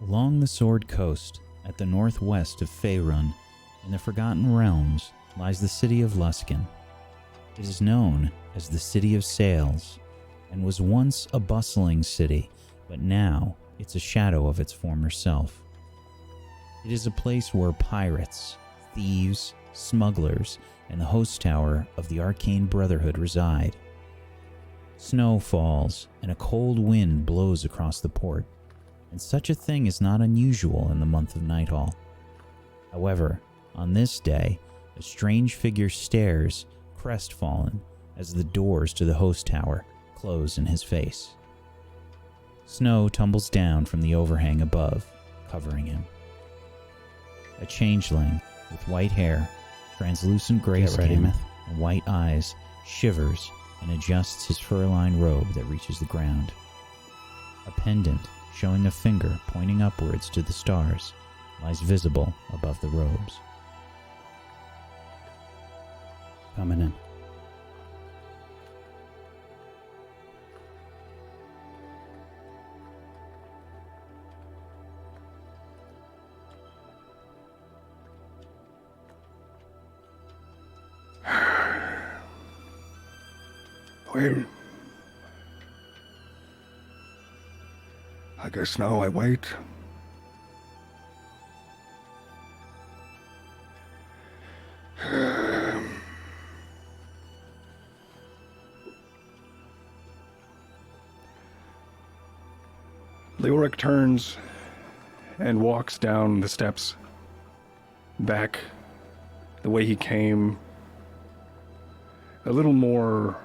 Along the Sword Coast, at the northwest of Faerun, in the Forgotten Realms, lies the city of Luskan. It is known as the City of Sails, and was once a bustling city, but now it's a shadow of its former self. It is a place where pirates, thieves, smugglers, and the host tower of the arcane Brotherhood reside. Snow falls, and a cold wind blows across the port, and such a thing is not unusual in the month of Nighthall. However, on this day, a strange figure stares, crestfallen, as the doors to the host tower close in his face. Snow tumbles down from the overhang above, covering him. A changeling with white hair, translucent gray skin, and white eyes shivers and adjusts his fur-lined robe that reaches the ground. A pendant showing a finger pointing upwards to the stars lies visible above the robes. Coming in. Well, I guess now I wait. Leoric turns and walks down the steps back the way he came, a little more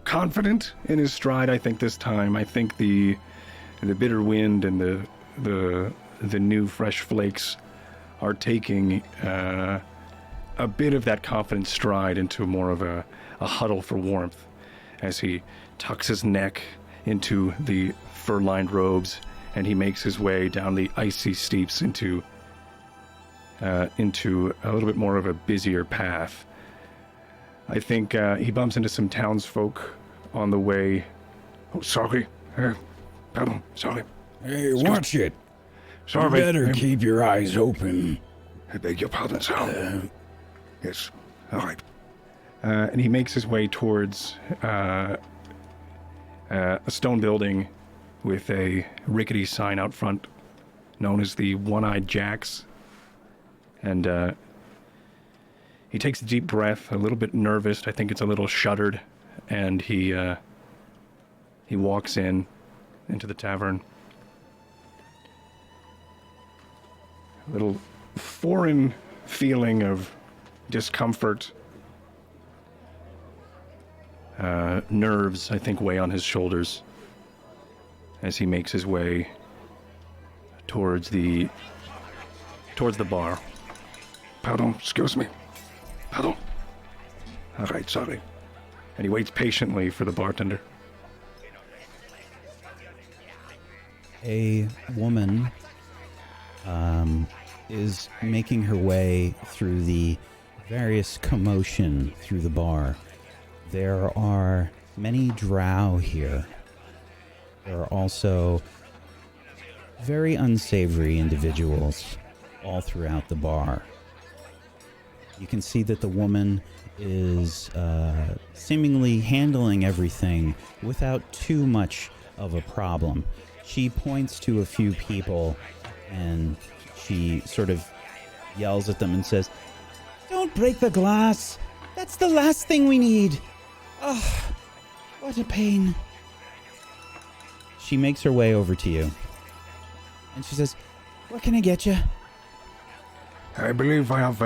confident in his stride, I think, this time. I think the bitter wind and the new fresh flakes are taking a bit of that confident stride into more of a huddle for warmth as he tucks his neck into the fur-lined robes and he makes his way down the icy steeps into a little bit more of a busier path. I think he bumps into some townsfolk on the way. Oh, sorry. Pardon, sorry. Hey, watch it. Sorry. You better keep your eyes open. I beg your pardon, sir. Yes, all right. And he makes his way towards a stone building with a rickety sign out front known as the One-Eyed Jacks. And he takes a deep breath, a little bit nervous. I think it's a little shuddered. And he walks into the tavern. A little foreign feeling of discomfort. Nerves, I think, weigh on his shoulders as he makes his way towards the bar. Pardon, excuse me. Pardon. All right, sorry. And he waits patiently for the bartender. A woman is making her way through the various commotion through the bar. There are many drow here. There are also very unsavory individuals all throughout the bar. You can see that the woman is seemingly handling everything without too much of a problem. She points to a few people and she sort of yells at them and says, "Don't break the glass! That's the last thing we need! Oh, what a pain." She makes her way over to you and she says, "What can I get you?" I believe I have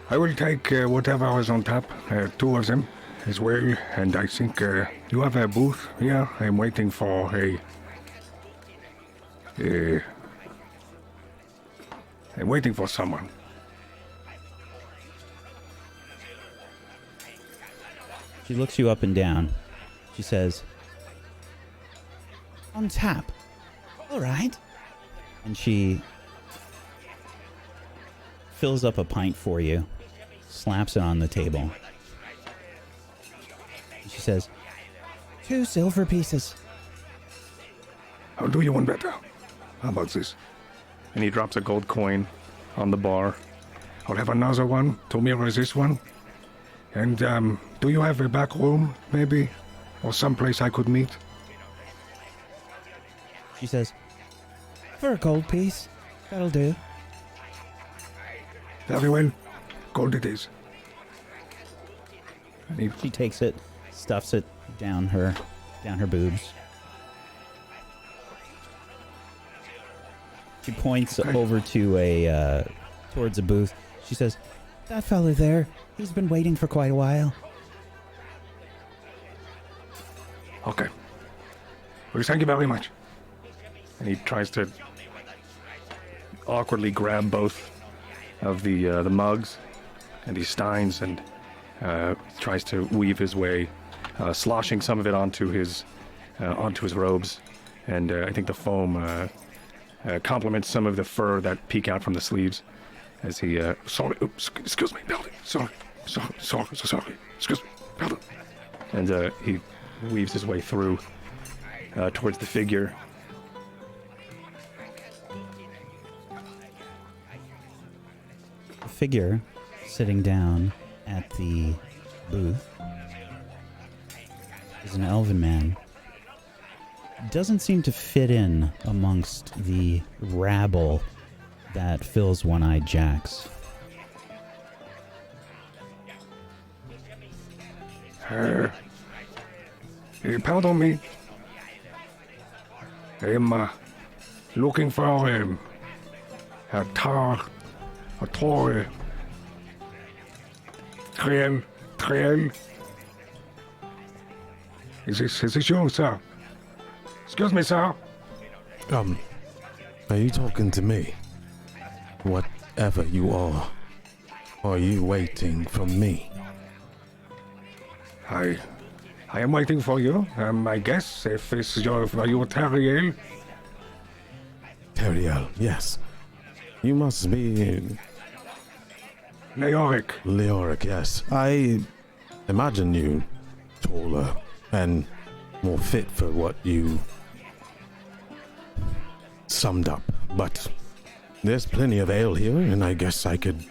I will take whatever was on tap, 2 of them as well, and I think you have a booth here. I'm waiting for I'm waiting for someone. She looks you up and down. She says, "On tap. All right." And she fills up a pint for you, slaps it on the table. She says, 2 silver pieces. I'll do you one better. How about this? And he drops a gold coin on the bar. I'll have another one to mirror this one. And, do you have a back room, maybe? Or someplace I could meet? She says, "For a gold piece, that'll do." Very well. Gold it is. And She takes it, stuffs it down her boobs. She points over to towards a booth. She says, "That fella there, he's been waiting for quite a while." Okay. Well, thank you very much. And he tries to awkwardly grab both of the mugs and these steins and tries to weave his way, sloshing some of it onto his robes. And I think the foam complements some of the fur that peek out from the sleeves as he... sorry, oops, excuse me, pardon. Sorry, excuse me, pardon. And he weaves his way through towards the figure. The figure sitting down at the booth is an elven man. Doesn't seem to fit in amongst the rabble that fills One-Eyed Jack's. Pardon me. I'm looking for a trail. Is this you, sir? Excuse me, sir. Are you talking to me? Whatever you are you waiting for me? I am waiting for you. I guess if it's are you Tharkil? Tariel, yes. You must be Leoric, yes. I imagine you taller and more fit for what you summed up, but there's plenty of ale here, and I guess I could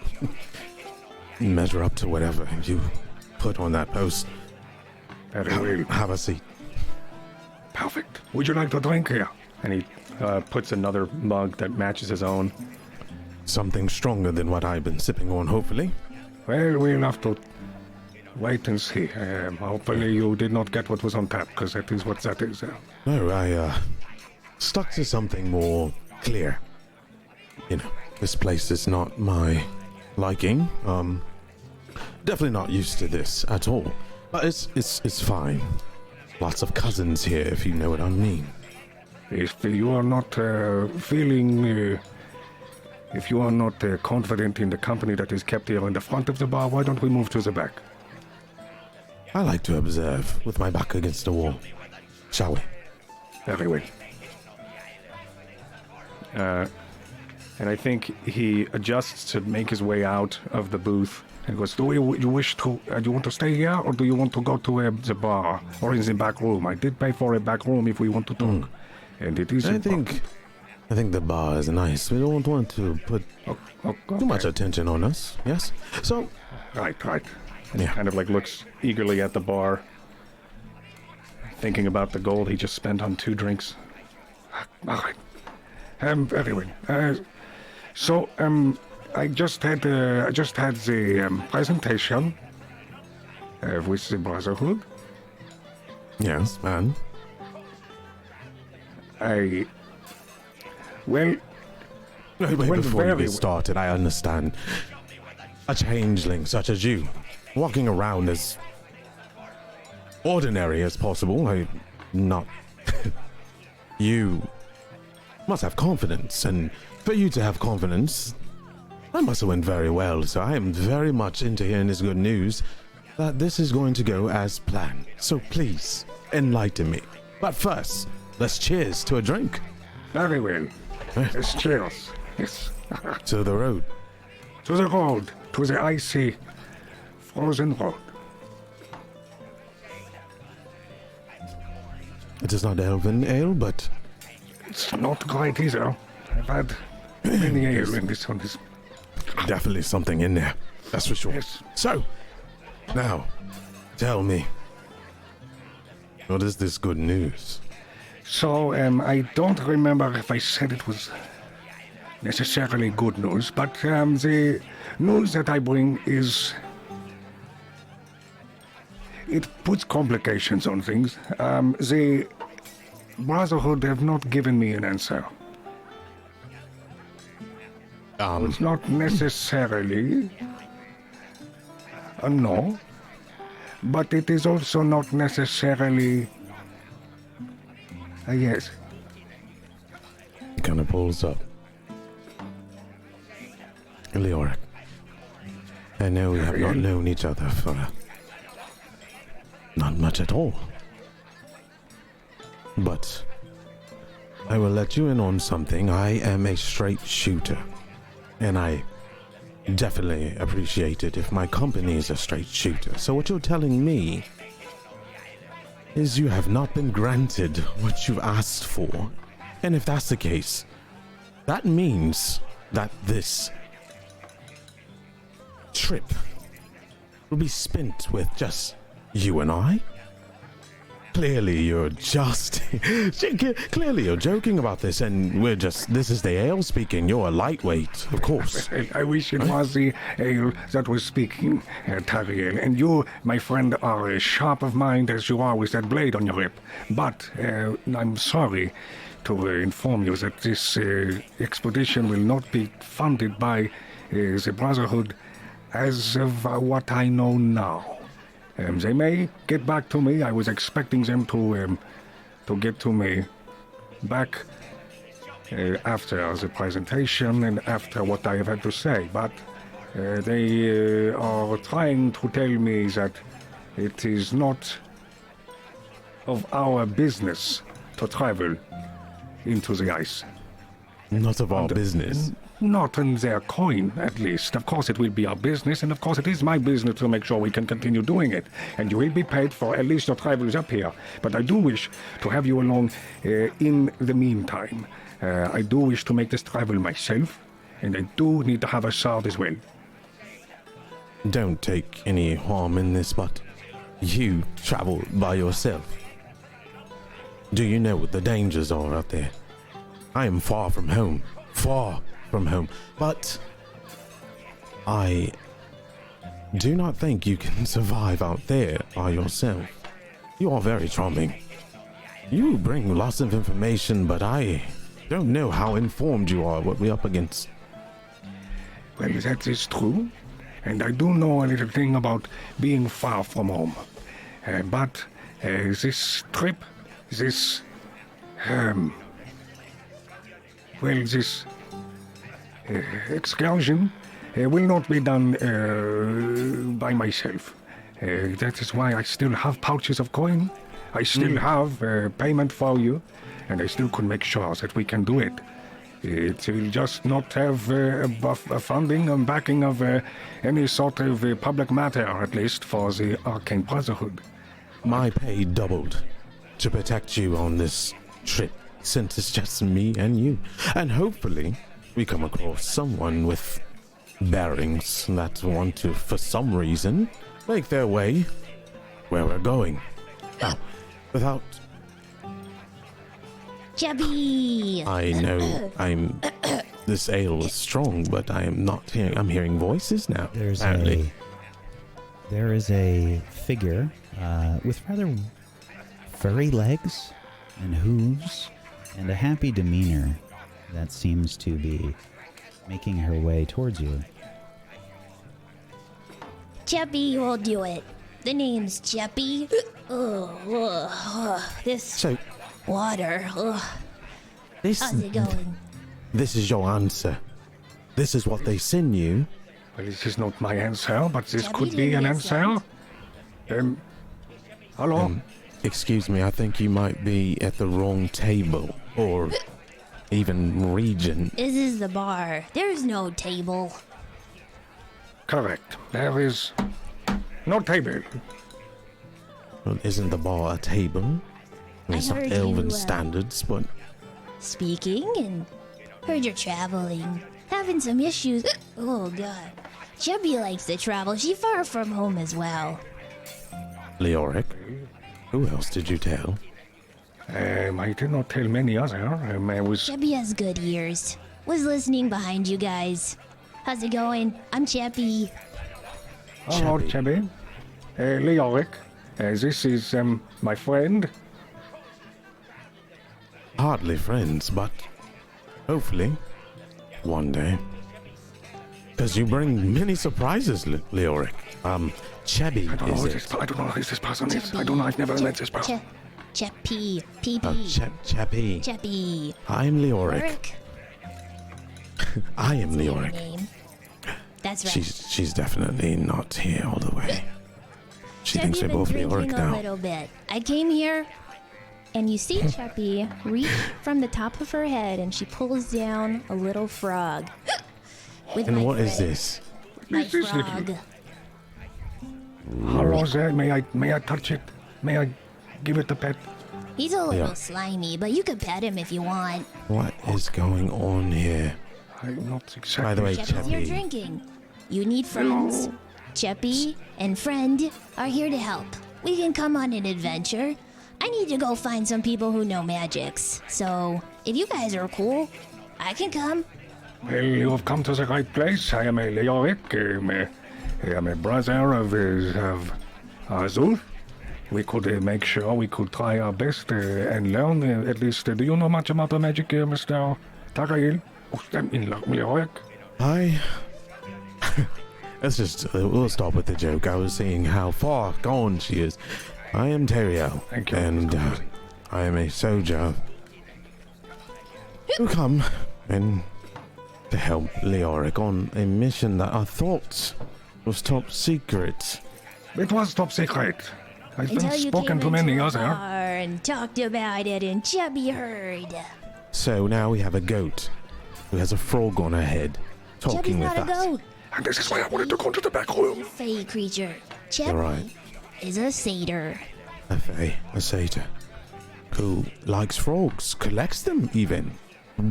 measure up to whatever you put on that post. Very well. Have a seat. Perfect. Would you like to drink here? And he puts another mug that matches his own. Something stronger than what I've been sipping on, hopefully. Well, we'll have to wait and see. Hopefully you did not get what was on tap, because that is what that is. No, I stuck to something more clear. You know, this place is not my liking. Definitely not used to this at all. But it's fine. Lots of cousins here, if you know what I mean. If you are not if you are not confident in the company that is kept here in the front of the bar, why don't we move to the back? I like to observe with my back against the wall. Shall we? Very well. And I think he adjusts to make his way out of the booth and goes, do you wish to, do you want to stay here or do you want to go to the bar or in the back room? I did pay for a back room if we want to talk. And it is... I think the bar is nice. We don't want to put too much attention on us, yes? So... Right. And Yeah. he kind of like looks eagerly at the bar, thinking about the gold he just spent on 2 drinks. All right. Very well. So, I just had the presentation with the Brotherhood. Yes, man. Wait, before you very get started, I understand. A changeling such as you, walking around as ordinary as possible, you must have confidence, and for you to have confidence, that must have went very well, so I am very much into hearing this good news that this is going to go as planned. So please, enlighten me. But first, let's cheers to a drink. Very well. Let's cheers. Yes. To the road. To the road. To the icy, frozen road. It is not elven ale, but It's not great either. I've had many ale in this one. Definitely something in there. That's for sure. Yes. So, now, tell me, what is this good news? So, I don't remember if I said it was necessarily good news, but the news that I bring is... It puts complications on things. The Brotherhood have not given me an answer. It's not necessarily a no, but it is also not necessarily a yes. Kind of pulls up. Leoric, I know we have not known each other for not much at all. But I will let you in on something. I am a straight shooter. And I definitely appreciate it if my company is a straight shooter. So what you're telling me is you have not been granted what you've asked for. And if that's the case, that means that this trip will be spent with just you and I? Clearly you're joking about this, and this is the ale speaking. You're a lightweight, of course. I wish it was the ale that was speaking, Tharkil. And you, my friend, are as sharp of mind as you are with that blade on your hip. But I'm sorry to inform you that this expedition will not be funded by the Brotherhood as of what I know now. They may get back to me. I was expecting them to get to me back after the presentation and after what I have had to say, but they are trying to tell me that it is not of our business to travel into the ice. Not of our business. Not in their coin, at least. Of course it will be our business, and of course it is my business to make sure we can continue doing it. And you will be paid for at least your travels up here. But I do wish to have you along in the meantime. I do wish to make this travel myself, and I do need to have a sword as well. Don't take any harm in this, but you travel by yourself. Do you know what the dangers are out there? I am far from home. Far from home. But I do not think you can survive out there by yourself. You are very charming. You bring lots of information, but I don't know how informed you are what we're up against. Well, that is true. And I do know a little thing about being far from home. But this trip, this excursion will not be done by myself. That is why I still have pouches of coin. I still have payment for you, and I still could make sure that we can do it. It will just not have funding and backing of any sort of public matter, at least for the Arcane Brotherhood. My pay doubled to protect you on this trip, since it's just me and you. And hopefully we come across someone with bearings that want to, for some reason, make their way where we're going. Now, without... Chubby! I know this ale is strong, but I'm hearing voices now. There is a figure with rather furry legs and hooves and a happy demeanor that seems to be making her way towards you. Chubby will do it. The name's Chubby. This water. How's it going? This is your answer. This is what they send you. Well, this is not my answer, but this Chubby could be an answer. Hello? Excuse me, I think you might be at the wrong table, or even region. This is the bar. There's no table. Correct. There is no table. Well, isn't the bar a table? I mean, it's not heard elven you, standards, but... speaking and heard you're traveling. Having some issues. Oh, God. Chubby likes to travel. She's far from home as well. Leoric, who else did you tell? I did not tell many other. I was... Chubby has good ears. Was listening behind you guys. How's it going? I'm Chappy. Hello, Chubby. Leoric. This is my friend. Hardly friends, but hopefully one day. Because you bring many surprises, Leoric. Chubby, I don't know is who it? this, I don't know who this person is. I don't know. I've never met this person. Chappy. PP. Oh, Chappy. Chappy. I'm Leoric. Rick. I am Your Leoric. name. That's right. She's definitely not here all the way. She thinks we're Chappy both been Leoric drinking now. a little bit. I came here, and you see Chappy reach from the top of her head, and she pulls down a little frog. With And my what is friend. this? My Is this little- frog. Hello there. May I touch it? May I give it a pet? He's a little Yeah. slimy, but you could pet him if you want. What is going on here? I'm not exactly... By the way, Chappy's here Chappy, drinking. You need friends. Chappy and friend are here to help. We can come on an adventure. I need to go find some people who know magics. So, if you guys are cool, I can come. Well, you have come to the right place. I am a Leoric. I'm a brother of Azul. We could make sure we could try our best and learn at least. Do you know much about the magic, Mr. Tharkil? Leoric? let's just, we'll stop with the joke. I was seeing how far gone she is. I am Teriel, Thank you. and I am a soldier who come and to help Leoric on a mission that I thought was top secret. It was top secret. I've been Until you spoken came to many into a other. bar and talked about it, and Chubby heard. So now we have a goat who has a frog on her head, Chubby's talking with not a us. goat. And this is why I wanted to go to the back room. Fey creature. Chubby You're right. is a satyr. A fae, a satyr, who likes frogs, collects them even.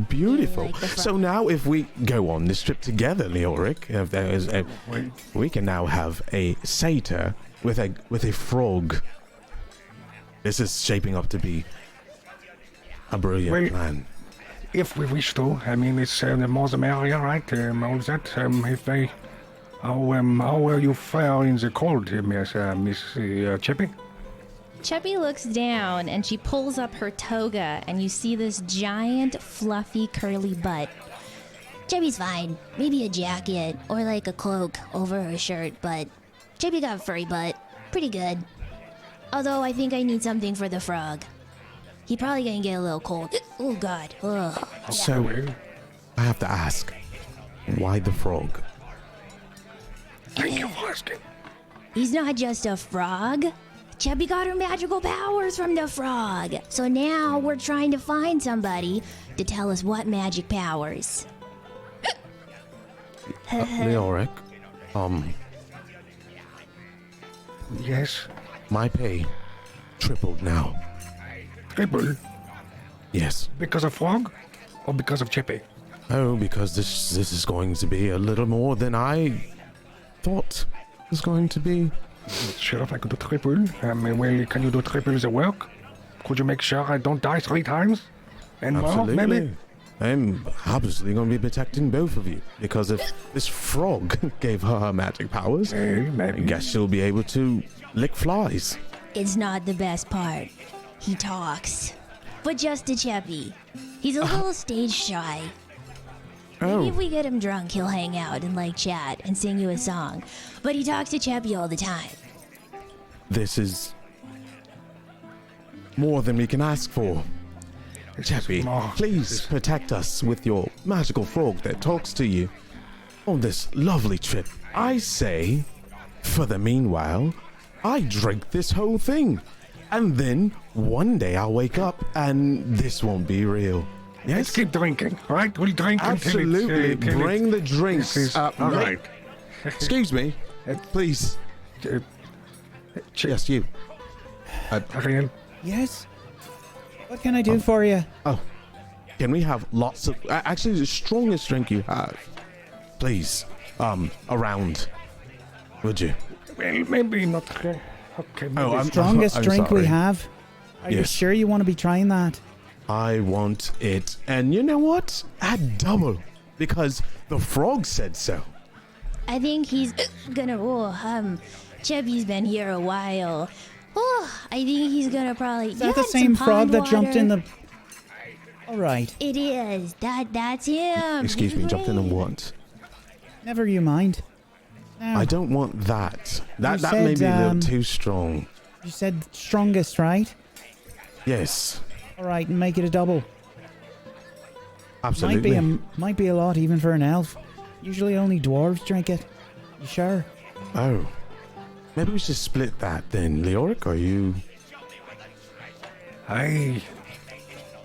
Beautiful. like the frog. So now if we go on this trip together, Leoric, if there is a, we can now have a satyr with a frog. This is shaping up to be a brilliant Well, plan. If we wish to, I mean, it's the more the merrier, right? All that. If they, how will you fare in the cold, Miss Chippy? Chubby looks down and she pulls up her toga, and you see this giant, fluffy, curly butt. Chubby's fine. Maybe a jacket or like a cloak over her shirt, but Chubby got a furry butt. Pretty good. Although I think I need something for the frog. He probably gonna get a little cold. Oh God. Ugh. So I have to ask, why the frog? Thank you for asking. He's not just a frog. Chubby got her magical powers from the frog. So now we're trying to find somebody to tell us what magic powers. Leoric, Yes. my pay tripled now. Triple? Yes. Because of frog? Or because of Chippy? Oh, because this is going to be a little more than I thought it was going to be. Sure, if I could do triple. Well, can you do triple the work? Could you make sure I don't die 3 times? And more, Absolutely. maybe? I'm obviously going to be protecting both of you, because if this frog gave her magic powers, I Maybe. guess she'll be able to lick flies. It's not the best part. He talks. But just to Chubby. He's a little stage shy. Maybe if we get him drunk, he'll hang out and like chat and sing you a song. But he talks to Chubby all the time. This is more than we can ask for. Chappy, more. please protect us with your magical frog that talks to you on this lovely trip. I say, for the meanwhile, I drink this whole thing. And then one day I'll wake up and this won't be real. Let's Yes? keep drinking, right? We'll drink Absolutely. until it's... Bring the drinks. This is... all right. Excuse me. Please. Yes, you. Ariel, Yes? What can I do for you? Oh, Can we have lots of, actually the strongest drink you have, please, around, would you? Well, maybe not. Okay. Oh, I'm Strongest I'm drink sorry. we have. Are you Yes. sure you want to be trying that? I want it, and you know what? Add double, because the frog said so. I think he's gonna. Chubby's been here a while. Oh, I think he's gonna probably. Is that the same frog that jumped in the... All right. It is. That's him. Excuse me, He's jumped in and great. what? Never you mind. Now, I don't want that. That You may said, be a little too strong. you said strongest, right? Yes, All right, make it a double. absolutely. Might be a lot even for an elf. Usually only dwarves drink it. You sure? Oh, maybe we should split that then. Leoric, are you? I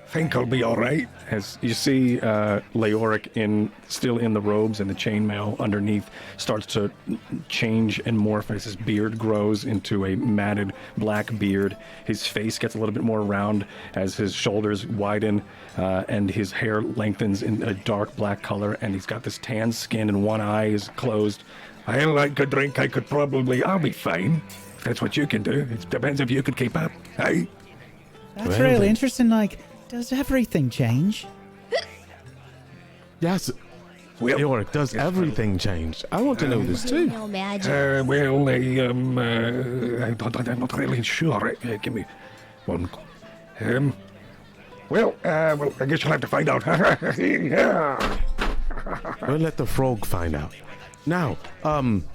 think I'll be all right. As you see, Leoric still in the robes, and the chainmail underneath starts to change and morph as his beard grows into a matted black beard. His face gets a little bit more round as his shoulders widen, and his hair lengthens in a dark black color, and he's got this tan skin and one eye is closed. I like a drink. I'll be fine. If that's what you can do. It depends if you could keep up. Hey? That's Well, really then. interesting. Like, does everything change? Yes, Well, Leoric, does everything change? I want to know this too. No magic. I'm not really sure. Give me one. Well, I guess you'll have to find out. Yeah. We'll let the frog find out. Now,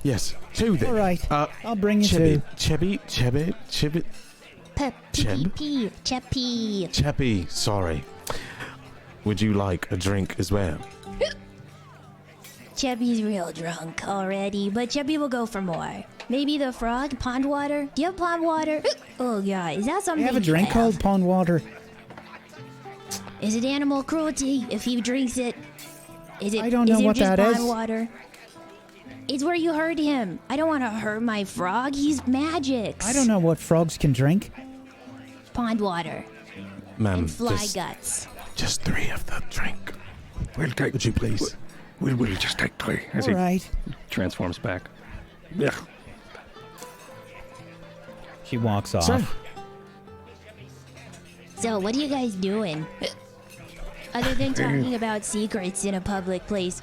yes, two then. All right. I'll bring you Chubby, two. Chubby, Chappy. Chubby, sorry. Would you like a drink as well? Chubby's real drunk already, but Chubby will go for more. Maybe the frog, pond water. Do you have pond water? Oh god, is that I something? have a you drink called pond water. Is it animal cruelty if he drinks it? Is it? I don't know is it what just that pond is. water? It's where you hurt him. I don't want to hurt my frog. He's magic. I don't know what frogs can drink. Pond water Ma'am, and fly just, guts. just 3 of the drink. We'll take. Would you please? We'll just take 3 as All he right. transforms back. Yeah. She walks off. Sir, So, what are you guys doing? Other than talking about secrets in a public place.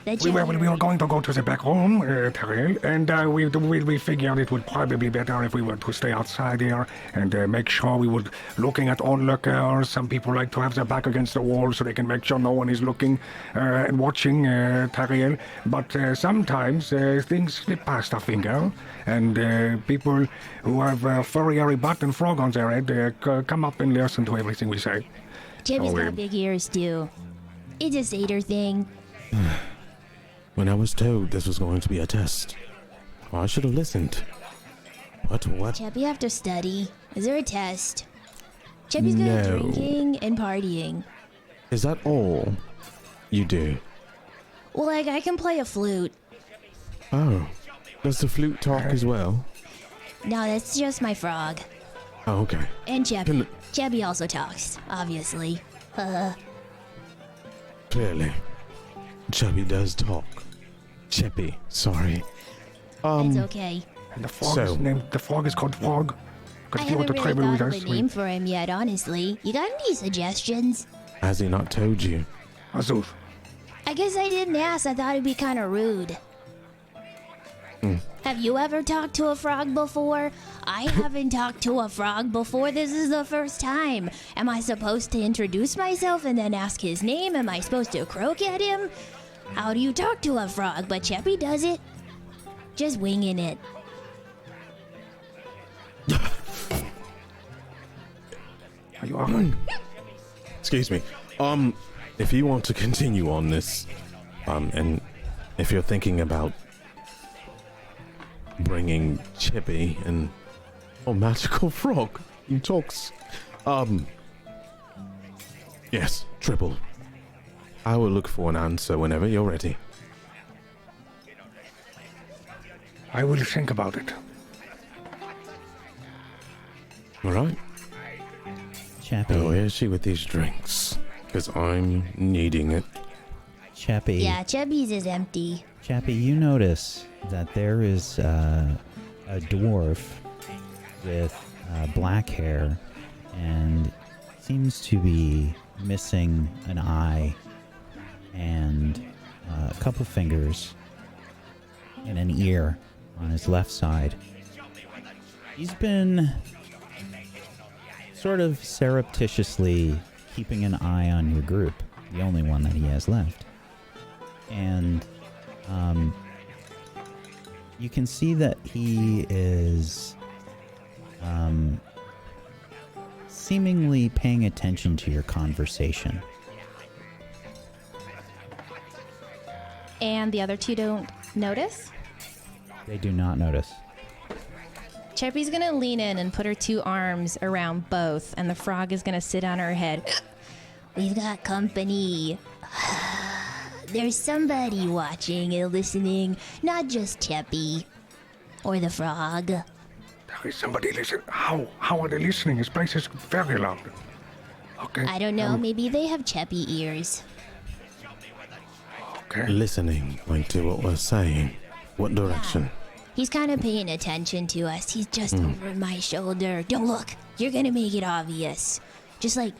That We were going to go to the back room, Tharkil, and we figured it would probably be better if we were to stay outside here and make sure we would looking at onlookers. Some people like to have their back against the wall so they can make sure no one is looking and watching Tharkil. But sometimes things slip past our finger, and people who have a furry, hairy butt and frog on their head come up and listen to everything we say. Chubby's weird. got big ears too. It's a satyr thing. when I was told this was going to be a test, I should have listened. But what? Chubby, you have to study. Is there a test? Chubby's good at No. drinking and partying. Is that all you do? Well, like, I can play a flute. Oh, does the flute talk as well? No, that's just my frog. Oh, okay. And Chubby. Can- Chubby also talks, obviously. Clearly, Chubby does talk. Chippy, sorry. That's okay. And the frog So- is named. The frog is called Frog. I If you want haven't to really travel with thought of us, a name for him yet, honestly. You got any suggestions? Has he not told you? Azul. I guess I didn't ask. I thought it'd be kind of rude. Have you ever talked to a frog before? I haven't talked to a frog before. This is the first time. Am I supposed to introduce myself and then ask his name? Am I supposed to croak at him? How do you talk to a frog? But Chubby does it. Just winging it. Are you alright? Excuse me. If you want to continue on this, and if you're thinking about bringing Chippy and magical frog who talks, yes, triple. I will look for an answer whenever you're ready. I will think about it. All right. Chappy. Oh, where is she with these drinks? Because I'm needing it. Chappie. Yeah, Chubby's is empty. Chappie, you notice that there is a dwarf with black hair and seems to be missing an eye and a couple fingers and an ear on his left side. He's been sort of surreptitiously keeping an eye on your group, the only one that he has left. And you can see that he is seemingly paying attention to your conversation. And the other two don't notice? They do not notice. Chubby's gonna lean in and put her two arms around both, and the frog is gonna sit on her head. We've got company. There's somebody watching and listening, not just Chubby or the frog. There is somebody listening. How are they listening? This place is very loud. Okay. I don't know, maybe they have Chubby ears. Okay. Listening, like to what we're saying. What direction? He's kind of paying attention to us. He's just over my shoulder. Don't look. You're gonna make it obvious. Just like,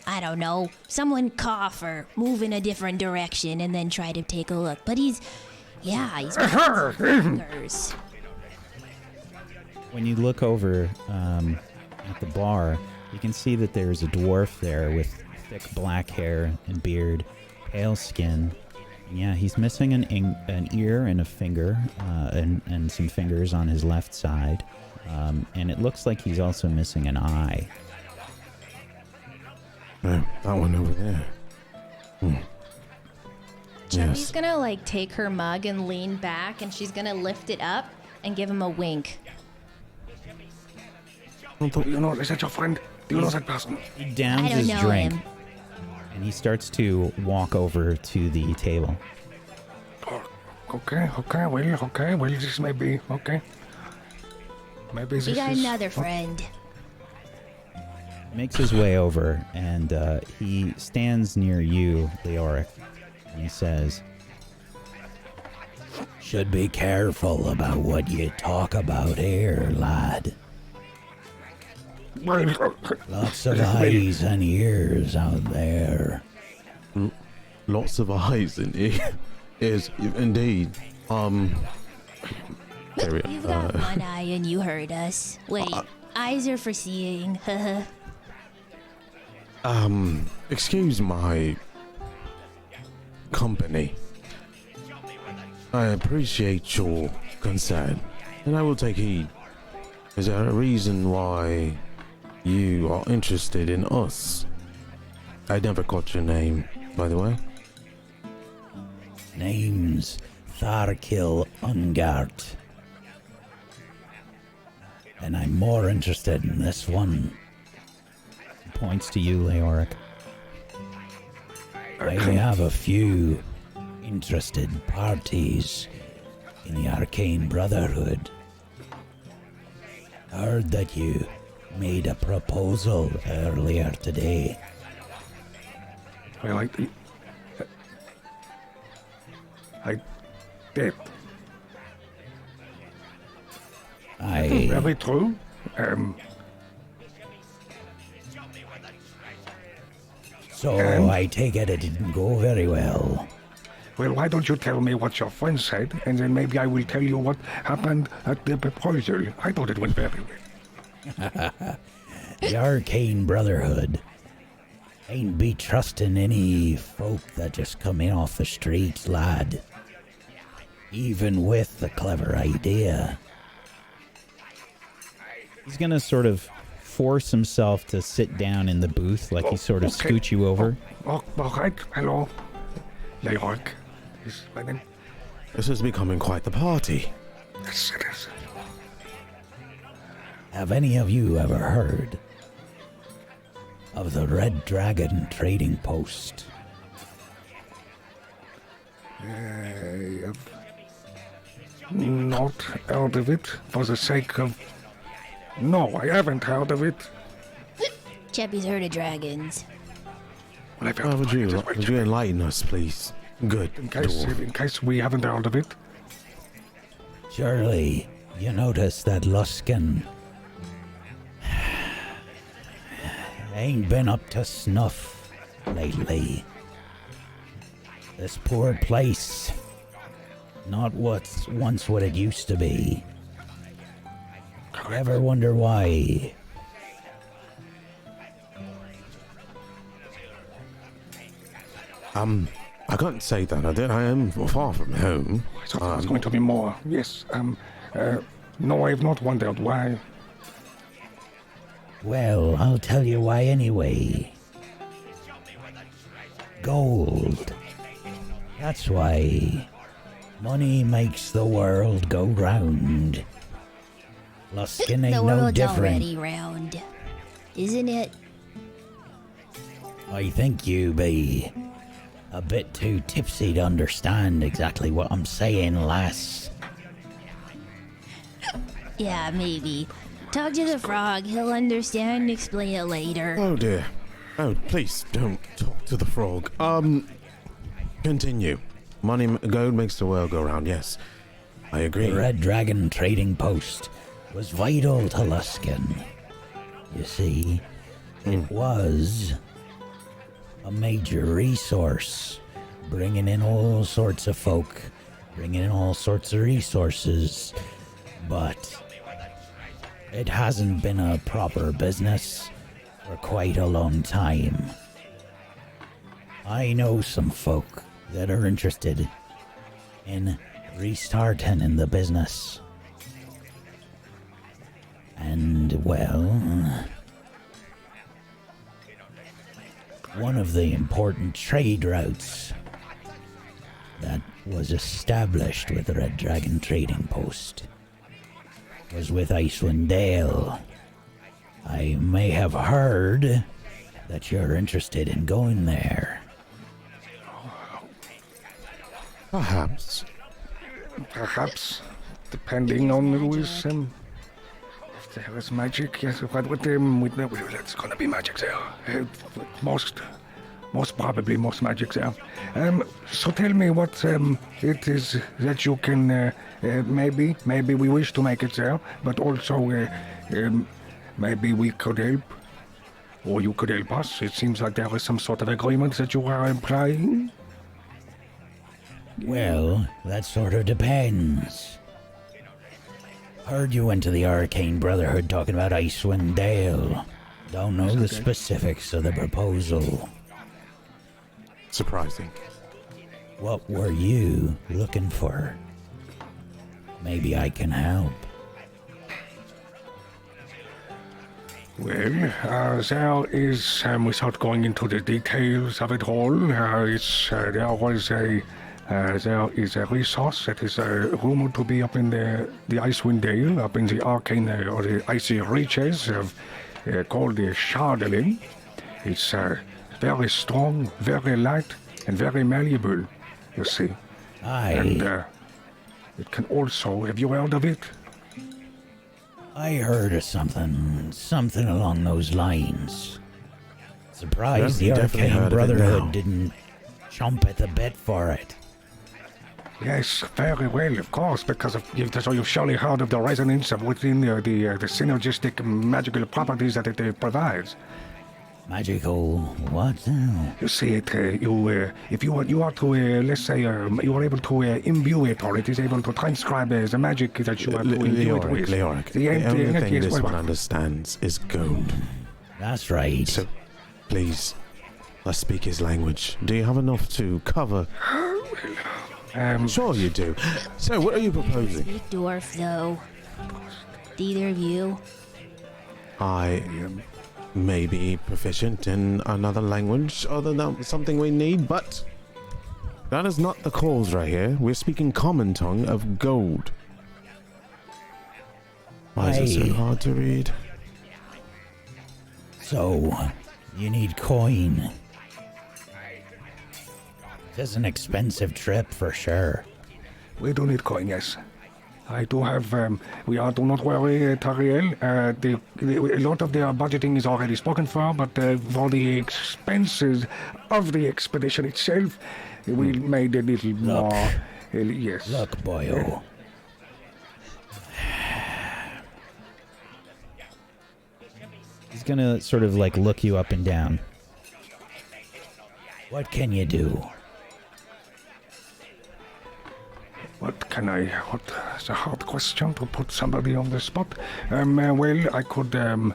I don't know, someone cough or move in a different direction and then try to take a look. But he's got some fingers. When you look over at the bar, you can see that there's a dwarf there with thick black hair and beard, pale skin. Yeah, he's missing an ear and a finger, and some fingers on his left side. And it looks like he's also missing an eye. That one over there. Chubby's Yes. gonna like take her mug and lean back, and she's gonna lift it up and give him a wink. Do you know, is that your friend? Do you know that person? He downs I don't his know drink, him. and he starts to walk over to the table. Oh, okay, well, this may be, okay. Maybe this We got is... another friend. Makes his way over, and he stands near you, Leoric, and he says, Should be careful about what you talk about here, lad. Well, Lots of eyes and ears out there. Lots of eyes in here. Is indeed. Carry on. You've got one eye and you heard us. Wait, eyes are for seeing. Excuse my company. I appreciate your concern, and I will take heed. Is there a reason why you are interested in us? I never caught your name, by the way. Name's Tharkil Ungart. And I'm more interested in this one. he points to you, Leoric. I have a few interested parties in the Arcane Brotherhood. Heard that you made a proposal earlier today. well, I did. Very true. So I take it didn't go very well. Well, why don't you tell me what your friend said, and then maybe I will tell you what happened at the proposal. I thought it went very well. The Arcane Brotherhood ain't be trusting any folk that just come in off the streets, lad. Even with a clever idea. He's gonna sort of force himself to sit down in the booth, like he sort of okay. scooch you over. All right. Hello. Leoric is my name. This is becoming quite the party. Yes, it is. Have any of you ever heard of the Red Dragon Trading Post? I have not heard of it for the sake of... No, I haven't heard of it. Chubby's heard of dragons. Well, I felt Would you enlighten us, please? Good. in case we haven't heard of it. Surely, you notice that Luskan ain't been up to snuff lately. This poor place, not once what it used to be. You ever wonder why? I can't say that I did. I am far from home. I thought there was going to be more. Yes. No, I have not wondered why. Well, I'll tell you why anyway. Gold. That's why. Money makes the world go round. Luskan ain't The no world's different. already round, isn't it? I think you be a bit too tipsy to understand exactly what I'm saying, lass. Yeah, maybe. Talk to the frog. He'll understand and explain it later. Oh dear. Oh, please don't talk to the frog. Continue. Gold makes the world go round, yes. I agree. The Red Dragon trading post was vital to Luskan. You see, it was a major resource, bringing in all sorts of folk, bringing in all sorts of resources, but it hasn't been a proper business for quite a long time. I know some folk that are interested in restarting in the business. And, well, one of the important trade routes that was established with the Red Dragon Trading Post was with Icewind Dale. I may have heard that you're interested in going there. Perhaps. Perhaps, depending on who is, if there is magic, yes, but it's gonna be magic there. Most probably, most magic there. So tell me what it is that you can, maybe we wish to make it there, but also, maybe we could help, or you could help us. It seems like there is some sort of agreement that you are implying. Well, that sort of depends. Heard you went to the Arcane Brotherhood talking about Icewind Dale. Don't know the specifics of the proposal. Surprising. What were you looking for? Maybe I can help. Well, there is, without going into the details of it all, there is a resource that is rumored to be up in the Icewind Dale, up in the arcane or the icy reaches of called the Shander. It's very strong, very light, and very malleable, you see. Aye. And it can also, have you heard of it? I heard of something along those lines. Surprised the definitely Arcane heard of it now. Brotherhood didn't jump at the bit for it. Yes, very well, of course, because so you've surely heard of the resonance of within the synergistic magical properties that it provides. Magical what now? You see it, if you are to, let's say, you are able to imbue it, or it is able to transcribe the magic that you are to imbue it with. Leoric, the only thing this one understands is gold. That's right. So, please, let's speak his language. Do you have enough to cover? Sure you do. So, what are you proposing? Speak dwarf, though. Either of you? I may be proficient in another language other than something we need, but that is not the cause right here. We're speaking common tongue of gold. Why is it so hard to read? So, you need coin. It's an expensive trip for sure. We do need coin, yes. I do have, do not worry, Tharkil. A lot of their budgeting is already spoken for, but for the expenses of the expedition itself, we made a little more. Yes. Look, boyo. He's gonna sort of like look you up and down. What can you do? What can I? What? It's a hard question to put somebody on the spot. Well, I could, and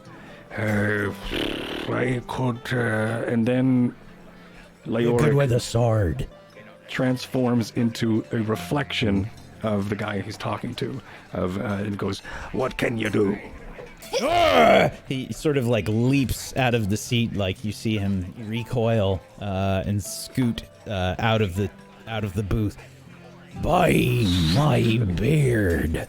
then You're good with Leoric a sword. transforms into a reflection of the guy he's talking to. And goes, "What can you do?" He sort of like leaps out of the seat, like you see him recoil and scoot out of the booth. By my beard.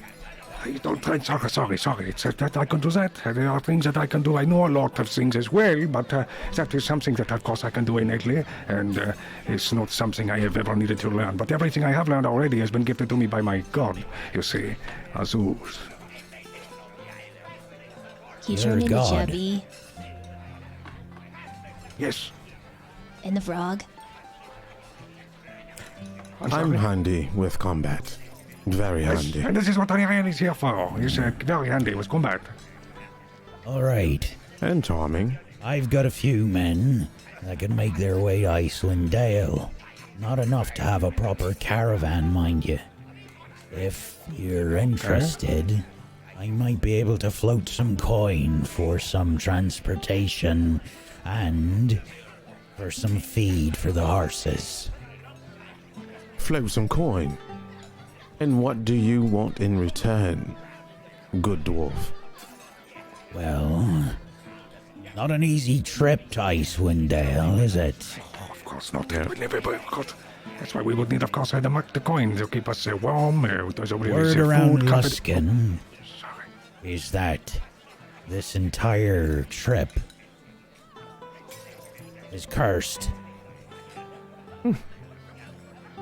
Don't try. Sorry. It's that I can do that. There are things that I can do. I know a lot of things as well, but that is something that, of course, I can do innately, and it's not something I have ever needed to learn. But everything I have learned already has been gifted to me by my god, you see, Azuz. You You're turn into God. Chubby Yes. and the frog. I'm handy with combat. Very handy. And this is what Ariane is here for. He's very handy with combat. All right. And charming. I've got a few men that can make their way to Icewind Dale. Not enough to have a proper caravan, mind you. If you're interested, I might be able to float some coin for some transportation and for some feed for the horses. Float some coin. And what do you want in return, good dwarf? Well, not an easy trip to Icewind Dale, is it? Oh, of course not. It would never be, of course. That's why we would need, of course, the coin to keep us warm. Word around Luskan Sorry. is that this entire trip is cursed.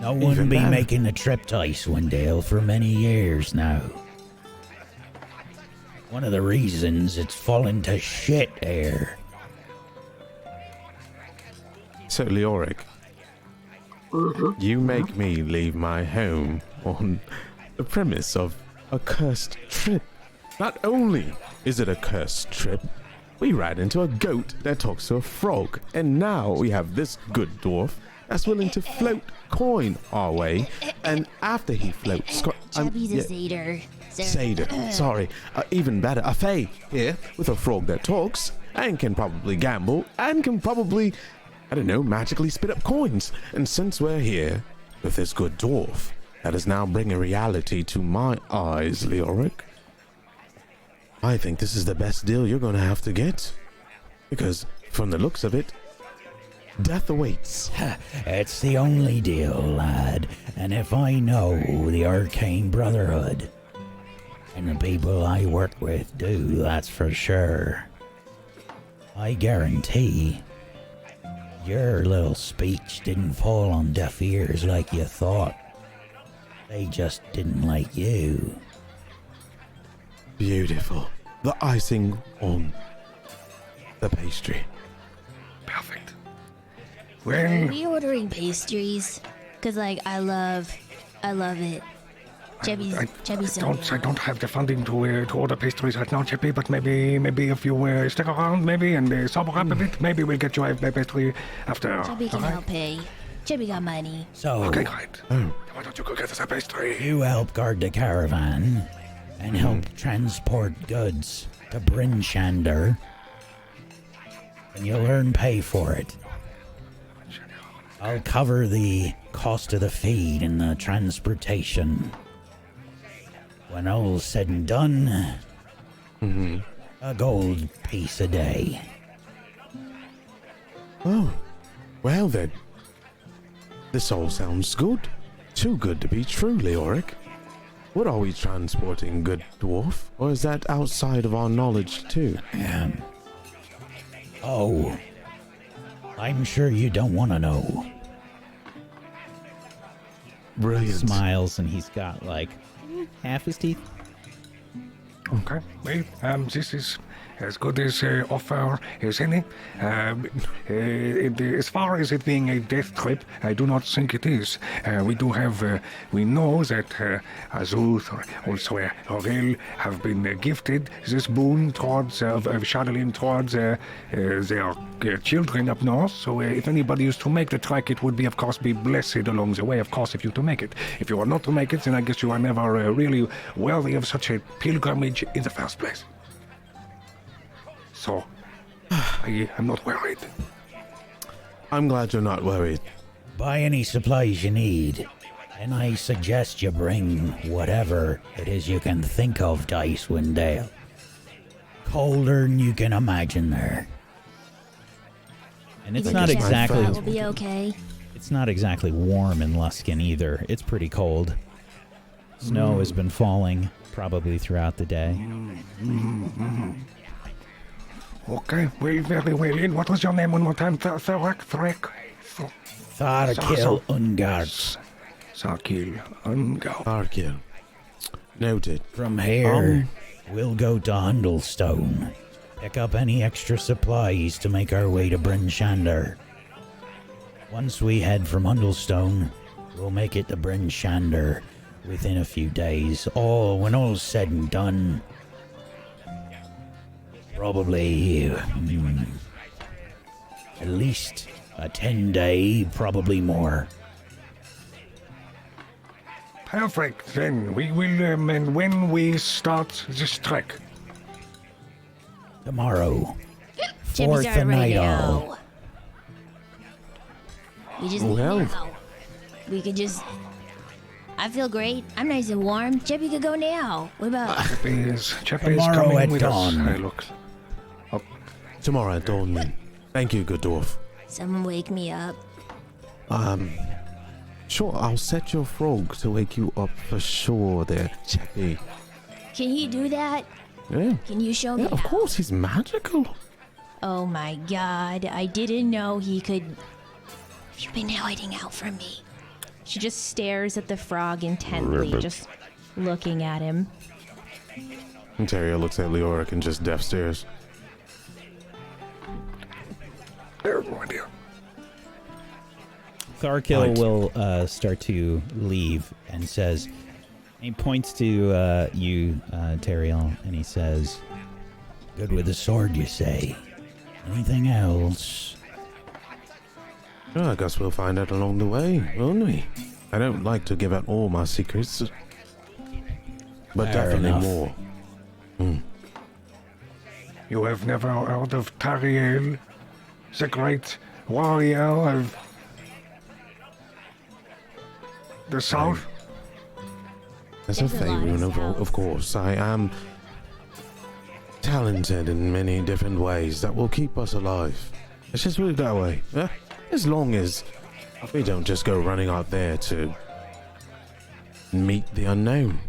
No one Even be then. making a trip to Icewind Dale for many years now. One of the reasons it's fallen to shit there. So, Leoric, you make me leave my home on the premise of a cursed trip. Not only is it a cursed trip, we ride into a goat that talks to a frog, and now we have this good dwarf that's willing to float coin our way, and after he floats... Chubby's a Zader. Zader, sorry. Even better, a fae here with a frog that talks and can probably gamble and can probably, I don't know, magically spit up coins. And since we're here with this good dwarf, that is now bringing reality to my eyes, Leoric, I think this is the best deal you're going to have to get. Because from the looks of it, death awaits. It's the only deal, lad. And if I know the Arcane Brotherhood, and the people I work with do, that's for sure, I guarantee your little speech didn't fall on deaf ears like you thought. They just didn't like you. Beautiful. The icing on the pastry. Perfect. Are Well, we ordering pastries? Cause like I love it. Chubby's so I don't have the funding to order pastries right now, Chippy, but maybe if you stick around, maybe, and sober up a bit, maybe we'll get you a pastry after. Chubby can all right? help pay. Chubby got money. So, Okay, great. Oh, Why don't you go get us a pastry? you help guard the caravan and help transport goods to Bryn, Shander, and you'll earn pay for it. I'll cover the cost of the feed and the transportation. When all's said and done, a gold piece a day. oh, well then. This all sounds good. Too good to be true, Leoric. What are we transporting, good dwarf? Or is that outside of our knowledge too? Oh, I'm sure you don't want to know. Brilliant. Smiles, and he's got like half his teeth. Okay, well, this is as good as offer as any. As far as it being a death trip, I do not think it is. We know that Azuth, also Aurel, have been gifted this boon towards, of channeling towards their children up north. So if anybody is to make the trek, it would be, of course, be blessed along the way, of course, if you to make it. If you are not to make it, then I guess you are never really worthy of such a pilgrimage in the first place. So, I'm not worried. I'm glad you're not worried. Buy any supplies you need, and I suggest you bring whatever it is you can think of to Icewind Dale. Colder than you can imagine there. And it's Think not the chest exactly flat will be okay. it's not exactly warm in Luskan either. It's pretty cold. Snow has been falling probably throughout the day. Okay, well, very well. And what was your name one more time? Tharkil Tharkil. Ungard. Tharkil. Ungo. Tharkil. Noted. From here, we'll go to Hundlestone. Pick up any extra supplies to make our way to Bryn Shander. Once we head from Hundlestone, we'll make it to Bryn Shander within a few days. When all's said and done, probably at least a 10-day, probably more. Perfect. Then we will, and when we start this trek. Tomorrow. Jimmy's Fourth and already night now. all. We just Well. now. We could just. I feel great. I'm nice and warm. Chippy could go now. What about? Chappie is Tomorrow coming at with dawn. us. Look. Tomorrow at dawn then. Thank you, good dwarf. Someone wake me up. Sure, I'll set your frog to wake you up for sure there, Chappie. Can he do that? Yeah. Can you show me? Yeah, of how? course, he's magical. Oh my god, I didn't know he could. Have you been hiding out from me? She just stares at the frog intently, just looking at him. And Terry looks at Leoric and just deaf stares. There's no idea. Tharkil Right. will start to leave and says, he points to you, Teriel, and he says, Good with the sword, you say? Anything else? Well, I guess we'll find out along the way, won't we? I don't like to give out all my secrets, but Fair definitely enough. more. You have never heard of Tariel, the great warrior of the south? As a There's a lot of Faerun, south. of course, I am talented in many different ways that will keep us alive. Let's just put it that way. As long as we don't just go running out there to meet the unknown.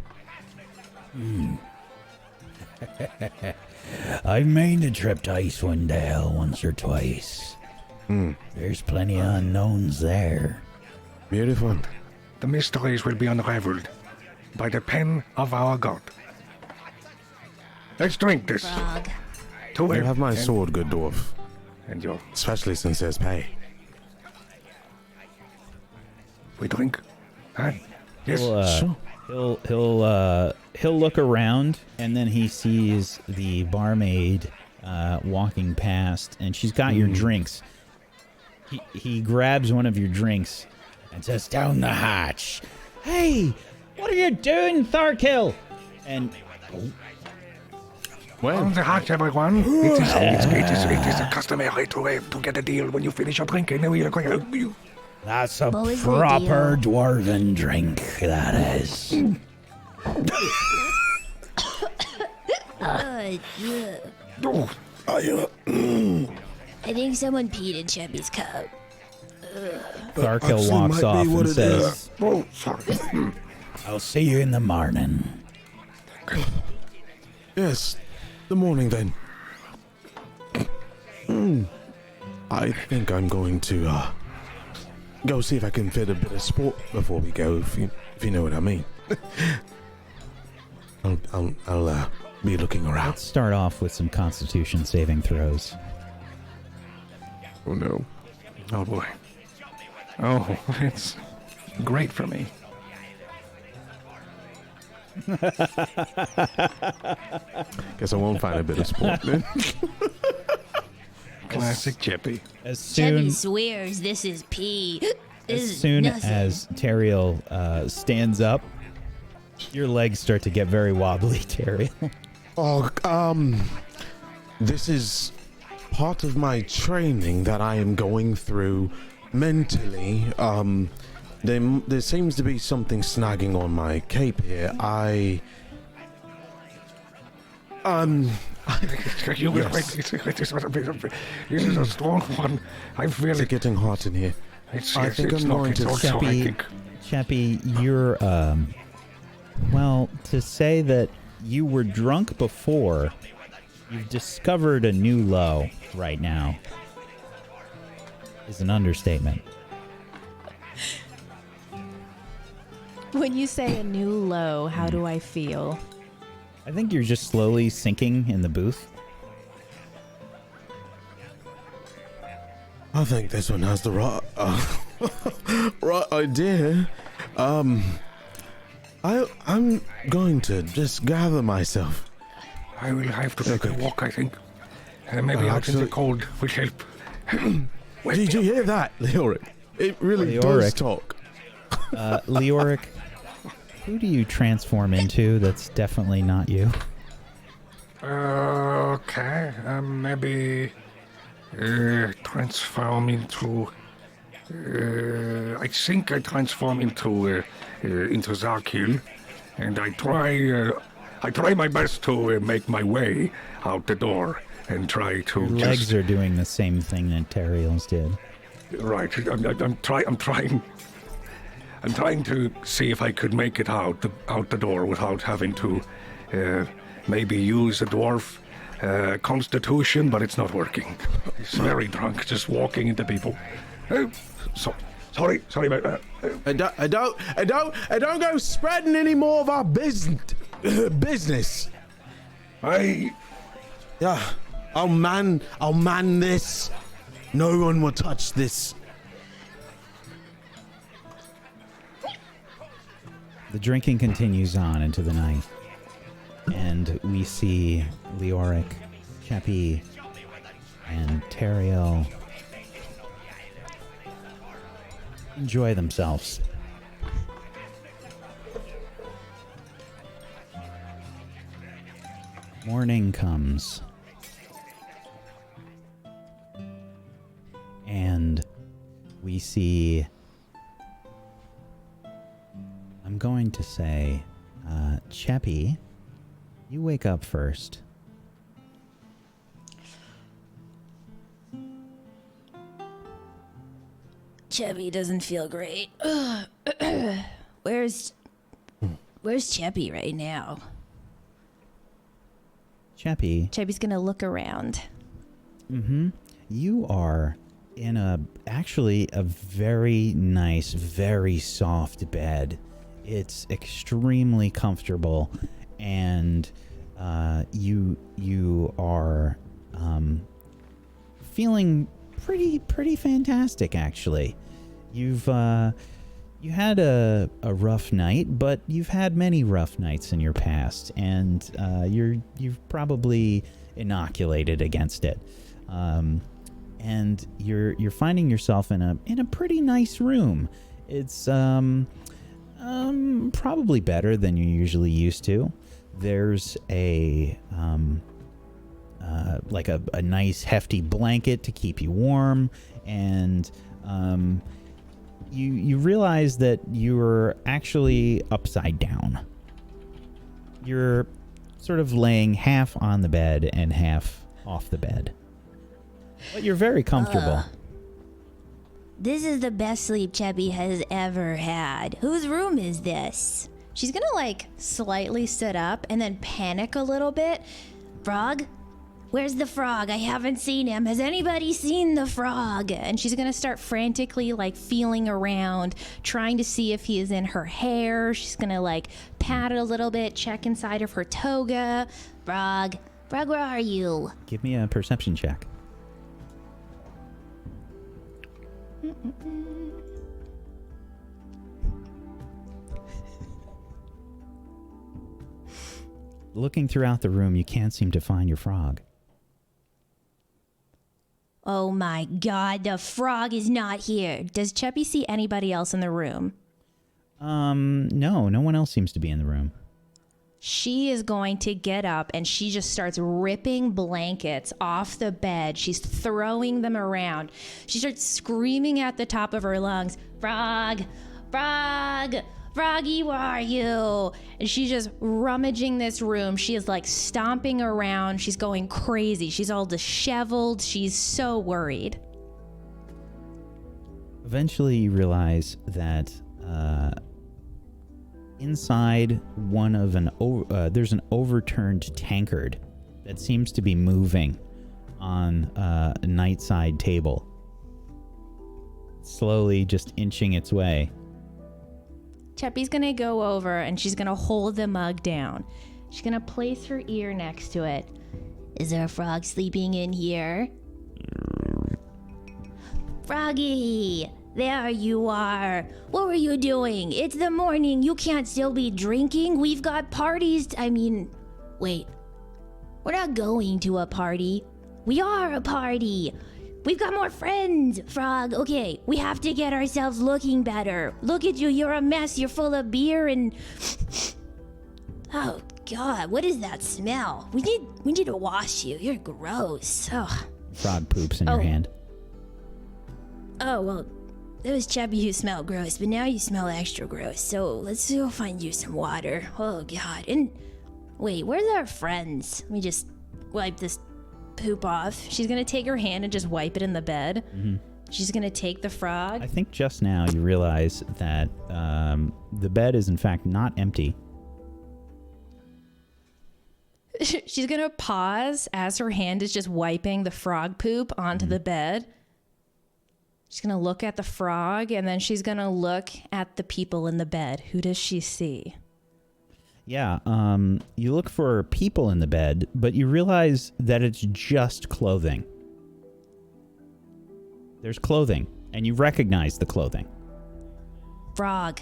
I've made the trip to Icewind Dale once or twice. There's plenty of unknowns there. Beautiful. The mysteries will be unraveled by the pen of our god. Let's drink this. Frog. To You him. have my sword, good dwarf. And your, Especially since there's pay. we drink. Huh? Yes. Well, he'll look around, and then he sees the barmaid walking past, and she's got your drinks. He grabs one of your drinks and says, "Down the hatch." Hey, what are you doing, Tharkil? And On the hatch, everyone. It is customary to get a deal when you finish your drink. And we are going. That's a What was the proper deal? dwarven drink, that is. Yeah. Oh, I think someone peed in Chubby's cup. Tharkil walks off and says, oh, sorry. I'll see you in the morning. Yes, the morning then. I think I'm going to go see if I can fit a bit of sport before we go, if you know what I mean. I'll be looking around. Let's start off with some Constitution saving throws. Oh no. Oh boy. Oh, it's great for me. Guess I won't find a bit of sport then. Classic Chippy. As Chubby soon swears this is pee. This as is soon nothing. as Tariel stands up, your legs start to get very wobbly, Tariel. Oh, this is part of my training that I am going through mentally. There seems to be something snagging on my cape here. You will Yes. this is a strong one. I feel It's it. getting hot in here. It's, I yes, think it's I'm not. going It's to also, I Chappie, think. Chappie, you're, well, to say that you were drunk before, you've discovered a new low right now is an understatement. When you say a new low, how do I feel? I think you're just slowly sinking in the booth. I think this one has the right, right idea. I'm going to just gather myself. I will have to take a Okay. walk, I think. Maybe out in the actually- cold will help. Did you hear that, Leoric? It really does Leoric. talk. Leoric, who do you transform into that's definitely not you? Okay, maybe transform into. I think I transform into Tharkil, and I try my best to make my way out the door and try to Your just. legs are doing the same thing that Tariel's did. Right, I'm trying to see if I could make it out the door without having to maybe use a dwarf constitution, but it's not working. He's very drunk, just walking into people. Sorry about that. I don't go spreading any more of our business. Yeah, I'll man this. No one will touch this. The drinking continues on into the night, and we see Leoric, Chappie, and Tariel enjoy themselves. Morning comes, and we see, I'm going to say, Chappie, you wake up first. Chubby doesn't feel great. Where's Chubby right now? Chappie, Chubby's gonna look around. you are in actually a very nice, very soft bed. It's extremely comfortable, and you are feeling pretty fantastic, actually. You had a rough night, but you've had many rough nights in your past, and you've probably inoculated against it. And you're finding yourself in a pretty nice room. It's probably better than you're usually used to. There's a like a nice hefty blanket to keep you warm, and you realize that you're actually upside down. You're sort of laying half on the bed and half off the bed. But you're very comfortable. This is the best sleep Chubby has ever had. Whose room is this? She's gonna like slightly sit up and then panic a little bit. Frog? Where's the frog? I haven't seen him. Has anybody seen the frog? And she's gonna start frantically like feeling around, trying to see if he is in her hair. She's gonna like pat it a little bit, check inside of her toga. Frog, where are you? Give me a perception check. Looking throughout the room, you can't seem to find your frog. Oh my god, the frog is not here. Does Chubby see anybody else in the room? No one else seems to be in the room. She is going to get up and she just starts ripping blankets off the bed. She's throwing them around. She starts screaming at the top of her lungs, Frog, Frog, Froggy, where are you? And she's just rummaging this room. She is like stomping around. She's going crazy. She's all disheveled. She's so worried. Eventually you realize that inside one of there's an overturned tankard that seems to be moving on a nightside table, slowly just inching its way. Chubby's gonna go over and she's gonna hold the mug down. She's gonna place her ear next to it. Is there a frog sleeping in here? Froggy, there you are. What were you doing? It's the morning. You can't still be drinking. We've got parties. Wait. We're not going to a party. We are a party. We've got more friends, Frog. Okay, we have to get ourselves looking better. Look at you. You're a mess. You're full of beer and... Oh, God. What is that smell? We need to wash you. You're gross. Oh. Frog poops in your hand. Oh, well, it was Chubby who smelled gross, but now you smell extra gross. So let's go find you some water. Oh, God. And wait, where's our friends? Let me just wipe this poop off. She's gonna take her hand and just wipe it in the bed. Mm-hmm. She's gonna take the frog. I think just now you realize that the bed is in fact not empty. She's gonna pause as her hand is just wiping the frog poop onto the bed. She's gonna look at the frog and then she's gonna look at the people in the bed. Who does she see? Yeah, you look for people in the bed, but you realize that it's just clothing. There's clothing, and you recognize the clothing. Frog,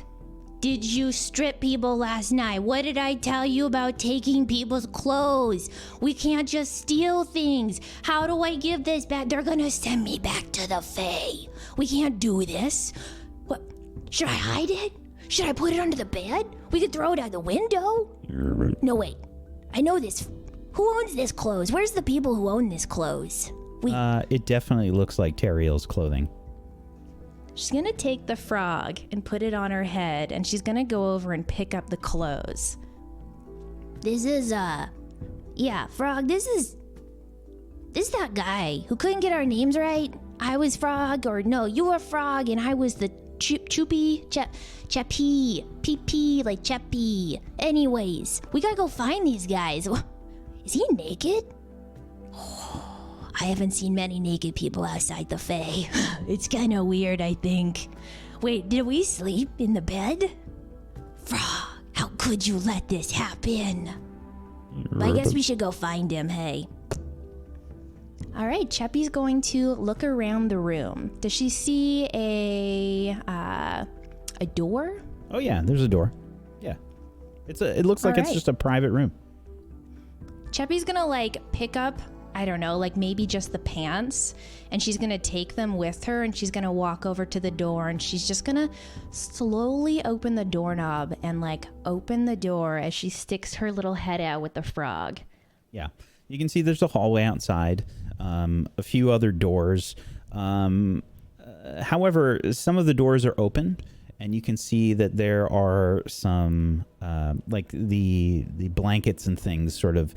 did you strip people last night? What did I tell you about taking people's clothes? We can't just steal things. How do I give this back? They're gonna send me back to the Fae. We can't do this. What? Should I hide it? Should I put it under the bed? We could throw it out the window. No, wait. I know this. Who owns this clothes? Where's the people who own this clothes? It definitely looks like Tharkil's clothing. She's gonna take the frog and put it on her head, and she's gonna go over and pick up the clothes. This is, yeah, Frog, this is that guy who couldn't get our names right. I was Frog, or no, you were Frog, and I was the Chubby, Chappy, PP, like Chappy. Anyways, we gotta go find these guys. Is he naked? Oh, I haven't seen many naked people outside the Fae. It's kinda weird, I think. Wait, did we sleep in the bed? Frog, how could you let this happen? But I guess we should go find him, hey. All right, Chappy's going to look around the room. Does she see a door? Oh yeah, there's a door. Yeah, it looks like it's just a private room. Chappy's gonna like pick up, I don't know, like maybe just the pants, and she's gonna take them with her, and she's gonna walk over to the door, and she's just gonna slowly open the doorknob and like open the door as she sticks her little head out with the frog. Yeah, you can see there's a hallway outside. A few other doors. However, some of the doors are open, and you can see that there are some, like the blankets and things sort of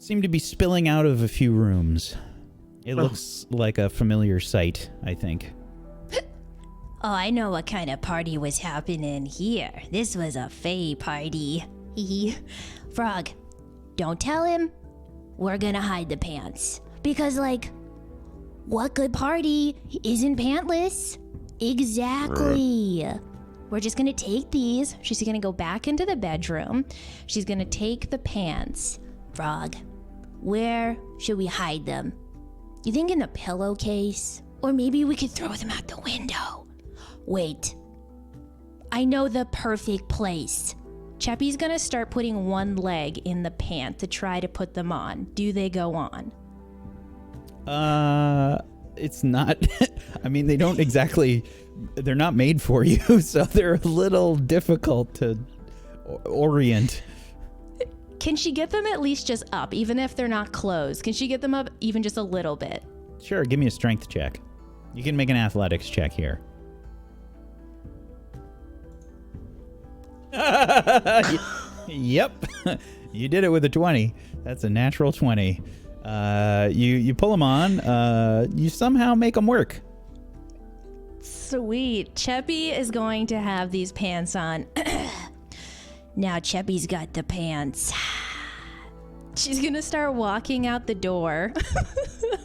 seem to be spilling out of a few rooms. It looks like a familiar sight, I think. Oh, I know what kind of party was happening here. This was a Fae party. Frog, don't tell him. We're gonna hide the pants. Because, like, what good party isn't pantless? Exactly. we're just gonna take these. She's gonna go back into the bedroom. She's gonna take the pants. Frog, where should we hide them? You think in the pillowcase? Or maybe we could throw them out the window. Wait, I know the perfect place. Chubby's gonna start putting one leg in the pant to try to put them on. Do they go on? It's not. I mean, they don't exactly. They're not made for you, so they're a little difficult to orient. Can she get them at least just up, even if they're not closed? Can she get them up even just a little bit? Sure, give me a strength check. You can make an athletics check here. Yep, you did it with a 20. That's a natural 20. You pull them on. You somehow make them work. Sweet. Chubby is going to have these pants on. Now Chubby's got the pants. She's gonna start walking out the door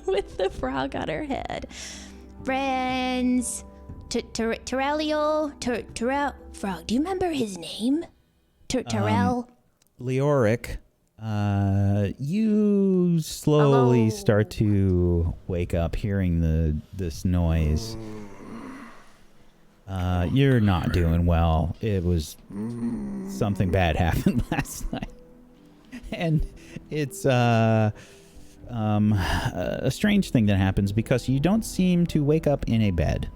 with the frog on her head. Friends, Terrell, Frog, do you remember his name? Terrell? Leoric, you slowly start to wake up hearing this noise. You're not doing well. It was something bad happened last night. And it's a strange thing that happens because you don't seem to wake up in a bed.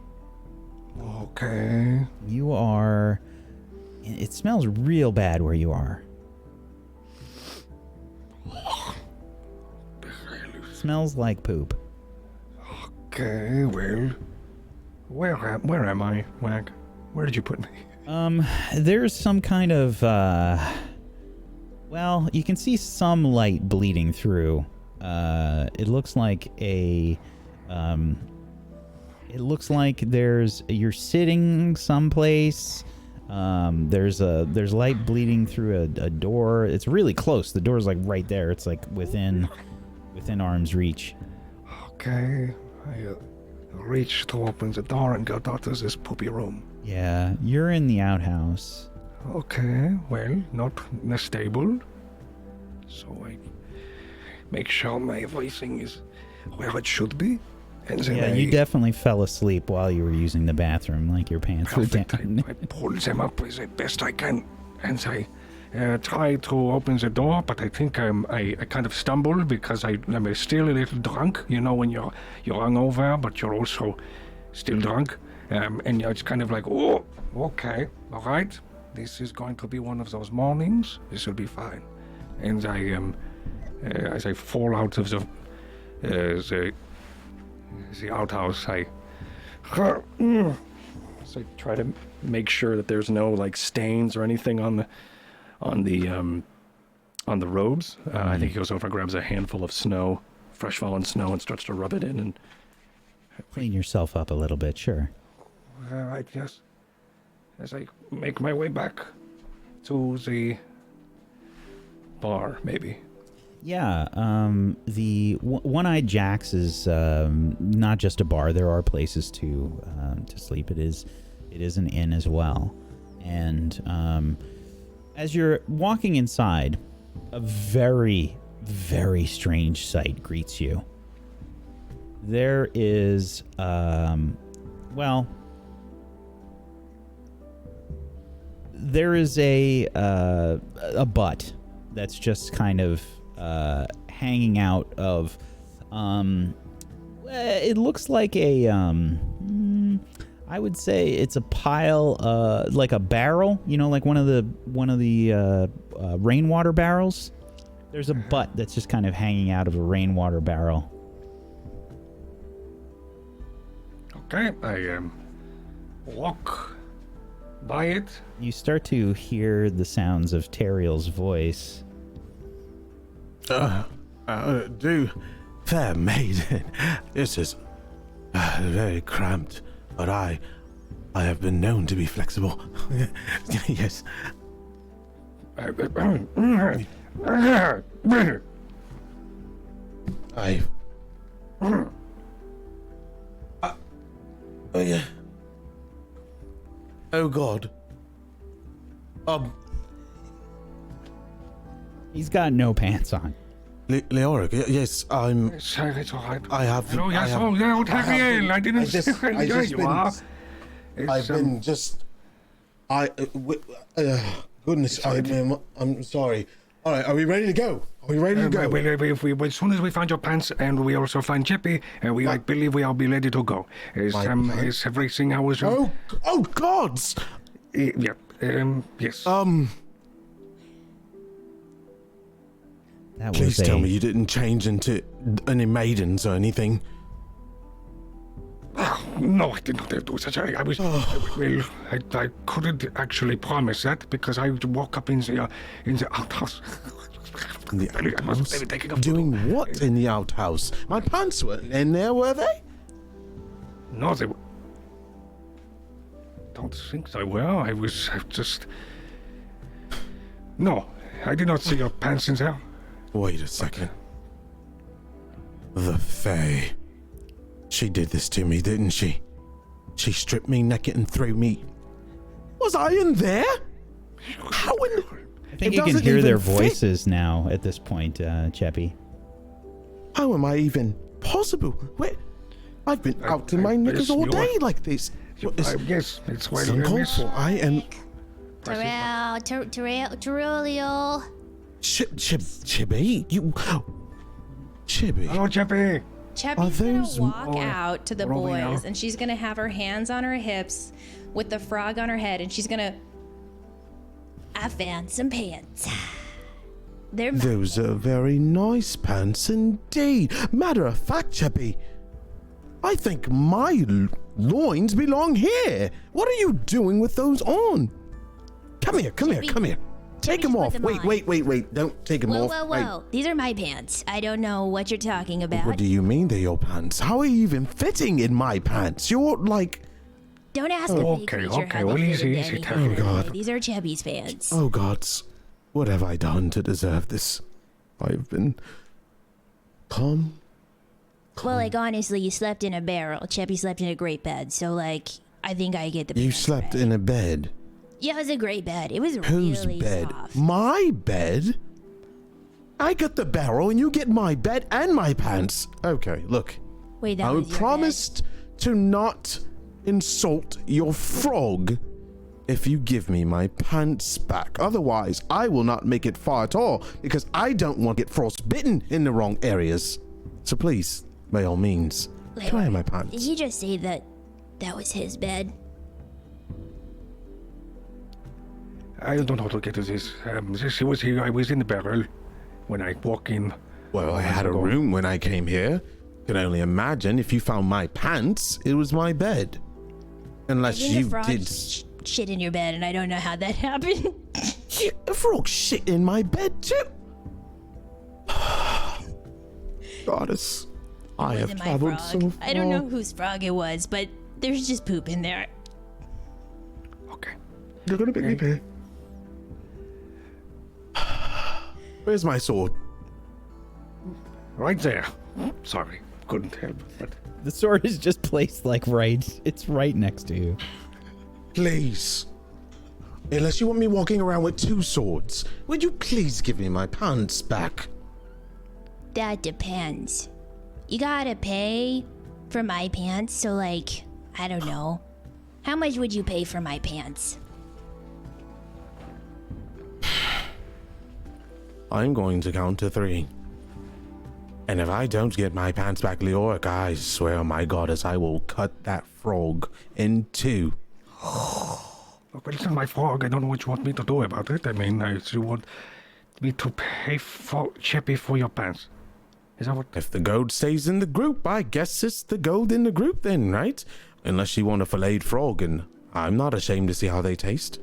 Okay. You are... It smells real bad where you are. Smells like poop. Okay, well... Where am I, Wag? Where did you put me? There's some kind of, well, you can see some light bleeding through. It looks like you're sitting someplace. There's light bleeding through a door. It's really close. The door's like right there. It's like within arm's reach. Okay, I reached to open the door and got out of this poopy room. Yeah, you're in the outhouse. Okay, well, not in the stable. So I make sure my everything is where it should be. And then you definitely fell asleep while you were using the bathroom, like your pants were down. I pulled them up as best I can, and I tried to open the door, but I think I kind of stumbled because I'm still a little drunk. You know, when you're hungover, but you're also still drunk, and it's kind of like, oh, okay, all right, this is going to be one of those mornings. This will be fine. And as I fall out of the outhouse, I try to make sure that there's no like stains or anything on the robes. I think he goes over, grabs a handful of snow, fresh fallen snow, and starts to rub it in and clean yourself up a little bit. Sure. I guess as I make my way back to the bar, maybe. Yeah, the One-Eyed Jack's is not just a bar. There are places to sleep. It is an inn as well. And as you're walking inside, a very, very strange sight greets you. There is, there is a butt that's just kind of hanging out of, it looks like a, I would say it's a pile, like a barrel, you know, like one of the rainwater barrels. There's a butt that's just kind of hanging out of a rainwater barrel. Okay, I walk by it. You start to hear the sounds of Tharil's voice. Do, fair maiden, this is very cramped, but I have been known to be flexible. Yes. Oh God. He's got no pants on. Leoric, yes, I'm. It's all right. I have. Oh, yes, I have, Tharkil, I didn't I just there you been- are. I've been just. Goodness, I'm sorry. All right, are we ready to go? Are we ready to go? As soon as we find your pants and we also find Chubby, I believe we'll be ready to go. Is everything how was Oh gods! yeah, yes. That Please was tell me you didn't change into any maidens or anything. No, I did not do such a... I couldn't actually promise that because I woke up in the outhouse. In the outhouse? They were taking a photo. Doing what in the outhouse? My pants weren't in there, were they? No, they were... Don't think they were. I just... No, I did not see your pants in there. Wait a second. The Fae. She did this to me, didn't she? She stripped me naked and threw me. Was I in there? How in... I think you can hear their voices now at this point, Chubby. How am I even possible? Where? I've been out in my knickers all day like this. Yes, it's why It's uncalled for. I am... Terrell. Chibby? You... Chibby? Hello, Chubby. Chubby's gonna those- walk out to the We're over boys, now. and she's gonna have her hands on her hips with the frog on her head, and she's gonna... I found some pants. They're mine. Those are very nice pants indeed. Matter of fact, Chubby, I think my loins belong here. What are you doing with those on? Come here. Take them put off. them Wait. on. Don't take them Whoa, off. whoa. These are my pants. I don't know what you're talking about. What do you mean they're your pants? How are you even fitting in my pants? You're like... Don't ask a big Okay, creature okay, how well, they fit easy, into easy, anything. Tharkil. Oh, God. These are Chubby's pants. Oh, gods. What have I done to deserve this? I've been... Calm. Well, like, honestly, you slept in a barrel. Chubby slept in a great bed, so, like, I think I get the You pants slept right. in a bed. Yeah, it was a great bed. It was Whose really bed? soft. My bed? I got the barrel and you get my bed and my pants. Okay, look. Wait, that I was your promised to not insult your frog if you give me my pants back. Otherwise, I will not make it far at all because I don't want to get frostbitten in the wrong areas. So please, by all means, bed. can I have my Did pants? he just say that was his bed? I don't know how to get to this. She was here. I was in the barrel when I walked in. Well, I had a room when I came here. Can only imagine if you found my pants, it was my bed. Unless Didn't you the frog did. shit in your bed, and I don't know how that happened. Yeah, a frog shit in my bed too. Goddess, I have Wasn't my traveled frog. so far. I don't know whose frog it was, but there's just poop in there. Okay. You're gonna make me pay. Where's my sword? Right there. Sorry, couldn't help. But The sword is just placed like right. It's right next to you. Please. Unless you want me walking around with two swords, would you please give me my pants back? That depends. You gotta pay for my pants, so like, I don't know. How much would you pay for my pants? I'm going to count to 3. And if I don't get my pants back, Leoric, I swear on my goddess, I will cut that frog in 2. well, it's not my frog. I don't know what you want me to do about it. I mean, you want me to pay for Chubby for your pants? Is that what? If the gold stays in the group, I guess it's the gold in the group then, right? Unless you want a filleted frog, and I'm not ashamed to see how they taste.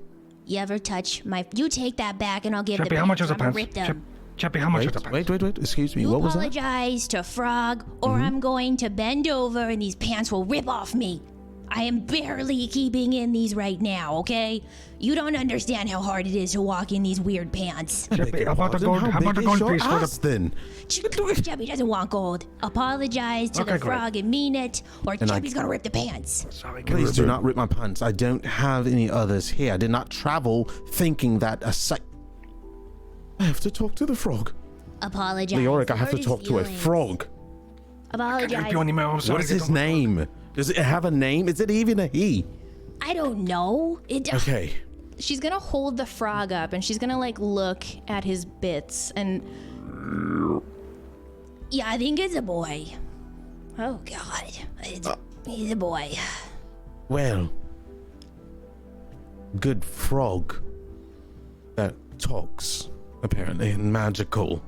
You ever touch my... You take that back and I'll give Chubby, the how much is the I'ma pants? rip them. Chubby, how much is the pants? Wait. Excuse me. You What was that? apologize to Frog, or I'm going to bend over and these pants will rip off me. I am barely keeping in these right now, okay? You don't understand how hard it is to walk in these weird pants. Chubby, how about a Pardon, gold, how big is your piece for ass the... then? Chubby doesn't want gold. Apologize to Okay, the great. frog and mean it, or Chubby's gonna rip the pants. Sorry, Please do not rip my pants. I don't have any others here. I did not travel thinking that a sight. I have to talk to the frog. Apologize. Leoric, I have to Hurt his talk to a feelings. frog. Apologize. Rip you on the mouth. Sorry, What is his name? Does it have a name? Is it even a he? I don't know. Okay. She's gonna hold the frog up and she's gonna like look at his bits and Yeah, I think it's a boy. Oh God, he's a boy. Well, good frog that talks, apparently, and magical.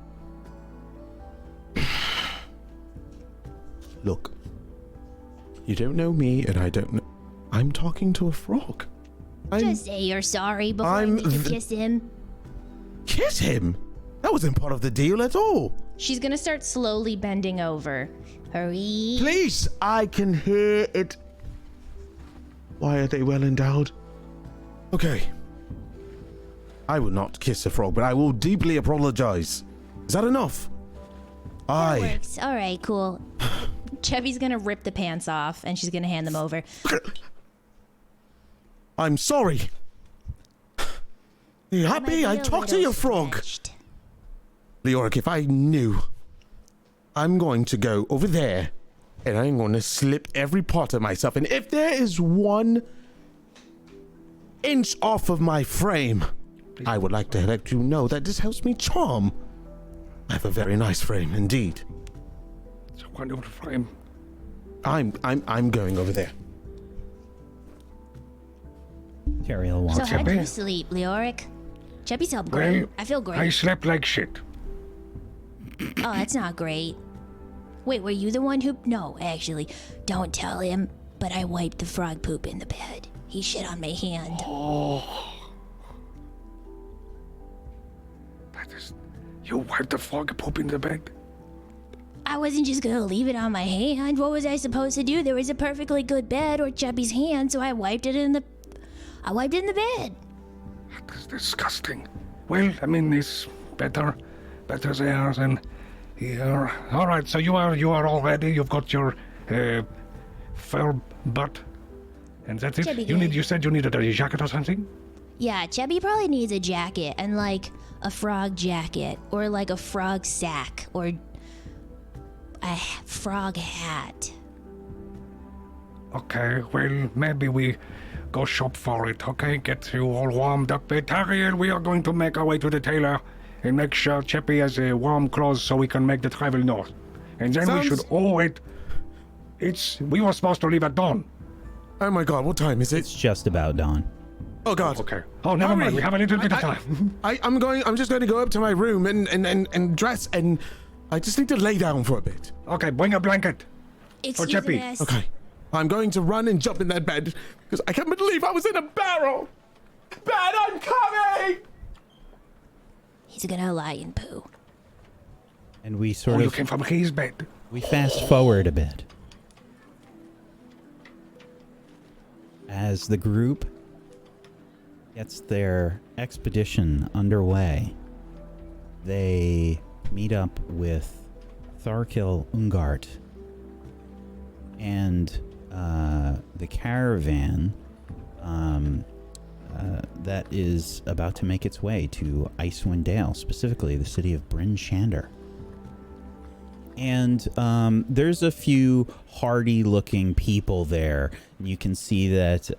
Look, you don't know me, and I don't know. I'm talking to a frog. Just say you're sorry before I I'm make you kiss him. Kiss him? That wasn't part of the deal at all. she's gonna start slowly bending over. Hurry. Please, I can hear it. Why are they well endowed? Okay. I will not kiss a frog, but I will deeply apologize. Is that enough? That works. All right, cool. Chubby's gonna rip the pants off and she's gonna hand them over. I'm sorry. You happy? I talked to your frog. Stretched. Leoric, if I knew, I'm going to go over there and I'm going to slip every part of myself. And if there is 1 inch off of my frame, I would like to let you know that this helps me charm. I have a very nice frame indeed. It's a wonderful frame. I'm going over there. Tariel So walks how up. do you sleep, Leoric? Chubby slept great. Well, I feel great. I slept like shit. Oh, that's not great. Wait, were you the one who... No, actually, don't tell him, but I wiped the frog poop in the bed. He shit on my hand. That is... You wiped the frog poop in the bed? I wasn't just gonna leave it on my hand. What was I supposed to do? There was a perfectly good bed or Chubby's hand, so I wiped it in the bed. That is disgusting. Well, I mean, it's better there than here. All right, so you are all ready. You've got your fur butt, and that's it. Chubby good. You said you needed a jacket or something. Yeah, Chubby probably needs a jacket and like a frog jacket or like a frog sack or a frog hat. Okay, well, maybe we go shop for it, okay? Get you all warmed up. Tharkil, we are going to make our way to the tailor and make sure Chubby has warm clothes so we can make the travel north. And then we should... Oh, wait. We were supposed to leave at dawn. Oh my god, what time is it? It's just about dawn. Oh god. Okay. Oh, never mind. We have a little bit of time. I'm just going to go up to my room and dress, and I just need to lay down for a bit. Okay, bring a blanket. Excuse Chubby. us. Okay. I'm going to run and jump in that bed because I can't believe I was in a barrel. Bed, I'm coming! He's gonna lie and poo. And we Oh, sort you of came from his bed. we fast forward a bit. As the group gets their expedition underway, they meet up with Tharkil Ungart and the caravan that is about to make its way to Icewind Dale, specifically the city of Bryn Shander. And there's a few hardy-looking people there. You can see that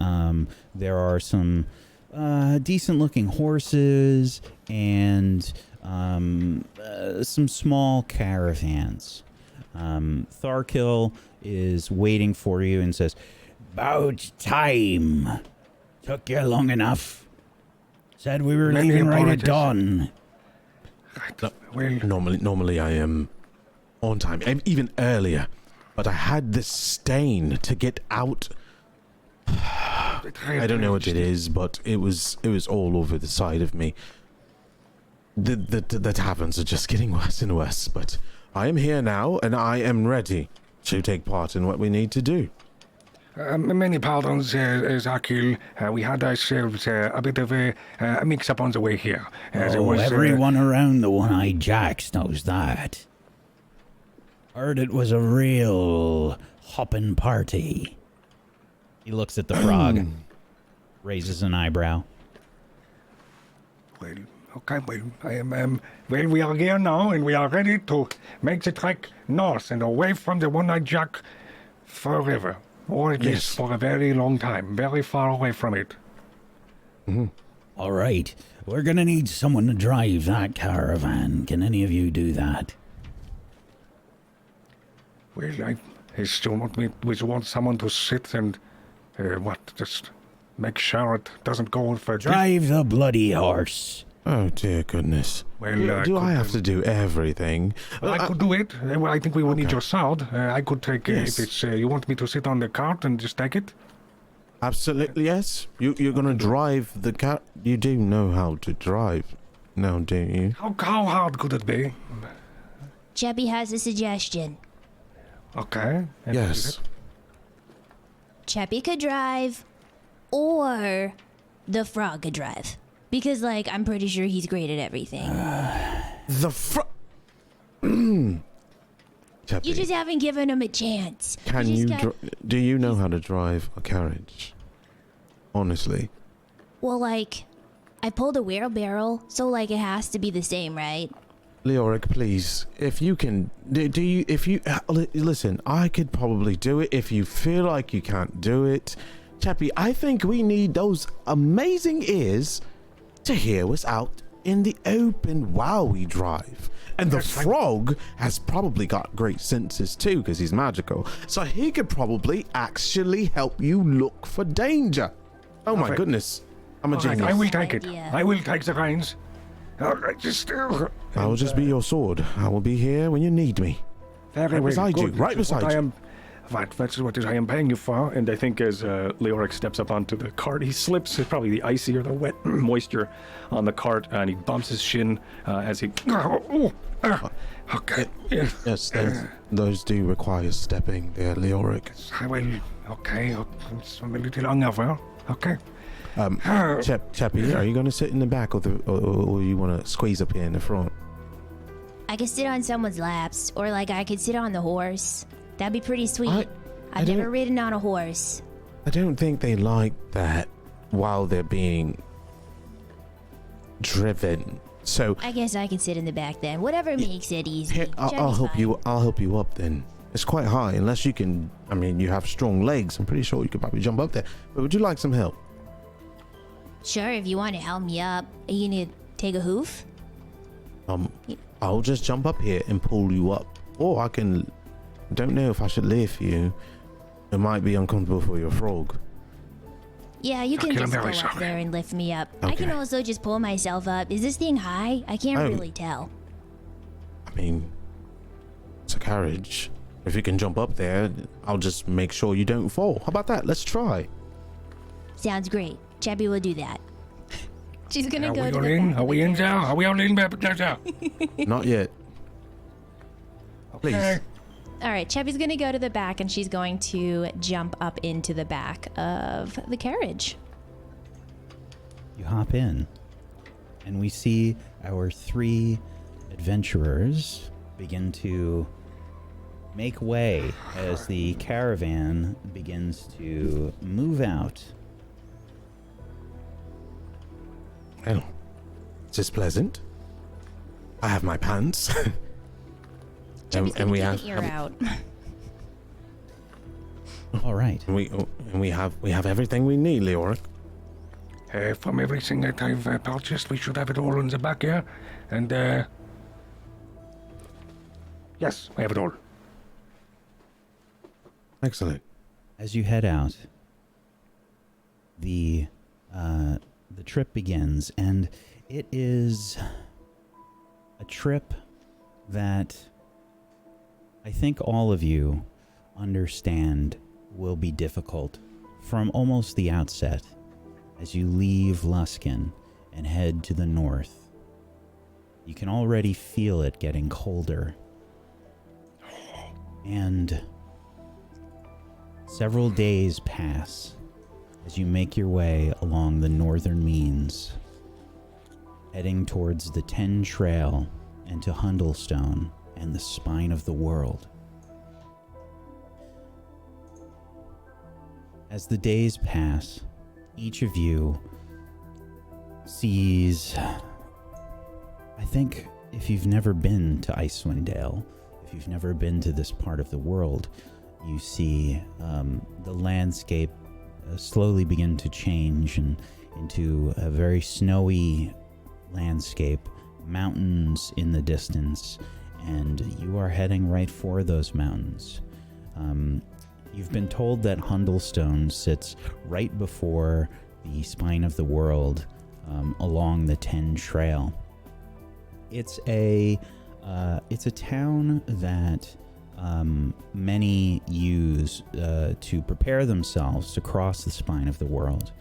there are some decent-looking horses and some small caravans. Tharkil is waiting for you and says, About time. Took you long enough. Said we were Many leaving right at apologies. dawn. Right. Well, Normally I am on time, even earlier, but I had this stain to get out. I don't know what it is, but it was all over the side of me. The taverns are just getting worse and worse, but I am here now, and I am ready to take part in what we need to do. Many pardons, Tharkil. We had ourselves a bit of a mix-up on the way here. Everyone around the One-Eyed Jacks knows that. Heard it was a real hoppin' party. He looks at the frog, raises an eyebrow. Well, okay, well, I am, well, we are here now, and we are ready to make the trek north and away from the One-Eyed Jack forever. Or at least for a very long time, very far away from it. All right, we're gonna need someone to drive that caravan. Can any of you do that? Well, I still want someone to sit and, just make sure it doesn't go for... Drive the bloody horse. Oh, dear goodness. Well, do I have to do everything? I could do it. I think we will need your sword. I could take Yes. if it's you want me to sit on the cart and just take it. Absolutely, yes. You're going to drive the car. You do know how to drive now, don't you? How hard could it be? Chubby has a suggestion. Okay. And Yes. Chubby could drive, or the frog could drive. Because, like, I'm pretty sure he's great at everything. Chubby, You just haven't given him a chance. can just you got- do you know how to drive a carriage? Honestly. Well, like, I pulled a wheelbarrow, so, like, it has to be the same, right? Leoric, please, if you can, listen, I could probably do it if you feel like you can't do it. Chappie, I think we need those amazing ears to hear us out in the open while we drive. And the frog has probably got great senses too, because he's magical. So he could probably actually help you look for danger. Oh my Okay. goodness. I'm a All right, genius. I will take it. Idea. I will take the reins. All right, I will just be your sword. I will be here when you need me. very right beside you, good. right That's what beside I you. am. Right, that's what I am paying you for. And I think as Leoric steps up onto the cart, he slips probably the icy or the wet moisture on the cart, and he bumps his shin as he... Okay. Yes. Yes, those do require stepping there, Leoric. I will. Okay. It's a little hungover. Okay. Chappie, are you going to sit in the back or you want to squeeze up here in the front? I could sit on someone's laps, or, like, I could sit on the horse. That'd be pretty sweet. I I've never don't- ridden on a horse. I don't think they like that while they're being driven. So I guess I could sit in the back then. Whatever makes it easy. here, I'll Chubby's help fine. you. I'll help you up then. It's quite high, unless you can. I mean, you have strong legs. I'm pretty sure you could probably jump up there. But would you like some help? Sure, if you want to help me up. Are you gonna take a hoof? I'll just jump up here and pull you up, or I can. Don't know if I should lift you. It might be uncomfortable for your frog. Yeah, you can Okay, just I'm go very up sorry. there and lift me up. I can Okay. also just pull myself up. Is this thing high? I can't Oh. really tell. I mean, it's a carriage. If you can jump up there, I'll just make sure you don't fall. How about that? Let's try. Sounds great. Chubby will do that. She's gonna Are go we to all the in? back Are of we the in there? carriage. Are we all in there? Not yet. Please. Okay. All right, Chubby's gonna go to the back, and she's going to jump up into the back of the carriage. You hop in, and we see our three adventurers begin to make way as the caravan begins to move out. Well, is this pleasant? I have my pants. Chubby's and we gonna have get an ear out. All right. we have everything we need, Leoric. From everything that I've purchased, we should have it all in the back here. And, yes, we have it all. Excellent. As you head out, the trip begins, and it is a trip that I think all of you understand will be difficult from almost the outset as you leave Luskan and head to the north. You can already feel it getting colder. And Several days pass as you make your way along the northern means, heading towards the 10 Trail and to Hundlestone and the spine of the world. As the days pass, each of you sees, I think if you've never been to Icewind Dale, if you've never been to this part of the world, you see the landscape slowly begin to change into a very snowy landscape, mountains in the distance, and you are heading right for those mountains. You've been told that Hundlestone sits right before the spine of the world along the 10 Trail. It's a town that many use to prepare themselves to cross the spine of the world.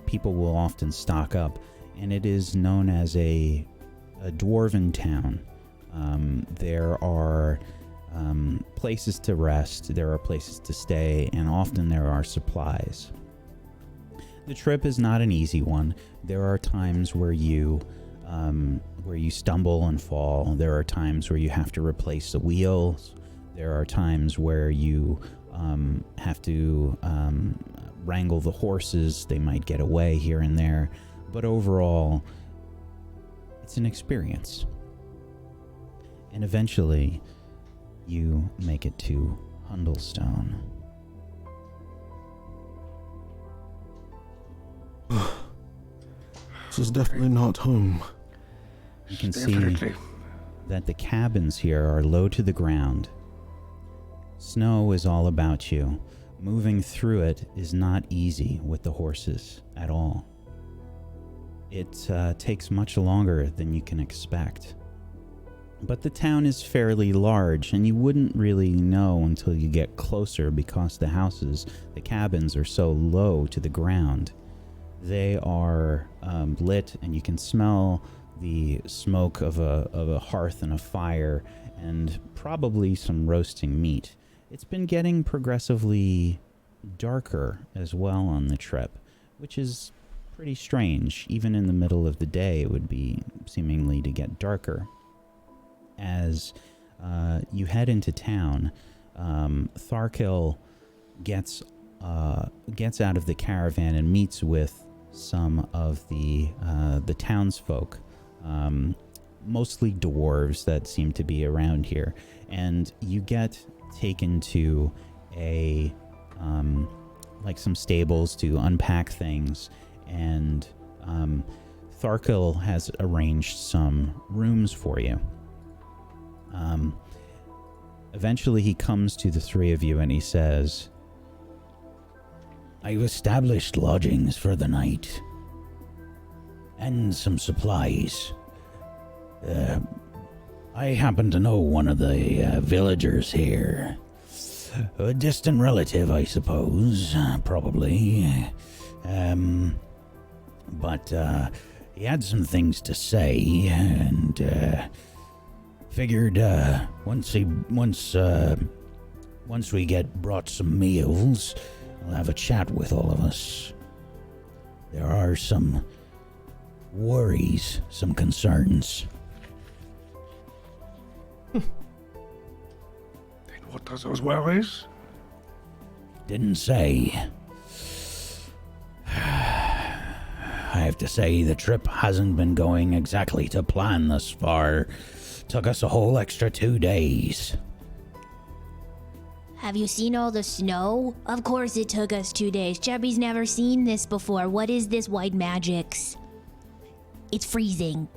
People will often stock up, and it is known as a dwarven town. There are places to rest, there are places to stay, and often there are supplies. The trip is not an easy one. There are times where you stumble and fall. There are times where you have to replace the wheels. There are times where you have to wrangle the horses. They might get away here and there. But overall, it's an experience. And eventually, you make it to Hundlestone. This is definitely not home. You can see that the cabins here are low to the ground. Snow is all about you. Moving through it is not easy with the horses at all. It takes much longer than you can expect. But the town is fairly large, and you wouldn't really know until you get closer because the cabins are so low to the ground. They are lit, and you can smell the smoke of a hearth and a fire, and probably some roasting meat. It's been getting progressively darker as well on the trip, which is pretty strange. Even in the middle of the day, it would be seemingly to get darker. As you head into town, Tharkil gets out of the caravan and meets with some of the townsfolk, mostly dwarves that seem to be around here, and you get taken to some stables to unpack things, and Tharkil has arranged some rooms for you. Eventually he comes to the three of you and he says, I've established lodgings for the night. And some supplies. I happen to know one of the villagers here. A distant relative, I suppose, probably. But he had some things to say, and figured once we get brought some meals, we'll have a chat with all of us. There are some worries, some concerns. Then what are those worries? Didn't say. I have to say the trip hasn't been going exactly to plan thus far. Took us a whole extra 2 days. Have you seen all the snow? Of course it took us 2 days. Chubby's never seen this before. What is this white magics? It's freezing.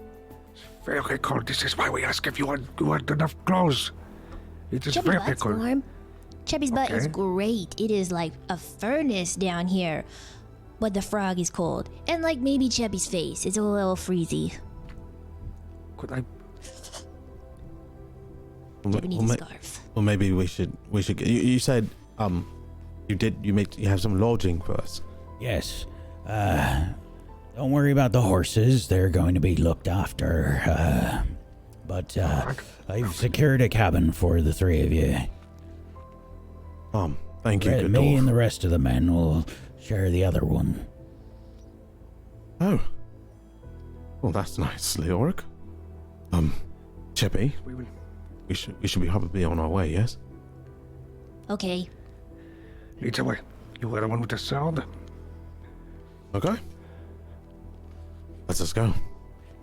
Very cold. This is why we ask if you want enough clothes. It is Chubby's very butt's cold. warm. Chubby's butt is Okay. great. It is like a furnace down here. But the frog is cold. And like maybe Chubby's face. It's a little freezy. Could I? Chubby needs a scarf. Well, maybe we should. You said you have some lodging for us. Yes. Don't worry about the horses. They're going to be looked after. But I've secured a cabin for the three of you. Thank you, good Me dwarf. and the rest of the men will share the other one. Oh. Well, that's nice, Leoric. Chubby, We will. we should be probably on our way, yes? Okay. Lead the way. You were the one with the sword. Okay. Let's just go. Are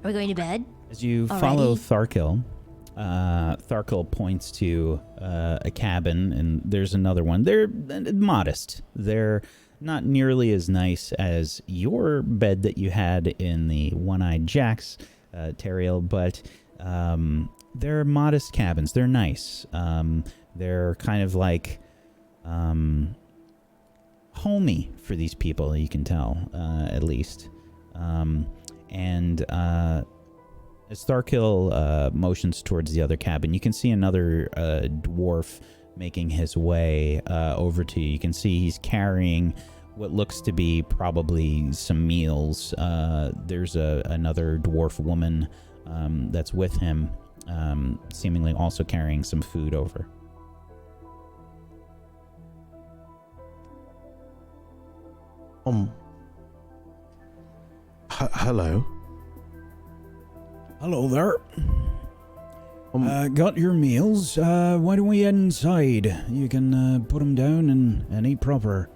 we going to bed? As you Alrighty. follow Tharkil, Tharkil points to a cabin, and there's another one. They're modest. They're not nearly as nice as your bed that you had in the One-Eyed Jack's, Tariel, but they're modest cabins. They're nice. They're kind of like homey for these people, you can tell, at least. And as Tharkil motions towards the other cabin, you can see another dwarf making his way over to you. You can see he's carrying what looks to be probably some meals. There's another dwarf woman that's with him, seemingly also carrying some food over. Hello. Hello there. Got your meals? Why don't we head inside? You can put them down and eat proper.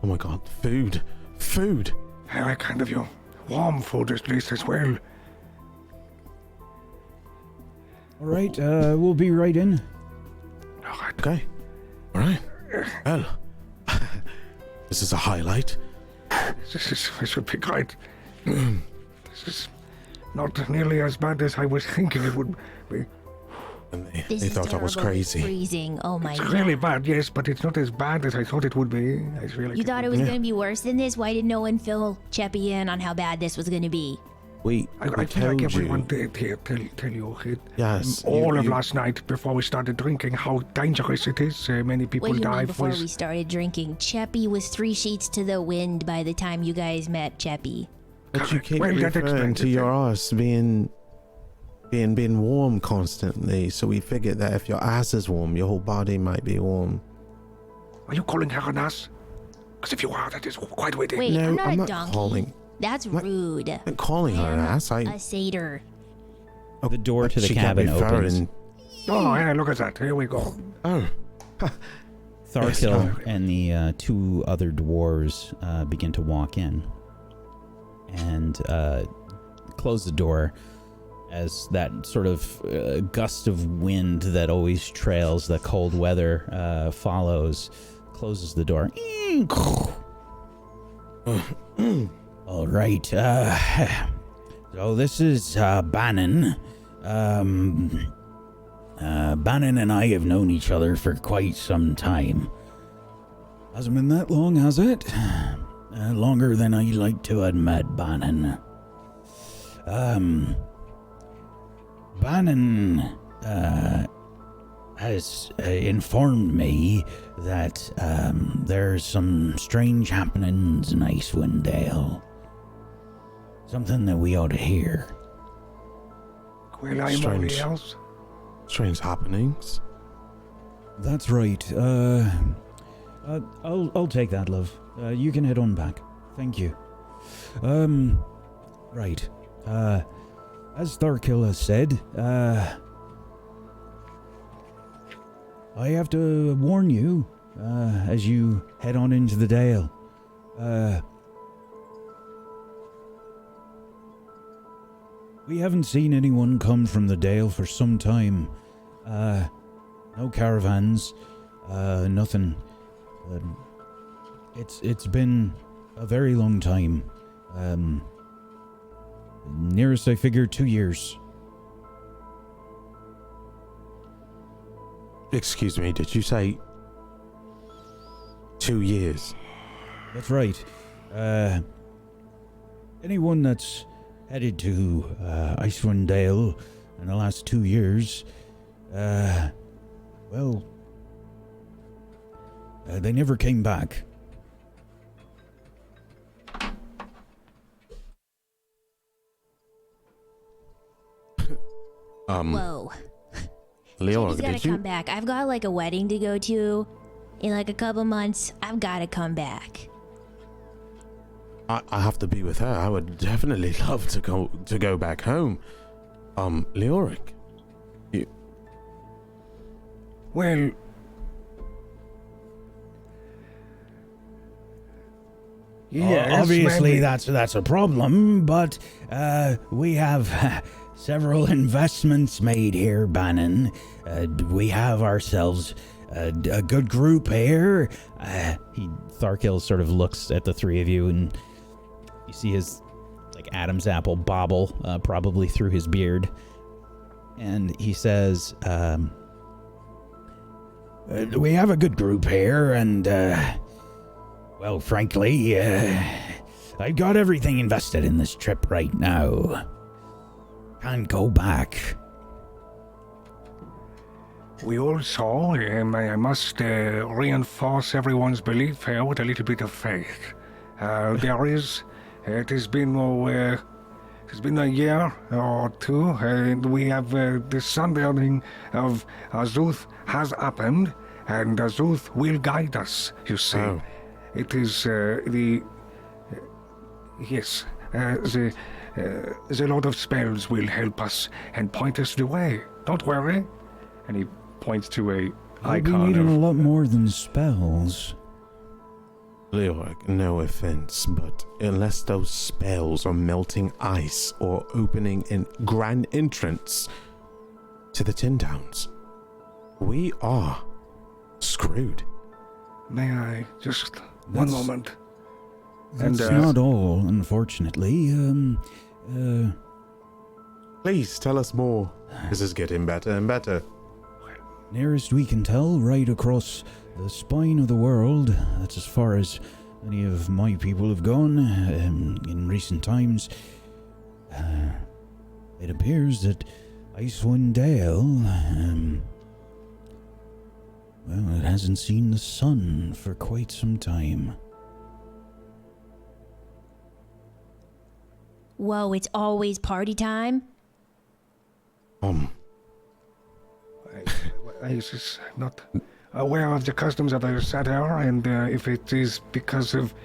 Oh my god, food. Food. Very kind of you. Warm food at least as well. All right, we'll be right in. All right. Okay. Alright. Well, this is a highlight. This would be great. This is not nearly as bad as I was thinking it would be. And This they is thought I was terrible. It's crazy. freezing. Oh my It's god. really bad, yes, but it's not as bad as I thought it would be. I feel like You thought it was Yeah. going to be worse than this? Why did no one fill Cheppy in on how bad this was going to be? We I feel told like everyone you. did here tell you it. Yes, all of you- last night before we started drinking how dangerous it is. Many people What do you die mean before with. we started drinking? Cheppy was 3 sheets to the wind by the time you guys met Cheppy. But you Correct. keep Well, that referring explains to it your then. ass being warm constantly, so we figured that if your ass is warm, your whole body might be warm. Are you calling her an ass? Because if you are, that is quite witty. Wait, No, I'm not I'm a not donkey. calling- That's What? rude. I'm not calling her an ass. A satyr. The door to the she can't cabin be opens. foreign. Oh, yeah, look at that. Here we go. Oh, Tharkil Yes. and the two other dwarves begin to walk in and close the door as that sort of gust of wind that always trails the cold weather follows, closes the door. All right. So this is Bannon. Bannon and I have known each other for quite some time. Hasn't been that long, has it? Longer than I like to admit, Bannon. Bannon has informed me that there's some strange happenings in Icewind Dale. Something that we ought to hear. Well, I'm Strange. only else. strange happenings. That's right. I'll take that, love. You can head on back. Thank you. Right. As Tharkil has said, I have to warn you, as you head on into the Dale. We haven't seen anyone come from the Dale for some time. No caravans, nothing. It's been a very long time. Nearest I figure 2 years. Excuse me, did you say 2 years? That's right. Anyone that's headed to Icewind Dale in the last 2 years, well, they never came back. Whoa. Leora, He's gotta did you? come back. I've got like a wedding to go to in like a couple months. I've gotta come back. I have to be with her. I would definitely love to go back home. Leoric. Well, yes, Obviously, maybe. that's a problem, but we have several investments made here, Bannon. We have ourselves a good group here. Tharkil sort of looks at the three of you, and you see his like Adam's apple bobble probably through his beard, and he says, We have a good group here, and well, frankly, I got everything invested in this trip right now. Can't go back. We also, I must reinforce everyone's belief here with a little bit of faith. It has been a year or two, and we have the sunburning of Azuth has happened, and Azuth will guide us, you see. Oh. It is the Lord of Spells will help us and point us the way. Don't worry. And he points to a "We'll be icon needing a of lot more than spells." Leoric, no offense, but unless those spells are melting ice or opening a grand entrance to the Tin Towns, we are screwed. May I just one That's- moment? That's And, not all, unfortunately. Please tell us more. This is getting better and better. Nearest we can tell, right across the spine of the world. That's as far as any of my people have gone in recent times. It appears that Icewind Dale, well, it hasn't seen the sun for quite some time. Whoa, it's always party time? I was not aware of the customs of the satyr, and if it is because of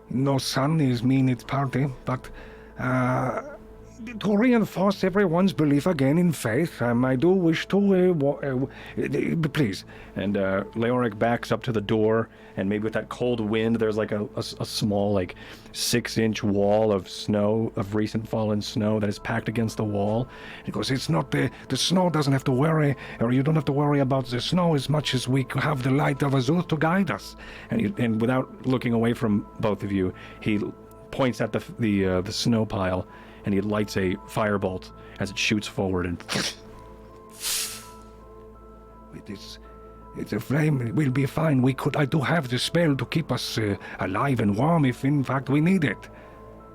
no sun, is mean it's party. But to reinforce everyone's belief again in faith, I do wish to please. And Leoric backs up to the door, and maybe with that cold wind, there's like a small, like 6-inch wall of snow, of recent fallen snow that is packed against the wall. He goes, it's not the snow doesn't have to worry, or you don't have to worry about the snow as much as we have the light of Azuth to guide us. And without looking away from both of you, he points at the snow pile, and he lights a firebolt as it shoots forward, and It's a flame. It will be fine. I do have the spell to keep us alive and warm if, in fact, we need it.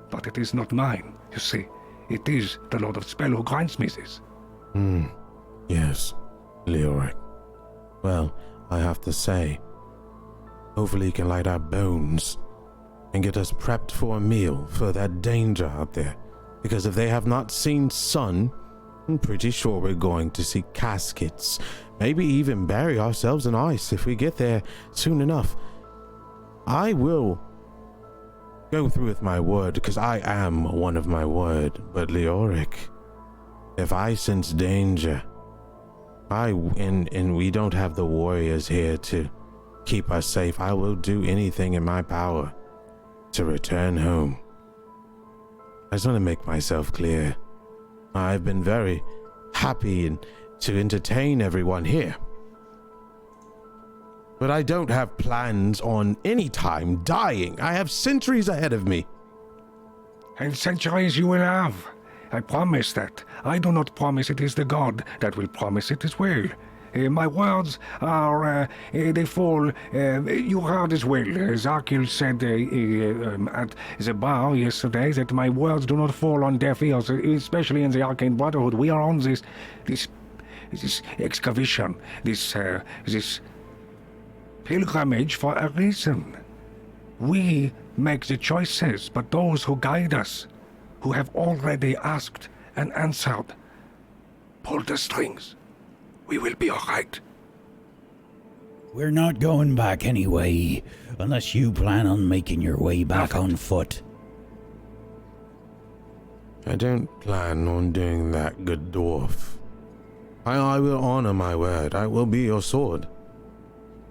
But it is not mine, you see. It is the Lord of Spell who grants me this. Yes, Leoric. Well, I have to say, hopefully you can light our bones and get us prepped for a meal for that danger out there. Because if they have not seen sun, I'm pretty sure we're going to see caskets. Maybe even bury ourselves in ice if we get there soon enough. I will go through with my word, because I am one of my word. But Leoric, if I sense danger, and we don't have the warriors here to keep us safe, I will do anything in my power to return home. I just want to make myself clear. I've been very happy to entertain everyone here. But I don't have plans on any time dying. I have centuries ahead of me. And centuries you will have. I promise that. I do not promise it is the god that will promise it as well. My words are, they fall, you heard as well. Tharkil said at the bar yesterday that my words do not fall on deaf ears, especially in the Arcane Brotherhood. We are on this excavation, this pilgrimage for a reason. We make the choices, but those who guide us, who have already asked and answered, pull the strings. We will be all right. We're not going back anyway, unless you plan on making your way back on foot. I don't plan on doing that, good dwarf. I will honor my word. I will be your sword.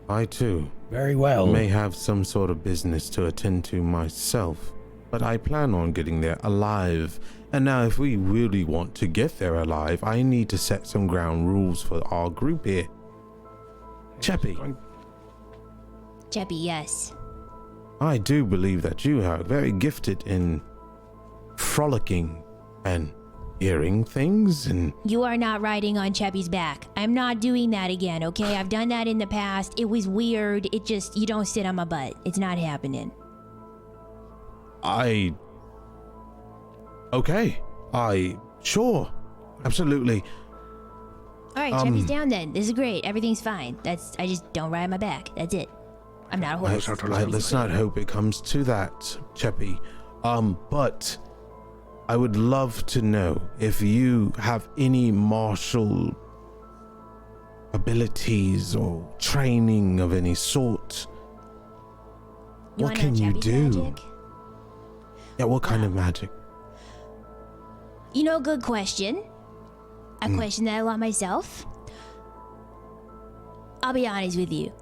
I, too, Very well. may have some sort of business to attend to myself, but I plan on getting there alive. And now if we really want to get there alive, I need to set some ground rules for our group here. Chubby, Chubby, yes. I do believe that you are very gifted in frolicking and hearing things and... You are not riding on Chubby's back. I'm not doing that again, okay? I've done that in the past. It was weird. It just, you don't sit on my butt. It's not happening. Okay. Sure. Absolutely. All right, Chubby's down then. This is great. Everything's fine. I just don't ride my back. That's it. I'm not a horse. Let's not hope it comes to that, Chubby. But I would love to know if you have any martial abilities or training of any sort. What can you do? Magic? Yeah, what kind of magic? You know, good question. A question that I want myself. I'll be honest with you.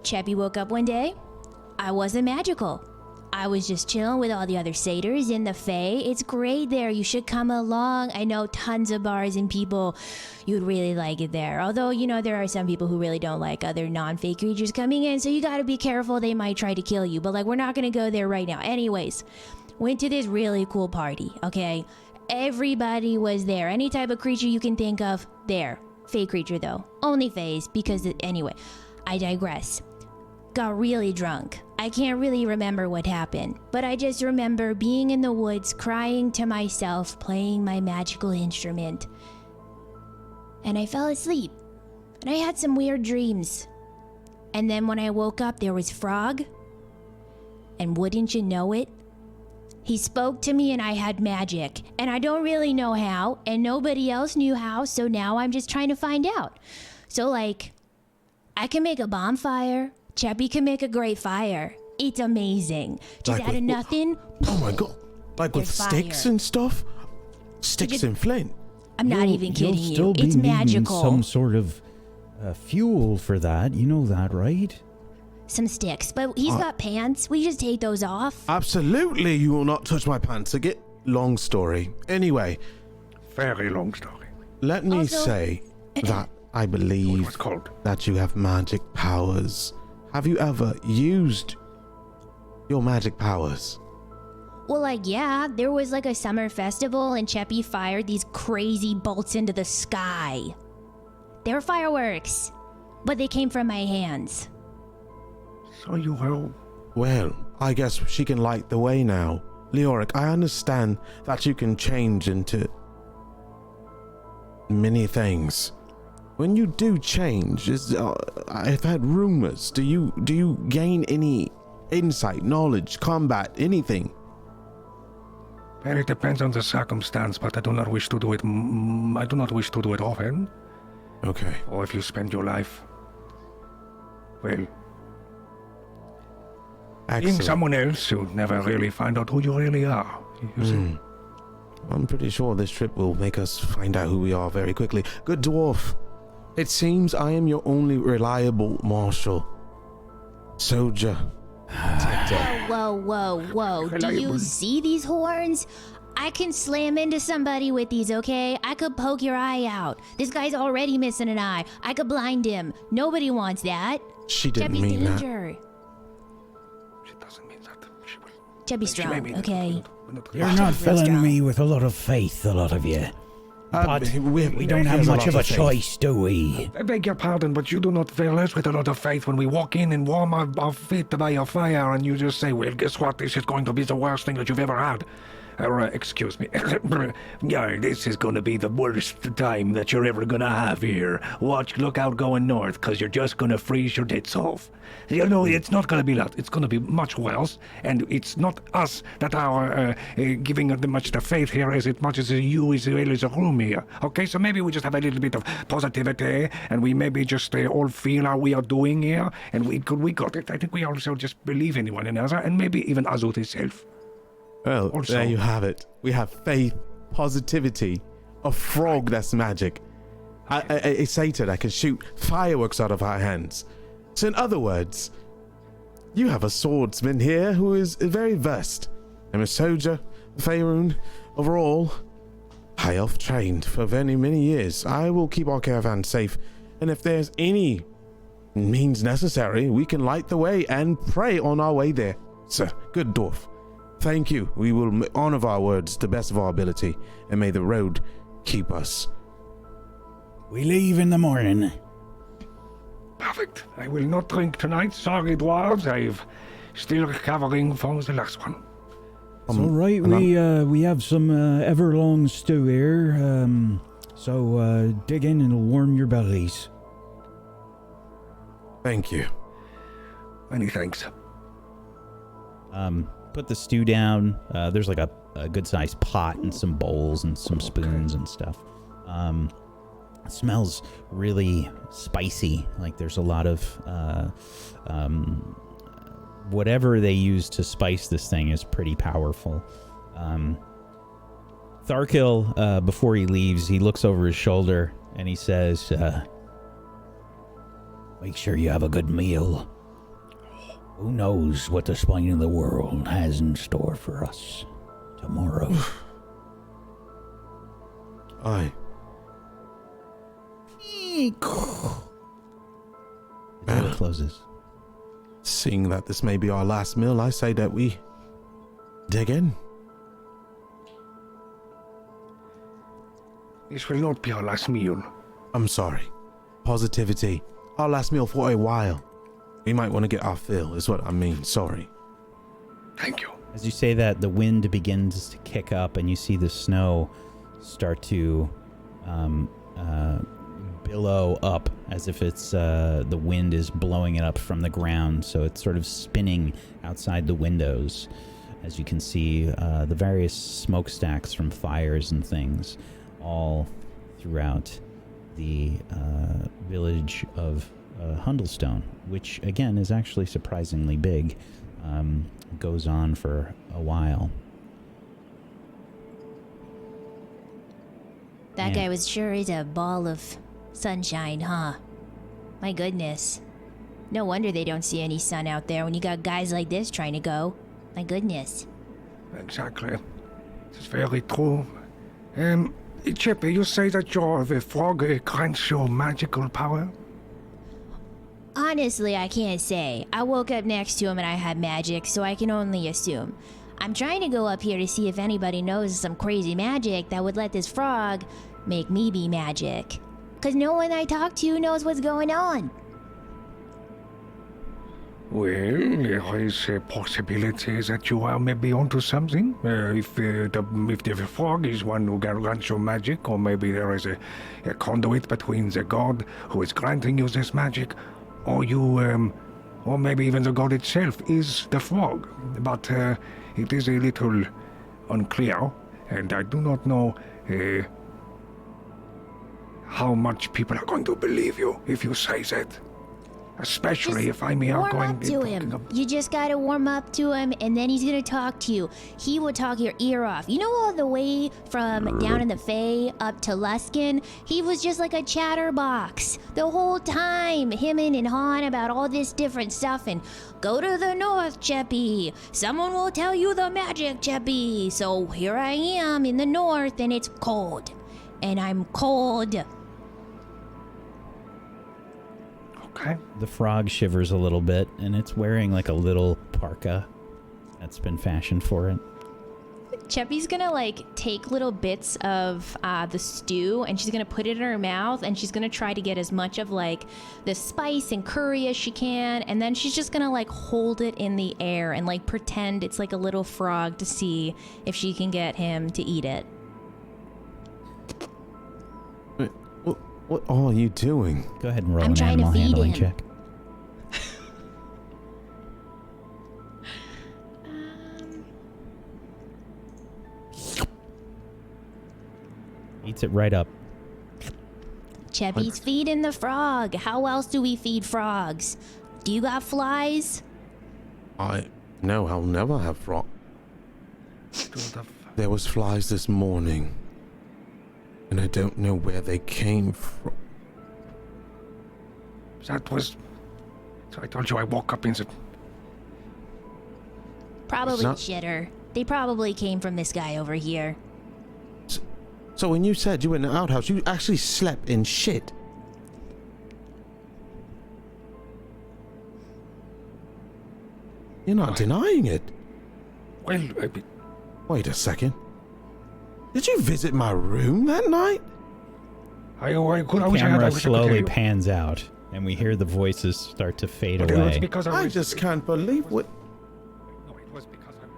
Chubby woke up one day. I wasn't magical. I was just chilling with all the other satyrs in the Fae. It's great there. You should come along. I know tons of bars and people. You'd really like it there. Although, you know, there are some people who really don't like other non-Fae creatures coming in. So you gotta be careful. They might try to kill you. But, like, we're not gonna go there right now. Anyways, went to this really cool party, okay? Everybody was there. Any type of creature you can think of, there. Fae creature, though. Only Faes, because... Anyway, I digress. Got really drunk. I can't really remember what happened, but I just remember being in the woods, crying to myself, playing my magical instrument. And I fell asleep. And I had some weird dreams. And then when I woke up, there was Frog. And wouldn't you know it? He spoke to me and I had magic. And I don't really know how, and nobody else knew how, so now I'm just trying to find out. So, like, I can make a bonfire. Chubby can make a great fire. It's amazing. Just Like out of with- nothing. Oh my god. Like with There's sticks fire. and stuff? Sticks and flint. I'm not even kidding You'll still you. be It's needing magical. some sort of fuel for that. You know that, right? Some sticks, but he's got pants. We just take those off. Absolutely, you will not touch my pants again. Long story. Anyway, Very long story. let me Also- say that I It believe was cold. that you have magic powers. Have you ever used your magic powers? Well, like, yeah, there was like a summer festival and Chubby fired these crazy bolts into the sky. They were fireworks, but they came from my hands. So you will... Well, I guess she can light the way now. Leoric, I understand that you can change into many things. When you do change, I've had rumors. Do you gain any insight, knowledge, combat, anything? Well, it depends on the circumstance, but I do not wish to do it. I do not wish to do it often. Okay. Or if you spend your life, well, being Excellent. someone else, you never really find out who you really are. You see. I'm pretty sure this trip will make us find out who we are very quickly. Good dwarf. It seems I am your only reliable marshal. Soldier. Whoa. Do you see these horns? I can slam into somebody with these, okay? I could poke your eye out. This guy's already missing an eye. I could blind him. Nobody wants that. She didn't Chubby's mean that. danger. She doesn't mean that. She will. Chubby's She may strong, mean it. okay? We're not- You're Real not filling strong. me with a lot of faith, a lot of you. But we don't have here's much lot of a faith. choice, do we? I beg your pardon, but you do not fill us with a lot of faith when we walk in and warm our feet by your fire and you just say, well, guess what? This is going to be the worst thing that you've ever had. Excuse me. Yeah, this is gonna be the worst time that you're ever gonna have here. Look out going north, cause you're just gonna freeze your tits off. You know, it's not gonna be that. It's gonna be much worse, and it's not us that are giving much the faith here as much as you as well as a room here. Okay, so maybe we just have a little bit of positivity, and we maybe just all feel how we are doing here, and we got it. I think we also just believe in one another, and maybe even Azut himself. Well, Also, there you have it. We have faith, positivity, a frog that's magic, a satyr that can shoot fireworks out of our hands. So in other words, you have a swordsman here who is very versed. I'm a soldier, Faerun, overall, high elf trained for very many years. I will keep our caravan safe, and if there's any means necessary, we can light the way and pray on our way there. Sir, good dwarf. Thank you. We will honor our words to the best of our ability, and may the road keep us. We leave in the morning. Perfect. I will not drink tonight. Sorry, dwarves. I'm still recovering from the last one. It's all right. We have some everlong stew here, so dig in and it'll warm your bellies. Thank you. Many thanks. Put the stew down. There's like a good-sized pot and some bowls and some spoons and stuff. It smells really spicy. Like there's a lot of whatever they use to spice this thing is pretty powerful. Tharkil, before he leaves, he looks over his shoulder and he says, Make sure you have a good meal. Who knows what the spine of the world has in store for us tomorrow. Aye. the door closes. Seeing that this may be our last meal, I say that we dig in. This will not be our last meal. I'm sorry. Positivity. Our last meal for a while. We might want to get our fill, is what I mean. Sorry. Thank you. As you say that, the wind begins to kick up, and you see the snow start to billow up as if it's the wind is blowing it up from the ground. So it's sort of spinning outside the windows. As you can see, the various smokestacks from fires and things all throughout the village of Hundlestone, which again is actually surprisingly big. Goes on for a while. That guy was sure is a ball of sunshine, huh? My goodness. No wonder they don't see any sun out there when you got guys like this trying to go. My goodness. Exactly. It's very true. Chubby, you say that the frog grants your magical power? Honestly, I can't say. I woke up next to him and I had magic, so I can only assume. I'm trying to go up here to see if anybody knows some crazy magic that would let this frog make me be magic. 'Cause no one I talk to knows what's going on. Well, there is a possibility that you are maybe onto something. If the frog is one who grants your magic, or maybe there is a conduit between the god who is granting you this magic, or you, or maybe even the god itself is the frog. But it is a little unclear, and I do not know how much people are going to believe you if you say that. Especially Just if I'm here warm going up to him. You just gotta warm up to him, and then he's gonna talk to you. He will talk your ear off. You know, all the way from down in the Fae up to Luskan, he was just like a chatterbox the whole time, hemming and hawing about all this different stuff. And go to the north, Chubby. Someone will tell you the magic, Chubby. So here I am in the north, and it's cold, and I'm cold. Okay. The frog shivers a little bit, and it's wearing like a little parka that's been fashioned for it. Chubby's gonna like take little bits of the stew and she's gonna put it in her mouth and she's gonna try to get as much of like the spice and curry as she can, and then she's just gonna like hold it in the air and like pretend it's like a little frog to see if she can get him to eat it. Wait, what are you doing? Go ahead and roll I'm an trying to animal feed handling him. check. Eats it right up. Chubby's feeding the frog. How else do we feed frogs? Do you got flies? No, I'll never have frog. There was flies this morning, and I don't know where they came from. That was... So I told you I woke up in the... Probably not- shitter. They probably came from this guy over here. So when you said you were in the outhouse, you actually slept in shit. You're not denying it. Well, Wait a second. Did you visit my room that night? I wish I Camera wish I could tell slowly you. pans out, and we hear the voices start to fade But it was away. because I was... just can't believe what... No, it was because I was...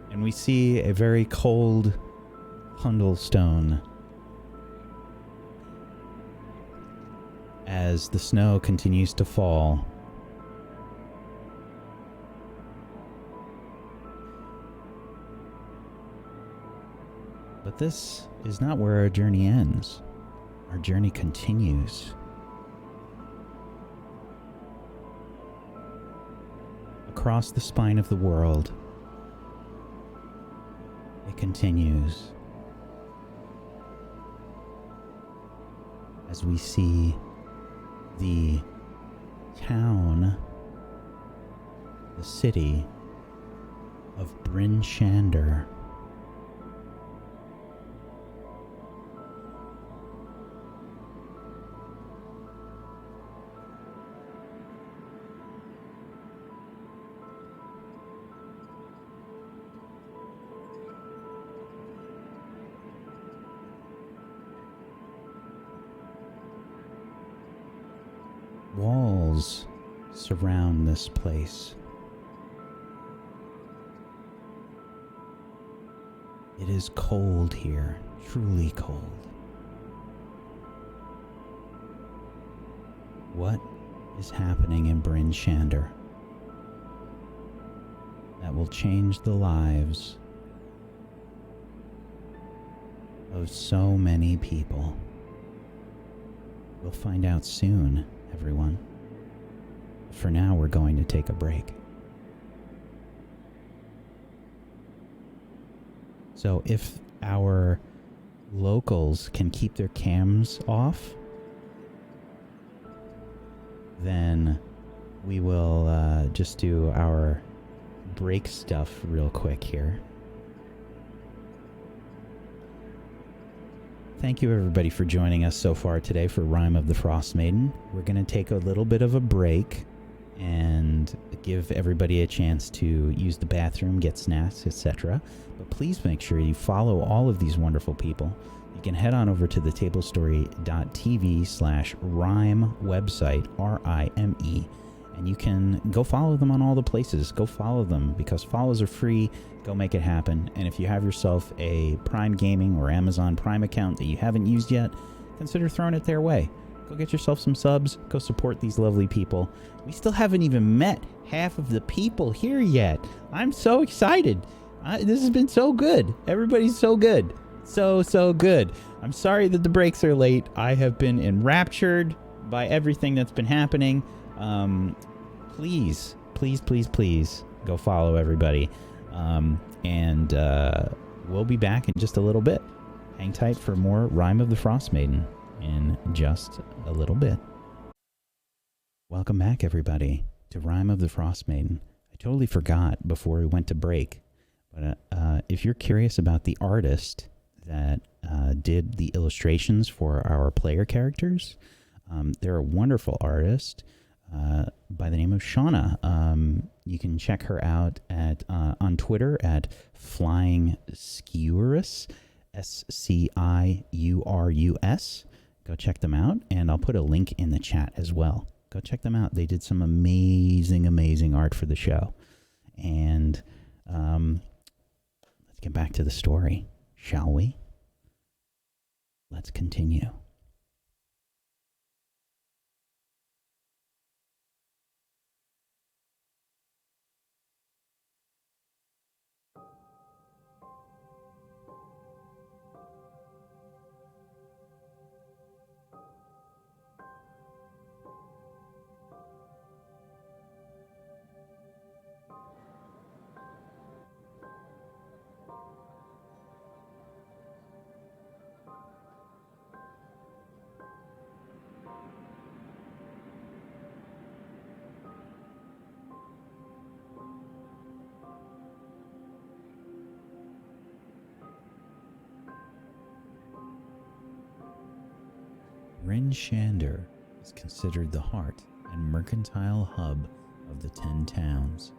And we see a very cold Hundlestone as the snow continues to fall. But this is not where our journey ends. Our journey continues. Across the spine of the world, it continues. As we see the town, the city of Bryn Shander. Walls surround this place. It is cold here, truly cold. What is happening in Bryn Shander that will change the lives of so many people? We'll find out soon, everyone. For now, we're going to take a break. So if our locals can keep their cams off, then we will just do our break stuff real quick here. Thank you everybody for joining us so far today for Rime of the Frostmaiden. We're going to take a little bit of a break and give everybody a chance to use the bathroom, get snacks, etc. But please make sure you follow all of these wonderful people. You can head on over to the tablestory.tv/rime website, RIME, and you can go follow them on all the places. Go follow them because follows are free. Go make it happen. And if you have yourself a Prime Gaming or Amazon Prime account that you haven't used yet, consider throwing it their way. Go get yourself some subs. Go support these lovely people. We still haven't even met half of the people here yet. I'm so excited. This has been so good. Everybody's so good. So good. I'm sorry that the breaks are late. I have been enraptured by everything that's been happening. Please go follow everybody. And we'll be back in just a little bit. Hang tight for more Rime of the Frostmaiden in just a little bit. Welcome back, everybody, to Rime of the Frostmaiden. I totally forgot before we went to break, but if you're curious about the artist that did the illustrations for our player characters, they're a wonderful artist. by the name of Shauna. You can check her out at on Twitter at FlyingSciurus, SCIURUS. Go check them out, and I'll put a link in the chat as well. Go check them out. They did some amazing art for the show. And let's get back to the story, shall we? Let's continue. Bryn Shander is considered the heart and mercantile hub of the 10 towns.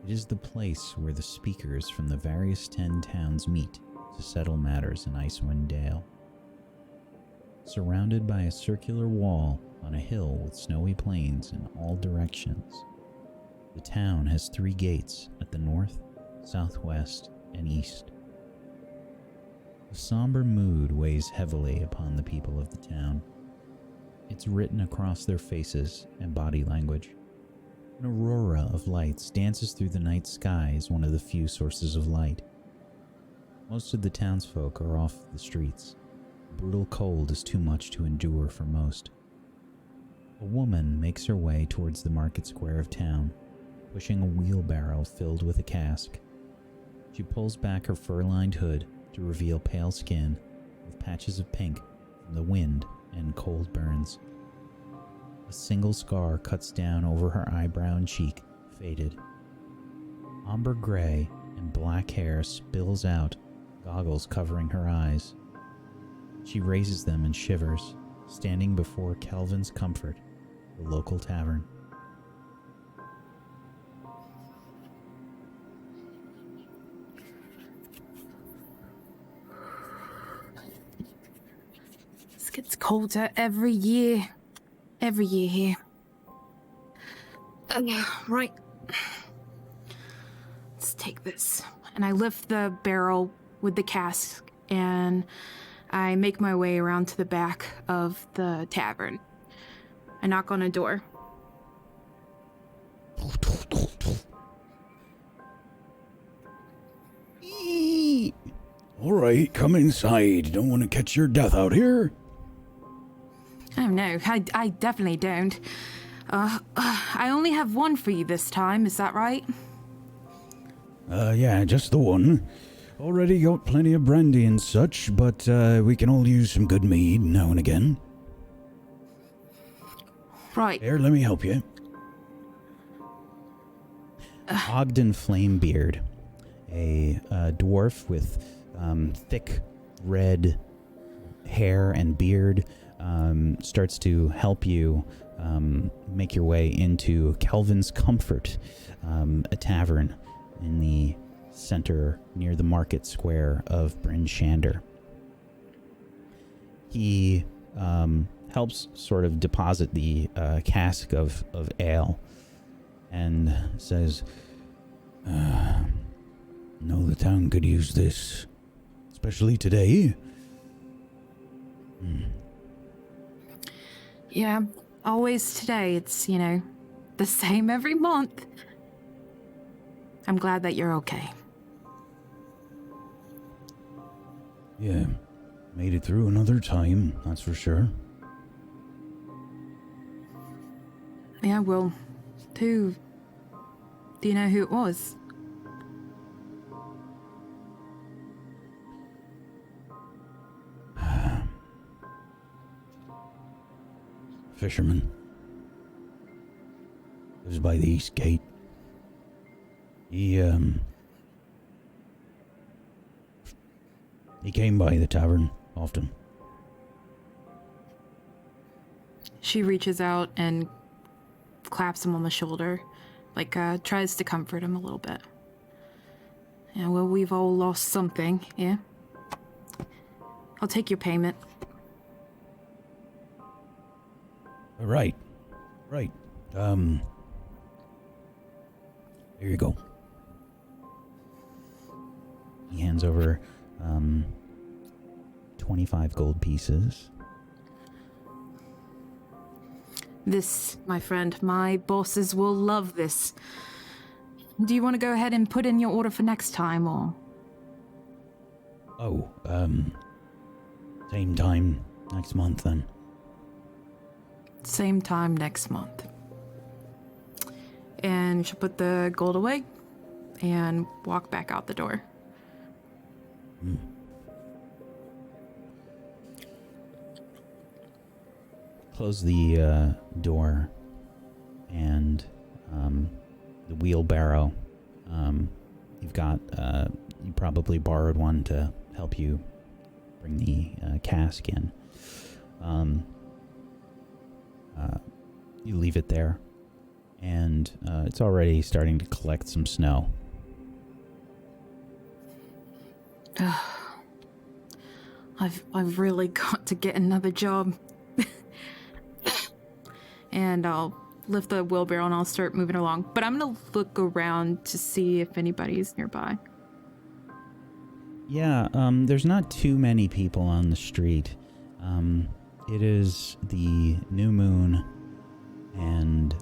It is the place where the speakers from the various 10 towns meet to settle matters in Icewind Dale. Surrounded by a circular wall on a hill with snowy plains in all directions, the town has 3 gates at the north, southwest, and east. A somber mood weighs heavily upon the people of the town. It's written across their faces and body language. An aurora of lights dances through the night sky as one of the few sources of light. Most of the townsfolk are off the streets. The brutal cold is too much to endure for most. A woman makes her way towards the market square of town, pushing a wheelbarrow filled with a cask. She pulls back her fur-lined hood to reveal pale skin with patches of pink from the wind and cold burns. A single scar cuts down over her eyebrow and cheek, faded. Ombre gray and black hair spills out, goggles covering her eyes. She raises them and shivers, standing before Kelvin's Comfort, the local tavern. Gets colder every year. Every year here. Right. Let's take this. And I lift the barrel with the cask, and I make my way around to the back of the tavern. I knock on a door. All right, come inside. Don't want to catch your death out here. Oh no, I definitely don't. I only have one for you this time, is that right? Yeah, just the one. Already got plenty of brandy and such, but we can all use some good mead now and again. Right. Here, let me help you. Ogden Flamebeard, a dwarf with thick red hair and beard, starts to help you make your way into Kelvin's Comfort, a tavern in the center near the market square of Bryn Shander. He helps sort of deposit the cask of ale and says, know the town could use this, especially today. Yeah, always today. It's, the same every month. I'm glad that you're okay. Yeah, made it through another time, that's for sure. Yeah, well, do you know who it was? Fisherman. Lives by the east gate. He came by the tavern often. She reaches out and claps him on the shoulder, like tries to comfort him a little bit. Yeah, well, we've all lost something, yeah? I'll take your payment. Right. Here you go. He hands over 25 gold pieces. This, my friend, my bosses will love this. Do you want to go ahead and put in your order for next time, or? Oh, same time next month then. Same time next month. And she'll put the gold away and walk back out the door. Close the door and the wheelbarrow. You've got, you probably borrowed one to help you bring the cask in. You leave it there, and it's already starting to collect some snow. I've really got to get another job. And I'll lift the wheelbarrow and I'll start moving along. But I'm gonna look around to see if anybody's nearby. Yeah, there's not too many people on the street. It is the new moon, and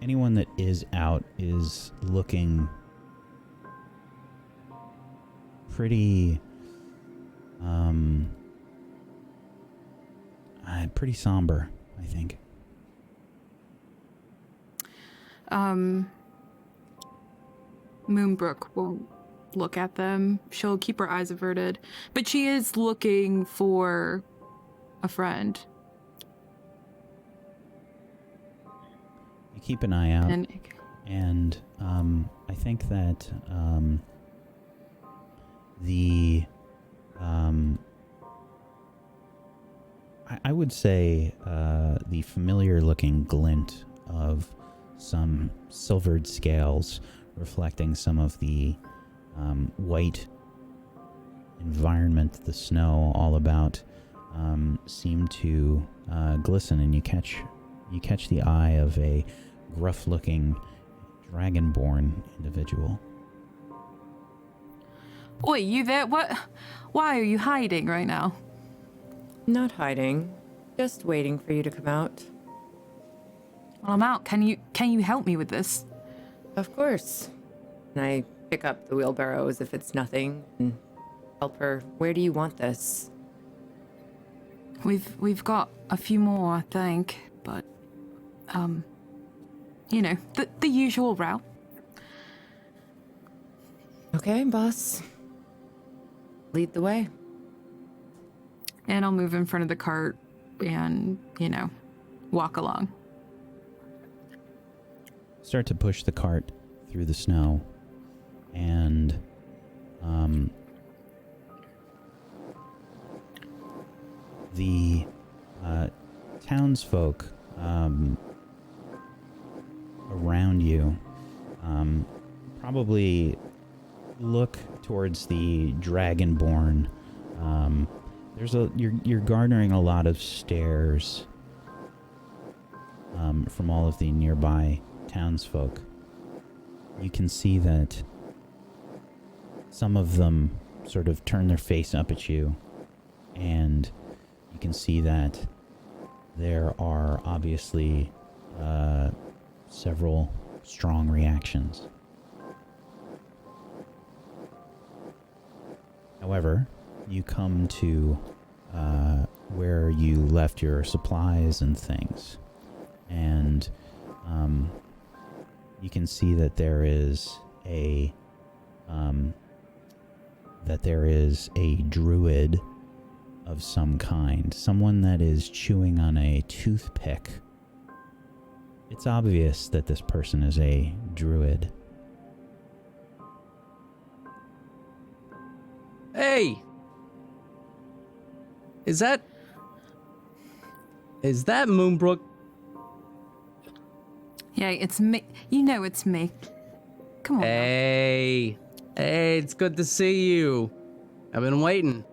anyone that is out is looking pretty pretty somber, I think. Moonbrook won't look at them. She'll keep her eyes averted. But she is looking for a friend. You keep an eye out, and I think that I would say the familiar-looking glint of some silvered scales reflecting some of the white environment, the snow all about, seem to glisten, and you catch the eye of a gruff-looking dragonborn individual. Oi, you there? What? Why are you hiding right now? Not hiding, just waiting for you to come out. Well, I'm out. Can you help me with this? Of course. And I pick up the wheelbarrow as if it's nothing and help her. Where do you want this? We've got a few more, I think, but you know, the usual route. Okay, boss. Lead the way. And I'll move in front of the cart and, you know, walk along. Start to push the cart through the snow, and the townsfolk around you probably look towards the dragonborn. You're garnering a lot of stares from all of the nearby townsfolk. You can see that some of them sort of turn their face up at you, and you can see that there are obviously several strong reactions. However, you come to where you left your supplies and things, and you can see that there is a druid of some kind, someone that is chewing on a toothpick. It's obvious that this person is a druid. Hey! Is that Moonbrook? Yeah, it's me. You know it's me. Come on. now. Hey, it's good to see you. I've been waiting.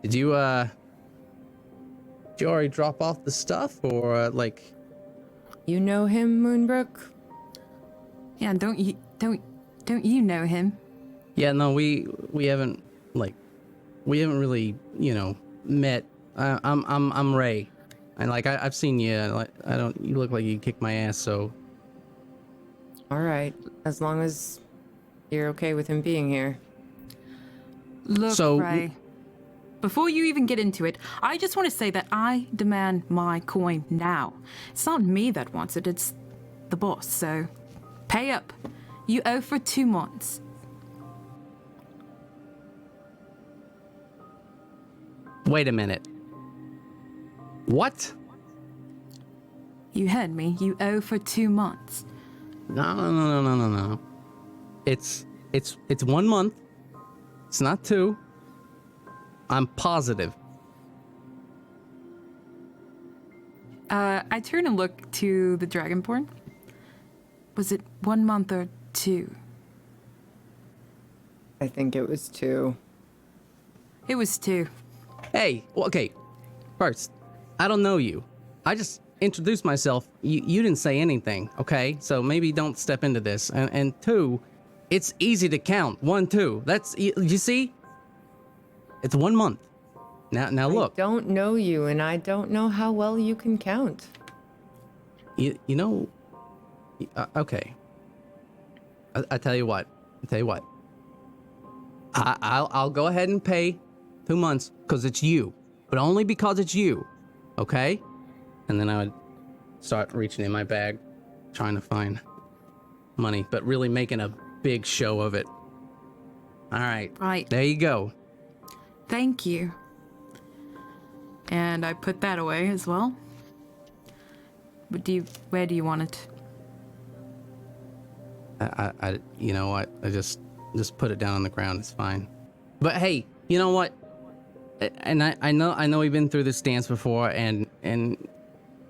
Did you already drop off the stuff, or like? You know him, Moonbrook? Yeah, don't you know him? Yeah, no, we haven't really, met. I'm Ray, and I've seen you. You look like you kicked my ass, so. All right, as long as you're okay with him being here. Look, Ray. Before you even get into it, I just want to say that I demand my coin now. It's not me that wants it, it's the boss, so pay up. You owe for 2 months. Wait a minute. What? You heard me. You owe for 2 months. No. It's 1 month. It's not 2. I'm positive. I turn and look to the Dragonborn. Was it 1 month or 2? I think it was 2. It was 2. Hey, okay. First, I don't know you. I just introduced myself. You didn't say anything, okay? So maybe don't step into this. And 2, it's easy to count. 1, 2. That's, you see? It's 1 month. Now look. I don't know you, and I don't know how well you can count. You know. Okay. I tell you what. I'll go ahead and pay 2 months because it's you, but only because it's you. Okay? And then I would start reaching in my bag, trying to find money, but really making a big show of it. All right. Right. There you go. Thank you. And I put that away as well. But where do you want it? You know what? I just put it down on the ground. It's fine. But hey, you know what? And I know we've been through this dance before, and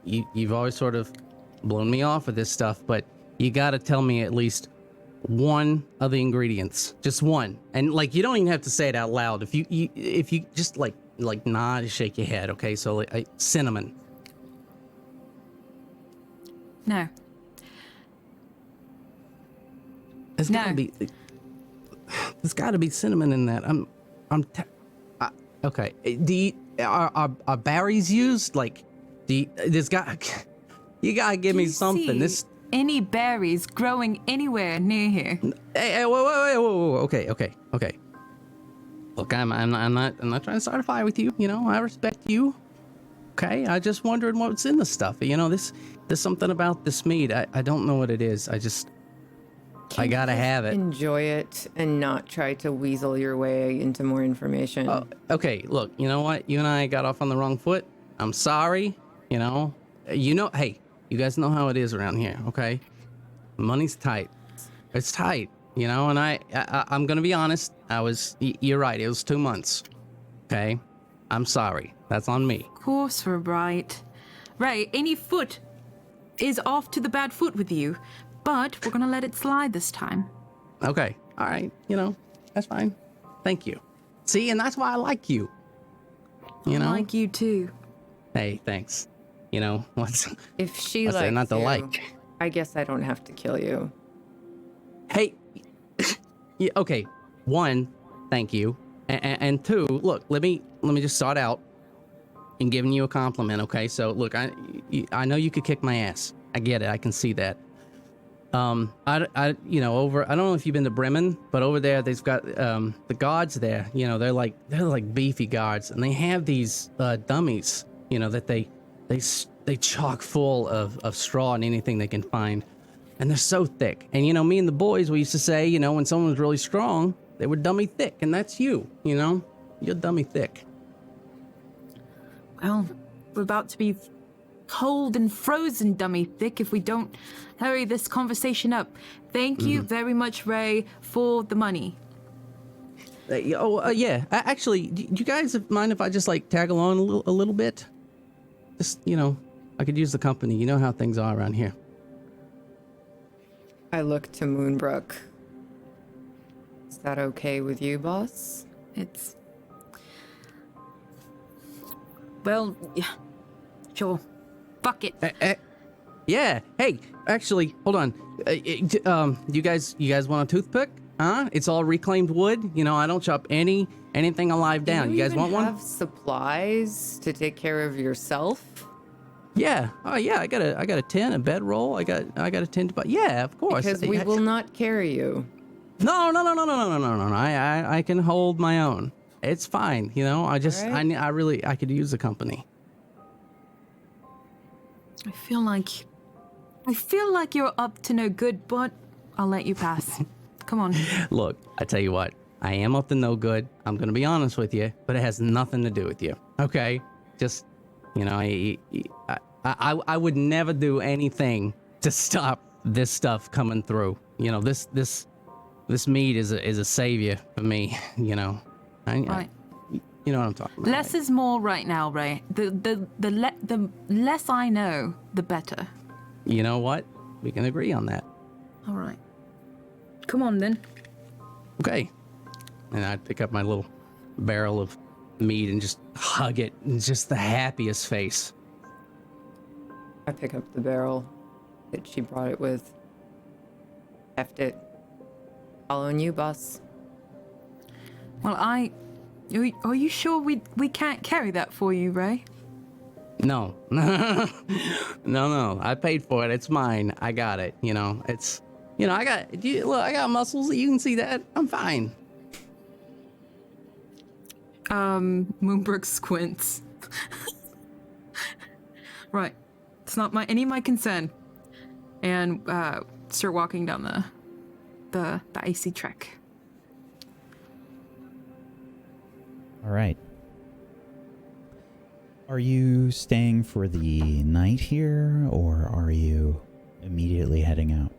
you've always sort of blown me off with this stuff, but you gotta tell me at least one of the ingredients, just one. And you don't even have to say it out loud. If you just like nod and shake your head, okay? So cinnamon. No. There's gotta be cinnamon in that. Okay. Are berries used? You gotta give me something. Any berries growing anywhere near here? Hey, whoa. Okay. Look, I'm not trying to start a fire with you. You know, I respect you. Okay, I just wondered what's in the stuff. You know, there's something about this meat. I don't know what it is. I gotta have it. Enjoy it and not try to weasel your way into more information. Okay, look, you know what? You and I got off on the wrong foot. I'm sorry. You know, hey, you guys know how it is around here, okay? Money's tight. It's tight, you know, and I'm gonna be honest. You're right, it was 2 months, okay? I'm sorry. That's on me. Of course we're right. Right, any foot is off to the bad foot with you, but we're gonna let it slide this time. Okay, all right, you know, that's fine. Thank you. See, and that's why I like you. You know? I like you too. Hey, thanks. You know, if she likes not to like. I guess I don't have to kill you. Hey, yeah, okay. 1, thank you, and 2, look. Let me just start out in giving you a compliment. Okay, so look, I know you could kick my ass. I get it. I can see that. I don't know if you've been to Bryn, but over there they've got the guards there. You know, they're like beefy guards, and they have these dummies. You know that they chock full of straw and anything they can find, and they're so thick. And you know, me and the boys, we used to say, you know, when someone was really strong, they were dummy thick, and that's you. You know, you're dummy thick. Well, we're about to be cold and frozen dummy thick if we don't hurry this conversation up. Thank you very much, Ray, for the money. Yeah. Actually, do you guys mind if I just tag along a little bit? Just, you know, I could use the company. You know how things are around here. I look to Moonbrook. Is that okay with you, boss? It's... Well, yeah. Sure. Fuck it. Yeah. Hey, actually, hold on. You guys want a toothpick? Huh? It's all reclaimed wood. You know, I don't chop anything alive down. You guys want one? Have supplies to take care of yourself? Yeah. Oh yeah. I got a tin, a bedroll. I got a tin. But yeah, of course. Because we will not carry you. No. I can hold my own. It's fine. You know. I just Right. I could use the company. I feel like you're up to no good, but I'll let you pass. Come on. Look, I tell you what. I am up to no good. I'm gonna be honest with you, but it has nothing to do with you. Okay? Just, you know, I would never do anything to stop this stuff coming through. You know, this meat is a savior for me. You know, Right. You know what I'm talking about. Less is more right now, Ray. The less I know, the better. You know what? We can agree on that. All right. Come on then. Okay. And I pick up my little barrel of meat and just hug it, and just the happiest face. I pick up the barrel that she brought it with. Heft it. Following you, boss. Well, are you sure we can't carry that for you, Ray? No. No. I paid for it. It's mine. I got it. You know, it's, you know, I got muscles. You can see that. I'm fine. Moonbrook squints. Right. It's not any of my concern. And start walking down the icy trek. All right. Are you staying for the night here, or are you immediately heading out?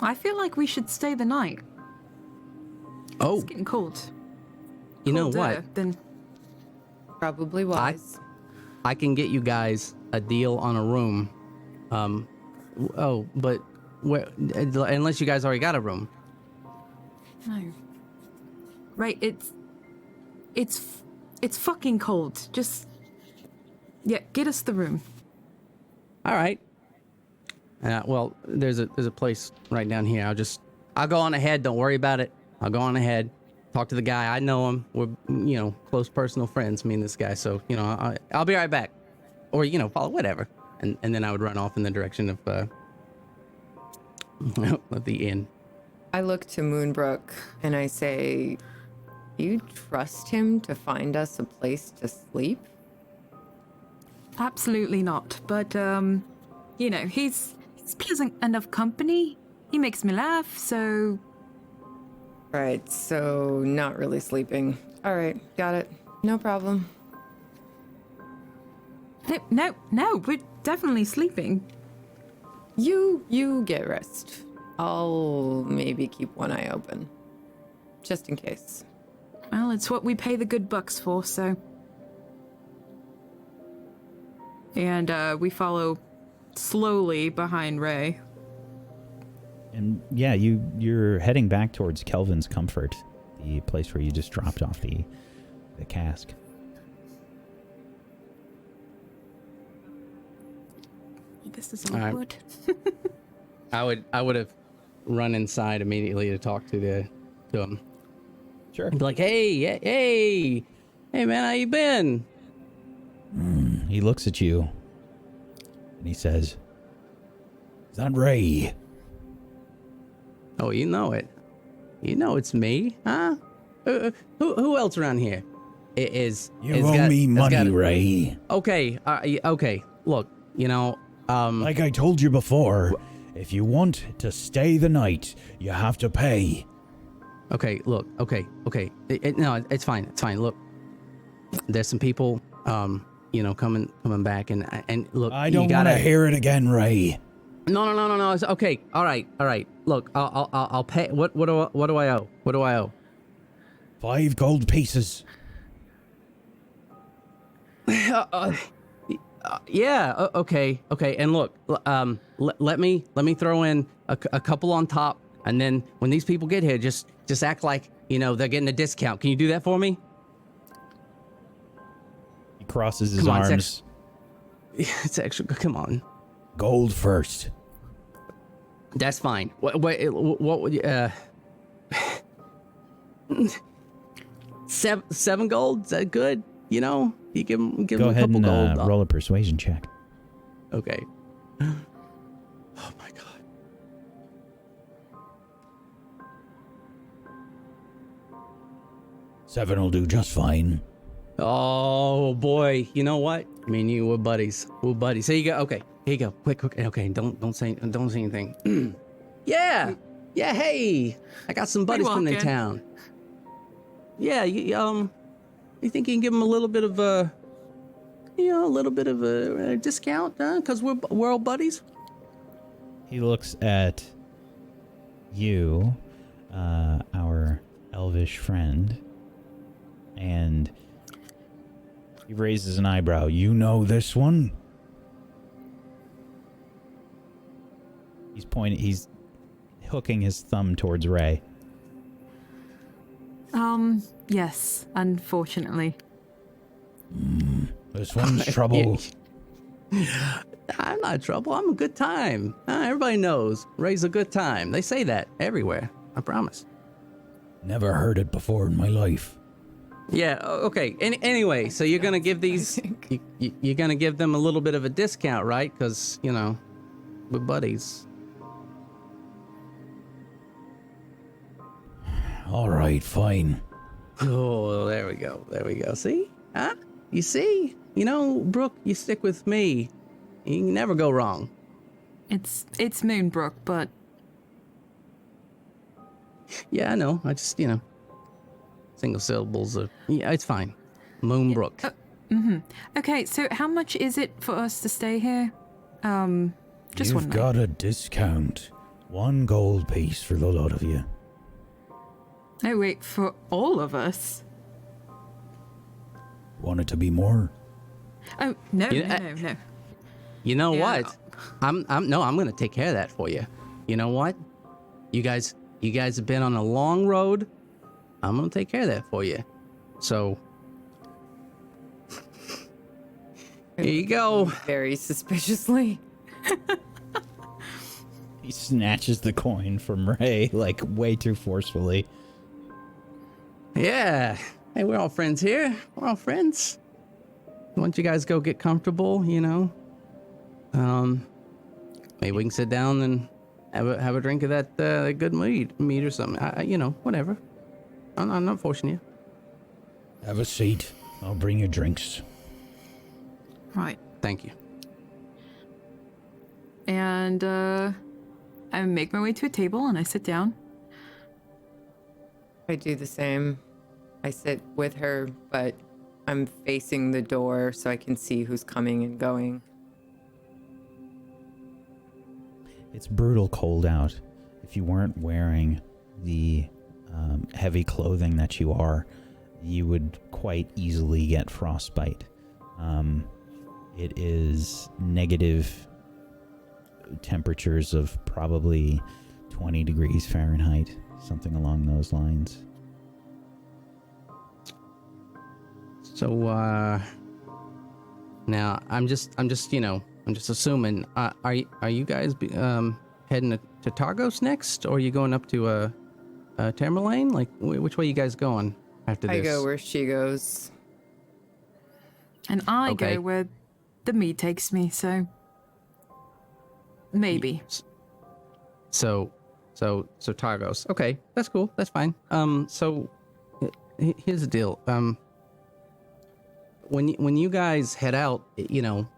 I feel like we should stay the night. Oh, It's getting cold. you know Colder what? than- Probably wise. I can get you guys a deal on a room. But where? Unless you guys already got a room. No. Right, it's fucking cold. Just, yeah, get us the room. All right. Well, there's a place right down here. I'll go on ahead. Don't worry about it. I'll go on ahead. Talk to the guy. I know him. We're, you know, close personal friends, me and this guy. So, you know, I'll be right back. Or, you know, follow whatever. And then I would run off in the direction of the inn. I look to Moonbrook and I say, you trust him to find us a place to sleep? Absolutely not. But, you know, he's pleasant enough company. He makes me laugh, so... Right, so not really sleeping. All right, got it. No problem. No, we're definitely sleeping. You get rest. I'll maybe keep one eye open. Just in case. Well, it's what we pay the good bucks for, so... And, we follow slowly behind Ray. And yeah, you're heading back towards Kelvin's Comfort, the place where you just dropped off the cask. This is All right. awkward. I would have run inside immediately to talk to him. Sure. Be like, hey man, how you been? He looks at you and he says, "Is that Ray?" Oh, you know it. You know it's me, huh? Who else around here? You owe me money, Ray. Okay, okay. Look, you know, Like I told you before, if you want to stay the night, you have to pay. Okay, look, okay. No, it's fine. It's fine. Look, there's some people, you know, coming back, and look, I don't want to hear it again, Ray. No. It's okay. All right. Look, I'll pay. What do I owe? What do I owe? 5 gold pieces. Okay. And look, let me throw in a couple on top, and then when these people get here, just act like they're getting a discount. Can you do that for me? He crosses his arms. It's extra. Come on. Gold first. That's fine. What would you? 7 gold? Is that good? You give him Go a ahead couple and gold. roll a persuasion check. Okay. Oh my god. 7 will do just fine. Oh boy. You know what? Me and you, we're buddies. We're buddies. Here you go. Okay. Here you go. Quick. Okay. Don't say anything. Yeah. Hey. I got some buddies coming in town. Yeah. You think you can give them a little bit of a discount, because we're all buddies? He looks at you, our elvish friend, and he raises an eyebrow. You know this one? He's hooking his thumb towards Ray. Yes, unfortunately. This one's trouble. I'm not trouble. I'm a good time. Everybody knows Ray's a good time. They say that everywhere. I promise. Never heard it before in my life. Yeah. Okay. Anyway, so you're gonna give these. You're gonna give them a little bit of a discount, right? Because we're buddies. All right, fine. Oh, there we go. See? Huh? You see? Brooke, you stick with me. You can never go wrong. It's Moonbrook, but... Yeah, I know. I just, single syllables are... Yeah, it's fine. Moonbrook. Okay, so how much is it for us to stay here? Just You've one got night. a discount. 1 gold piece for the lot of you. Oh, wait, for all of us? Want it to be more? Oh, no. You know Yeah. what? I'm gonna take care of that for you. You know what? You guys have been on a long road. I'm gonna take care of that for you. So here you go. Very suspiciously. He snatches the coin from Ray, like, way too forcefully. Yeah. Hey, we're all friends here. We're all friends. Why don't you guys go get comfortable, maybe we can sit down and have a drink of that good meat or something. Whatever. I'm not forcing you. Have a seat. I'll bring you drinks. Right. Thank you. And, I make my way to a table and I sit down. I do the same. I sit with her, but I'm facing the door so I can see who's coming and going. It's brutal cold out. If you weren't wearing the heavy clothing that you are, you would quite easily get frostbite. It is negative temperatures of probably 20 degrees Fahrenheit, something along those lines. So now I'm just assuming. Are you guys heading to Targos next, or are you going up to Tamerlane? Like, which way you guys going after this? I go where she goes. And I go where the meat takes me, so... Maybe. So Targos. Okay, that's cool. That's fine. So here's the deal. When you guys head out,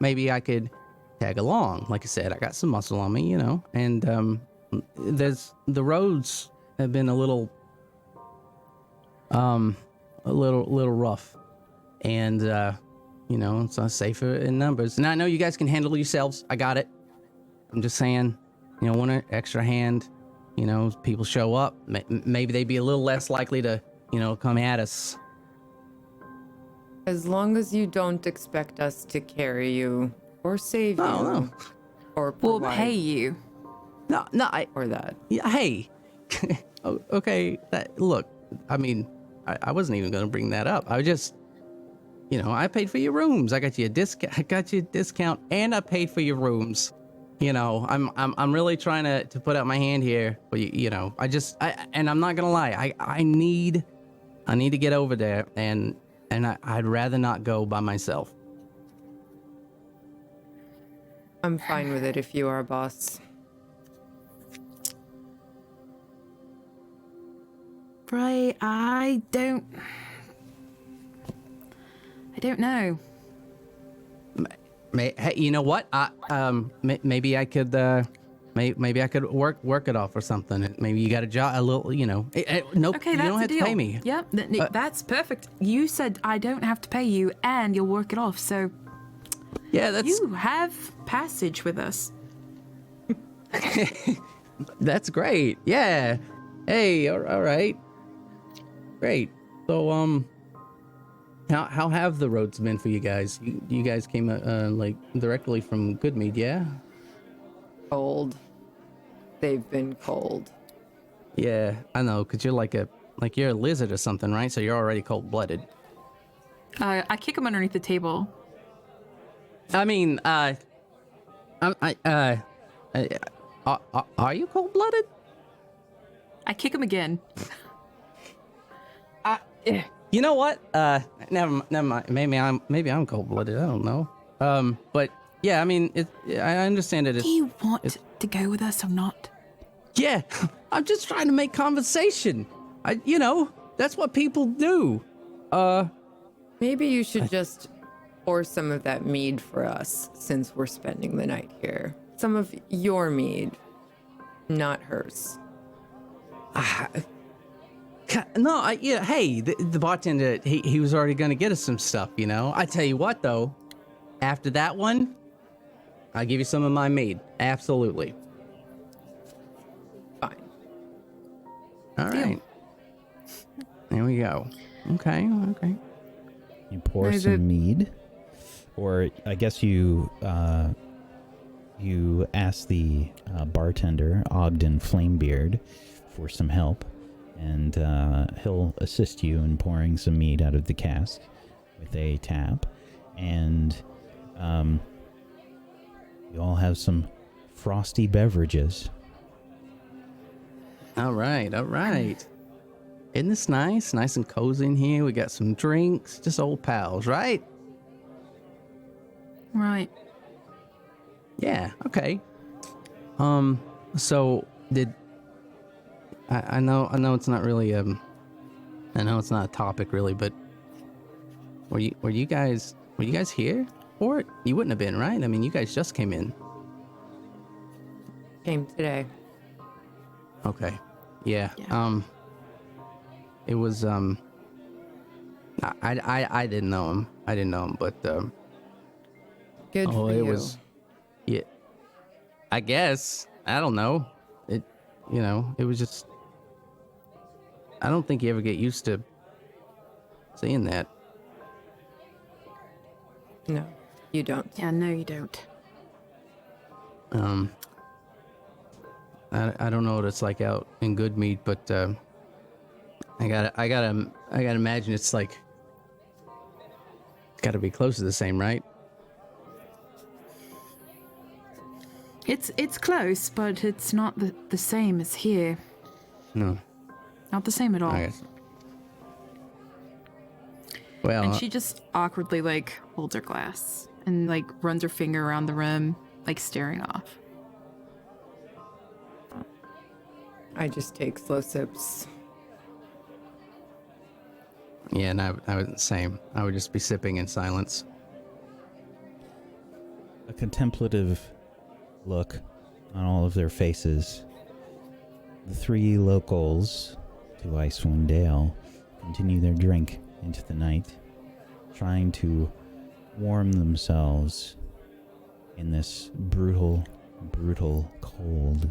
maybe I could tag along. Like I said, I got some muscle on me, and the roads have been a little rough, and it's not safer in numbers. And I know you guys can handle yourselves. I got it. I'm just saying, one extra hand. People show up. Maybe they'd be a little less likely to, come at us. As long as you don't expect us to carry you or save you No. or We'll provide pay you. No, for that. yeah, hey. Okay, look, I mean, I wasn't even going to bring that up. I just, I paid for your rooms. I got you a discount, and I paid for your rooms. I'm really trying to put out my hand here, but and I'm not gonna lie, I need to get over there, and I'd rather not go by myself. I'm fine with it if you are, boss. Right, I don't know. Hey, you know what? Maybe I could, maybe I could work it off or something. Maybe you got a job, a little, nope. Okay, you that's don't have the deal. to pay me. Yep, that's perfect. You said I don't have to pay you, and you'll work it off. So Yeah, that's you have passage with us. that's great. Yeah. Hey, all right. Great. So, how have the roads been for you guys? You guys came like directly from Goodmead, yeah? Cold. They've been cold. Yeah, I know, cause you're you're a lizard or something, right? So you're already cold-blooded. I kick him underneath the table. I mean, are you cold-blooded? I kick him again. You know what? Never mind. Maybe I'm cold-blooded. I don't know. But yeah, I mean, I understand it. Do you want to go with us or not? Yeah, I'm just trying to make conversation. That's what people do. Maybe you should just pour some of that mead for us since we're spending the night here. Some of your mead, not hers. No, hey, the bartender, he was already going to get us some stuff, I tell you what, though, after that one, I'll give you some of my mead. Absolutely. Fine. All right. There we go. Okay. You pour some mead, or I guess you ask the bartender, Ogden Flamebeard, for some help. And he'll assist you in pouring some mead out of the cask with a tap. And you all have some frosty beverages. All right. Isn't this nice? Nice and cozy in here. We got some drinks, just old pals, right? Right. Yeah, okay. So did... I know it's not really I know it's not a topic really, but were you guys here for it? You wouldn't have been, right? I mean, you guys just came in. Came today. Okay. Yeah. It was I didn't know him. But Good for you. It was, yeah. I guess. I don't know. It was just, I don't think you ever get used to seeing that. No, you don't. Yeah, no, you don't. I don't know what it's like out in Goodmead, but I gotta imagine it's like, it's gotta be close to the same, right? It's close, but it's not the same as here. No. Not the same at all. I guess. Well, and she just awkwardly holds her glass and runs her finger around the rim, staring off. I just take slow sips. Yeah, and I was the same. I would just be sipping in silence. A contemplative look on all of their faces. The three locals to Icewind Dale continue their drink into the night, trying to warm themselves in this brutal cold.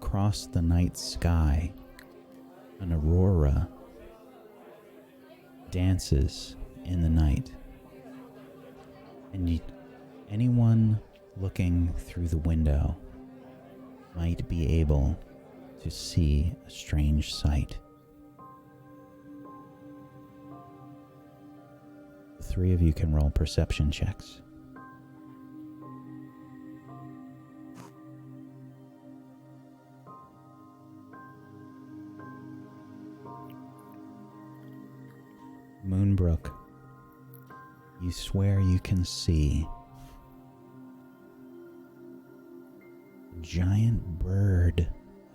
Across the night sky, an aurora dances in the night. And anyone looking through the window might be able to see a strange sight. The three of you can roll perception checks. Moonbrook, you swear you can see a giant bird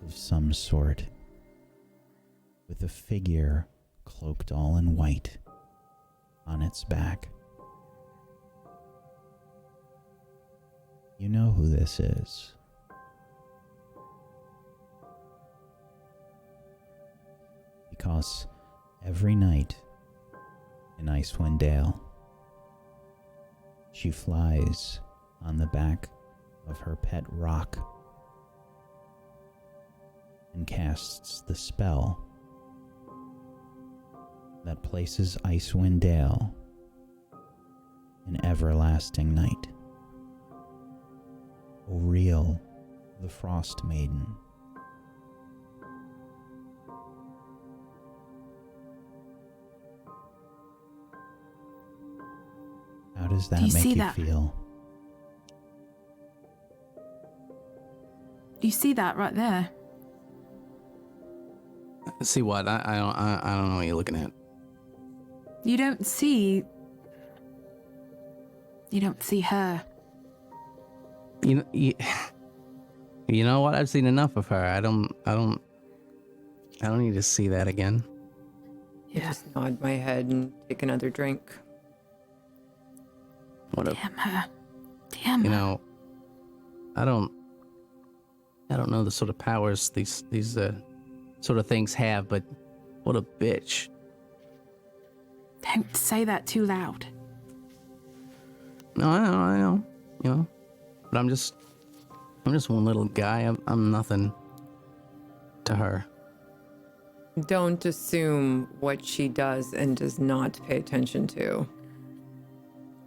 of some sort with a figure cloaked all in white on its back. You know who this is. Because every night in Icewind Dale, she flies on the back of her pet rock and casts the spell that places Icewind Dale in everlasting night. O'Reel, the Frostmaiden. How does that make you feel? Do you see that right there? See what? I don't know what you're looking at. You don't see her. You know what? I've seen enough of her. I don't need to see that again. I just nod my head and take another drink. What Damn her. Damn her. You know, I don't know the sort of powers these sort of things have, but what a bitch. Don't say that too loud. No, I know, you know, but I'm just one little guy. I'm nothing to her. Don't assume what she does and does not pay attention to.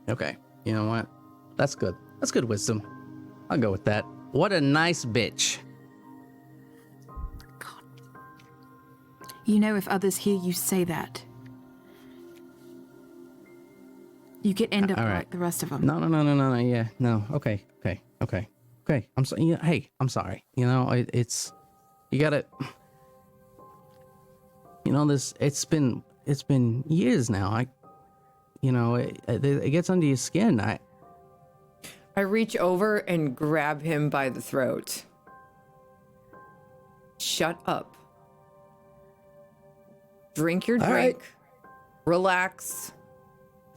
Okay, you know what? That's good. That's good wisdom. I'll go with that. What a nice bitch. God. You know, if others hear you say that, you could end up like the rest of them. No. Yeah, no. Okay. I'm sorry. Yeah, hey, I'm sorry. You know, it's you gotta. You know, it's been years now. It gets under your skin. I reach over and grab him by the throat. Shut up. Drink your drink. Relax.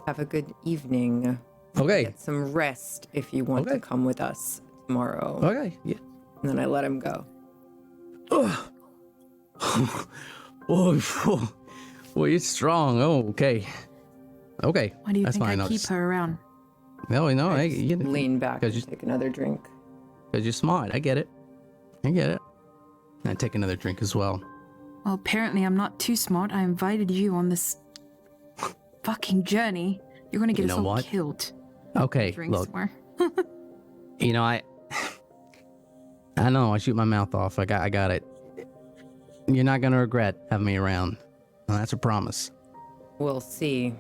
Have a good evening. Okay. Get some rest if you want to come with us tomorrow. Okay. Yeah. And then I let him go. Oh, you're strong. Oh, okay. Okay. Why do you That's think fine. I keep her around? No. You lean back and take another drink. Because you're smart. I get it. And I take another drink as well. Well, apparently I'm not too smart. I invited you on this fucking journey. You're gonna get us all killed. Okay, look. Somewhere. You know, I know. I shoot my mouth off. I got it. You're not gonna regret having me around. Well, that's a promise. We'll see.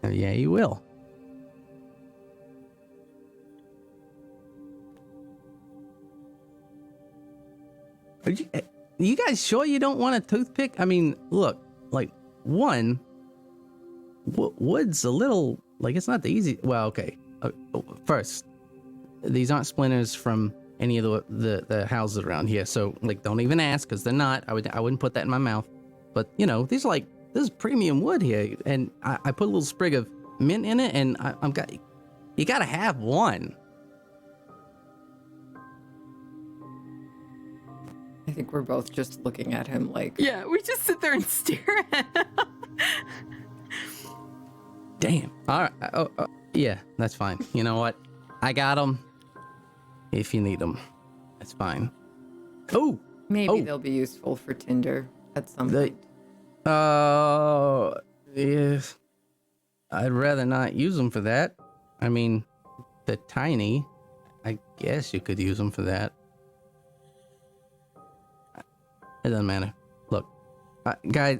Yeah, you will. Are you guys sure you don't want a toothpick? I mean, look, like, one, wood's a little, like, it's not the easy. Well, okay. First, these aren't splinters from any of the houses around here, so, like, don't even ask, because they're not. I wouldn't put that in my mouth. But, you know, this is premium wood here, and I put a little sprig of mint in it, and you gotta have one. I think we're both just looking at him like... Yeah, we just sit there and stare at him. Damn. All right. Yeah, that's fine. You know what? I got them. If you need them, that's fine. Oh! Maybe they'll be useful for Tinder at some point. Yeah, I'd rather not use them for that. I mean, they're tiny. I guess you could use them for that. It doesn't matter. Look, guys,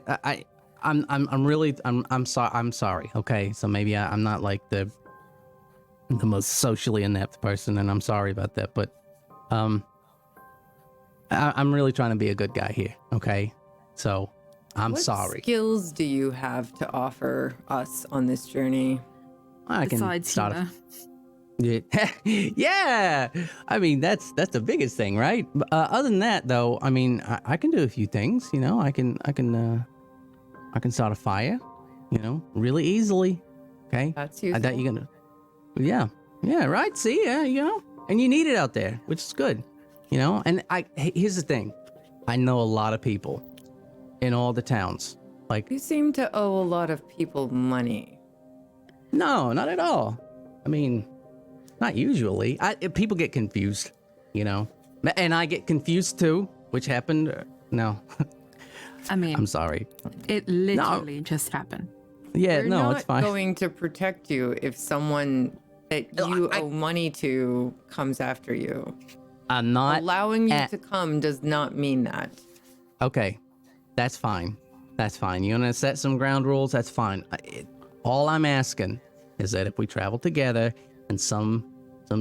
I'm sorry. Okay, so maybe I'm not like the most socially inept person, and I'm sorry about that. But I'm really trying to be a good guy here. Okay, so I'm sorry. What skills do you have to offer us on this journey? I can Besides start. humor. Yeah, I mean that's the biggest thing, right? Other than that, though, I mean I can do a few things. You know, I can start a fire. You know, really easily. Okay, That's useful. I doubt you're gonna. Yeah, right. See, yeah, you know, and you need it out there, which is good. You know, and here's the thing, I know a lot of people in all the towns. Like, You seem to owe a lot of people money. no, not at all. I mean, not usually. People get confused, you know, and I get confused too, which happened. No, I mean, I'm sorry. it literally just happened. Yeah, We're no, not it's fine. going to protect you if someone that you owe money to comes after you. I'm not. Allowing you to come does not mean that. Okay, that's fine. That's fine. You want to set some ground rules? That's fine. All I'm asking is that if we travel together and some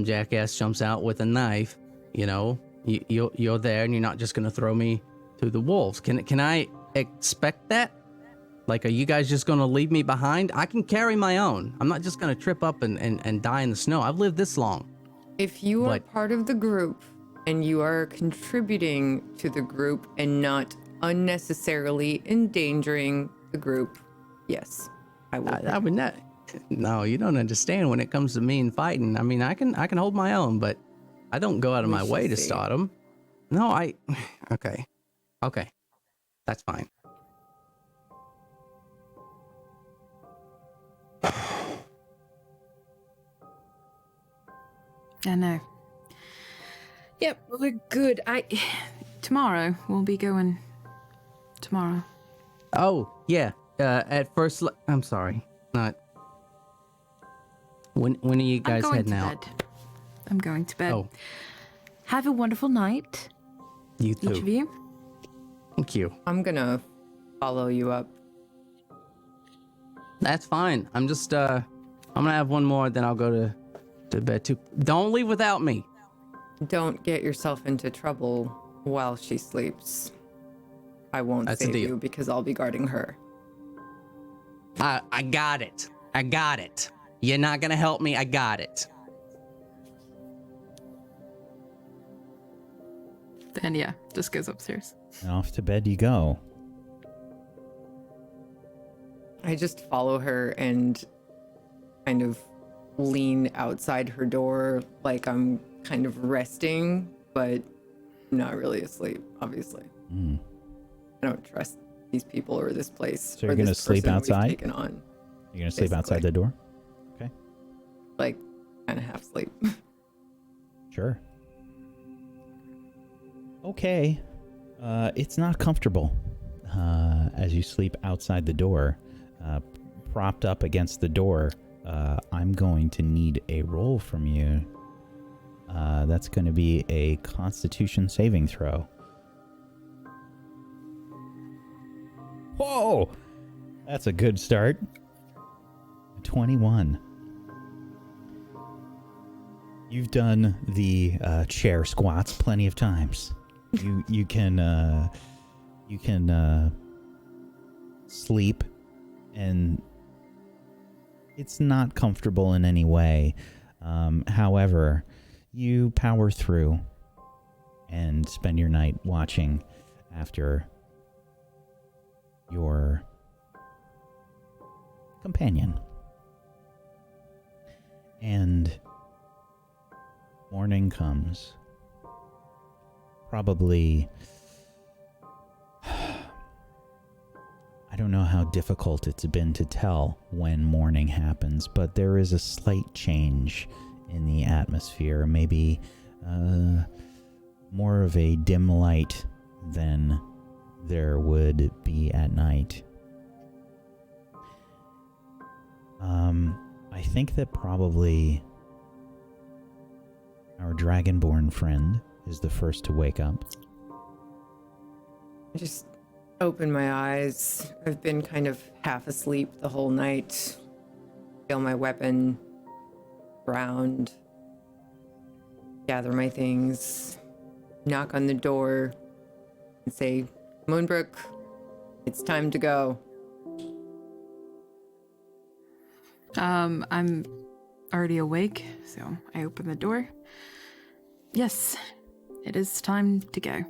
jackass jumps out with a knife, you know, you're there and you're not just gonna throw me to the wolves. Can I expect that? Like, are you guys just gonna leave me behind? I can carry my own. I'm not just gonna trip up and die in the snow. I've lived this long. If you are part of the group and you are contributing to the group and not unnecessarily endangering the group, yes, I will. I would not. No, you don't understand when it comes to me and fighting. I mean, I can hold my own, but I don't go out of my way to start them. No, okay, that's fine. I know. Yep, we're good. Tomorrow we'll be going. Tomorrow. Oh yeah. At first, I'm sorry. Not. When are you guys heading out? I'm going to bed. Oh. Have a wonderful night. You too. Each of you. Thank you. I'm gonna follow you up. That's fine. I'm just I'm gonna have one more, then I'll go to bed too. Don't leave without me. Don't get yourself into trouble while she sleeps. I won't That's a save deal. you because I'll be guarding her. I got it. I got it. You're not gonna help me. I got it. Then yeah, just goes upstairs. And off to bed you go. I just follow her and kind of lean outside her door like I'm kind of resting, but not really asleep, obviously. I don't trust these people or this place. So you're or gonna this sleep person we've outside? taken on. You're gonna sleep outside Basically. the door? Okay. Like, kind of half sleep. Sure. Okay. It's not comfortable as you sleep outside the door, propped up against the door. I'm going to need a roll from you. That's going to be a Constitution saving throw. Whoa! That's a good start. 21. You've done the chair squats plenty of times. You can sleep, and it's not comfortable in any way. However, you power through and spend your night watching after your companion. And morning comes. Probably, I don't know how difficult it's been to tell when morning happens, but there is a slight change in the atmosphere. Maybe more of a dim light than there would be at night. I think that probably our dragonborn friend is the first to wake up. I just open my eyes. I've been kind of half asleep the whole night. Feel my weapon ground. Gather my things. Knock on the door and say, Moonbrook, it's time to go. I'm already awake, so I open the door. Yes, it is time to go.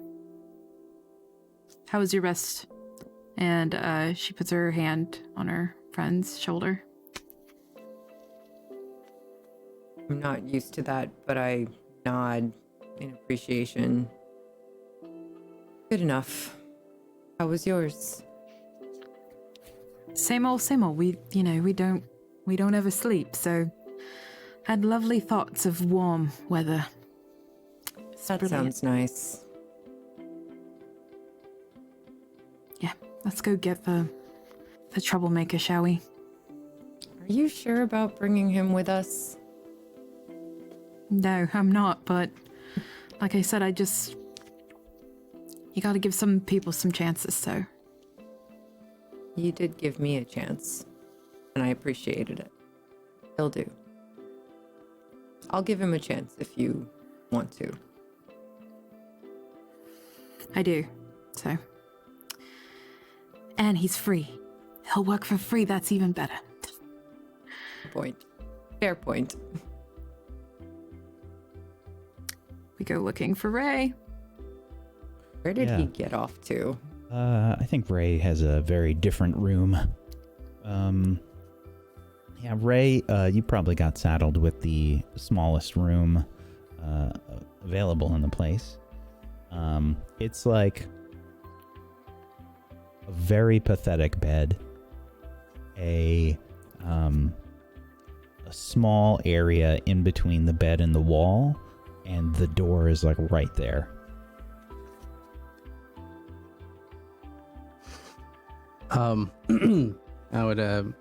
How was your rest? And she puts her hand on her friend's shoulder. I'm not used to that, but I nod in appreciation. Good enough. How was yours? Same old, same old. We don't ever sleep, so had lovely thoughts of warm weather. That sounds nice. Yeah, let's go get the troublemaker, shall we? Are you sure about bringing him with us? No, I'm not, but like I said, you gotta give some people some chances, so. You did give me a chance, and I appreciated it. He'll do. I'll give him a chance if you want to. I do, so. And he's free. He'll work for free, that's even better. Point. Fair point. We go looking for Ray. Where did he get off to? I think Ray has a very different room. Yeah, Ray, you probably got saddled with the smallest room available in the place. It's like a very pathetic bed, a small area in between the bed and the wall, and the door is like right there. I would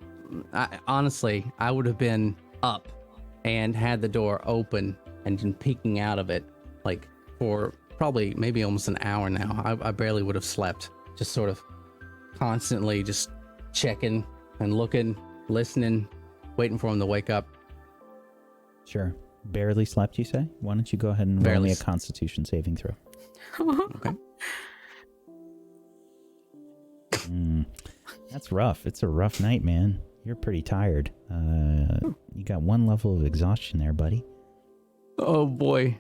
honestly, I would have been up and had the door open and been peeking out of it like for probably maybe almost an hour now. I barely would have slept, just sort of constantly just checking and looking, listening, waiting for him to wake up. Sure. Barely slept, you say? Why don't you go ahead and roll me a Constitution saving throw? Okay. That's rough. It's a rough night, man. You're pretty tired. You got one level of exhaustion there, buddy. Oh boy.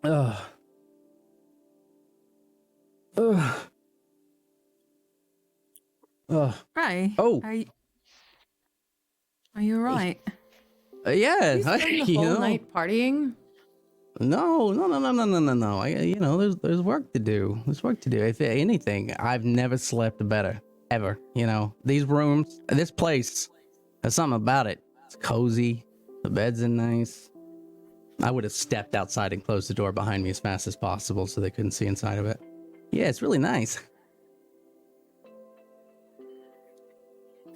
Ugh. Ugh. Ugh. Ray. Oh. Are you alright? Yeah. You spend the whole night partying? No. There's work to do. If anything, I've never slept better, ever. These rooms, this place, there's something about it. It's cozy. The beds are nice. I would have stepped outside and closed the door behind me as fast as possible so they couldn't see inside of it. Yeah, it's really nice.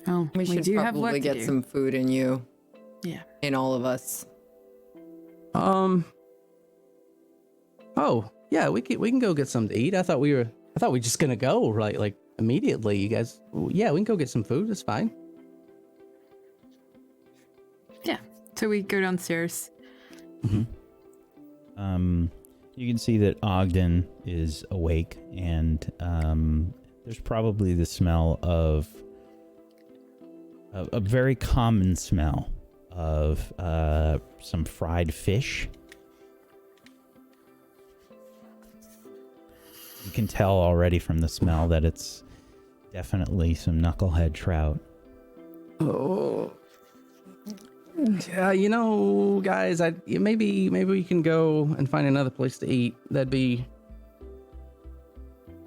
Oh, we should do have work probably to get do. some food in you. Yeah. In all of us. Oh, yeah, we can go get something to eat. I thought we were just gonna go like immediately. You guys, yeah, we can go get some food. It's fine. Yeah. So we go downstairs. Mm-hmm. You can see that Ogden is awake, and there's probably the smell of a very common smell of some fried fish. You can tell already from the smell that it's definitely some knucklehead trout. Oh. Guys, maybe we can go and find another place to eat. That'd be...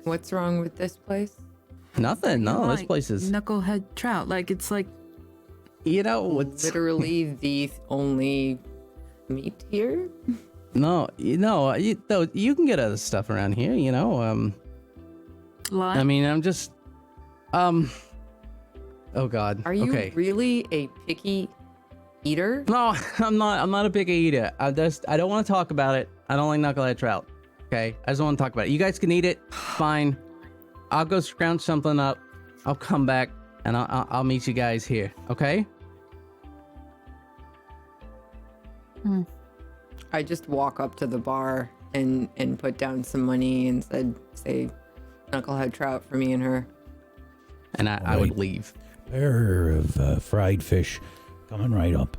What's wrong with this place? Nothing. No, this Like place is... knucklehead trout. It's literally the only meat here. No, you can get other stuff around here. Like? I mean, I'm just Oh God. Are you okay. really a picky eater? No, I'm not. I'm not a picky eater. I don't want to talk about it. I don't like knucklehead trout. Okay, I just don't want to talk about it. You guys can eat it. Fine. I'll go scrounge something up. I'll come back and I'll meet you guys here. Okay. I just walk up to the bar and put down some money and say knucklehead trout for me and her. And I would leave. Pair of fried fish coming right up.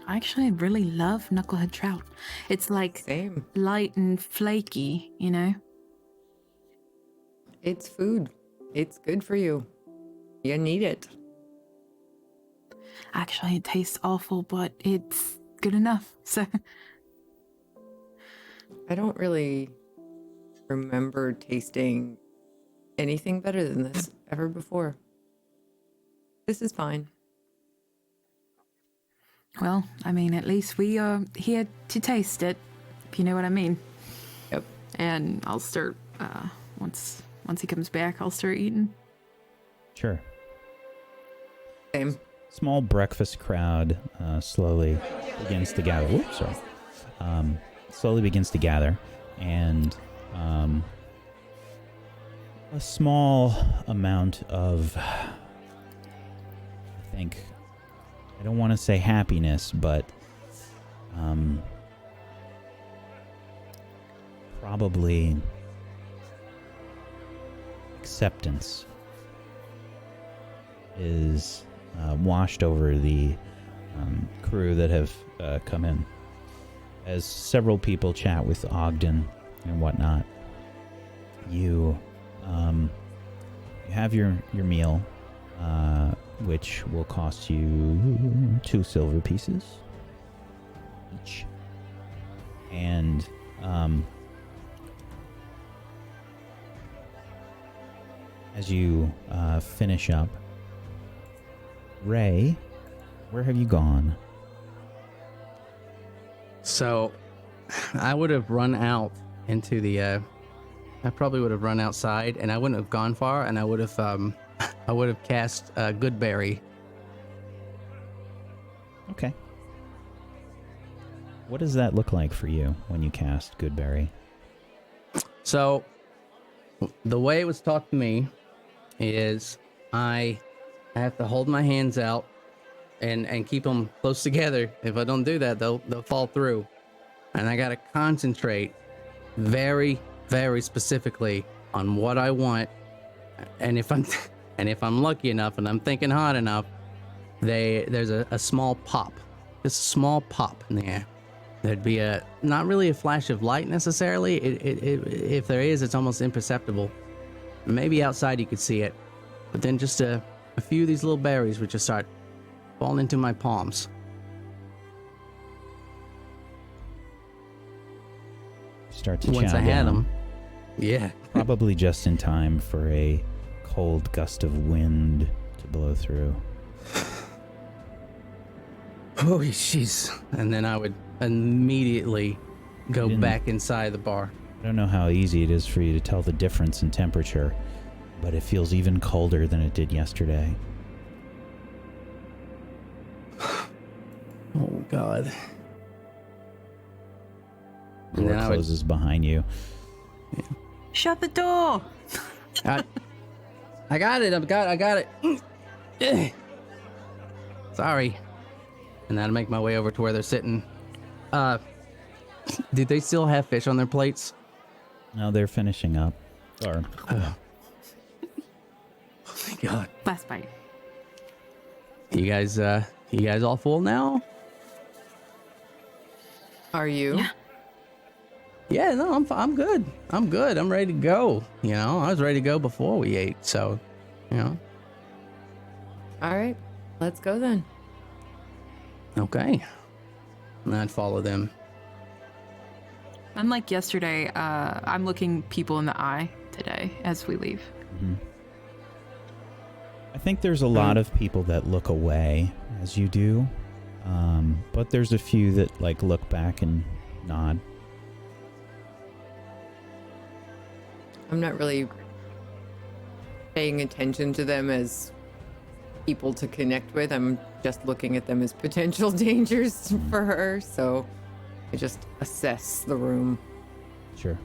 I actually really love knucklehead trout. It's like Same. light and flaky, you know? It's food. It's good for you. You need it. Actually, it tastes awful, but it's good enough. So I don't really remember tasting anything better than this ever before. This is fine. well, I mean, at least we are here to taste it, if you know what I mean. Yep. And I'll start once he comes back, I'll start eating. Sure. Same. Small breakfast crowd slowly begins to gather. Whoops, sorry. Slowly begins to gather, and a small amount of, I think, I don't want to say happiness, but probably acceptance is washed over the crew that have come in. As several people chat with Ogden and whatnot, you have your meal, which will cost you 2 silver pieces each. And as you finish up, Ray, where have you gone? So, I would have run out into the. I probably would have run outside, and I wouldn't have gone far, and I would have cast Goodberry. Okay. What does that look like for you when you cast Goodberry? So, the way it was taught to me is I have to hold my hands out and keep them close together. If I don't do that, they'll fall through. And I gotta concentrate very, very specifically on what I want. And if I'm lucky enough and I'm thinking hard enough, there's a small pop, just a small pop in the air. There'd be not really a flash of light necessarily. If there is, it's almost imperceptible. Maybe outside you could see it, but then just a few of these little berries would just start falling into my palms. Start to Once chow I had down. them, yeah. Probably just in time for a cold gust of wind to blow through. Oh, jeez. And then I would immediately go back inside the bar. I don't know how easy it is for you to tell the difference in temperature, but it feels even colder than it did yesterday. Oh, God. The door closes behind you. Shut the door! I got it. I got it. Sorry. And then I make my way over to where they're sitting. Do they still have fish on their plates? No, they're finishing up. Or, Oh my God. Last bite. You guys all full now? Are you? Yeah. Yeah, no, I'm good. I'm good. I'm ready to go. You know, I was ready to go before we ate, so, you know. All right. Let's go then. Okay. And I'd follow them. Unlike yesterday, I'm looking people in the eye today as we leave. mm-hmm. I think there's a lot of people that look away as you do, but there's a few that like look back and nod. I'm not really paying attention to them as people to connect with. I'm just looking at them as potential dangers for her, so I just assess the room. Sure.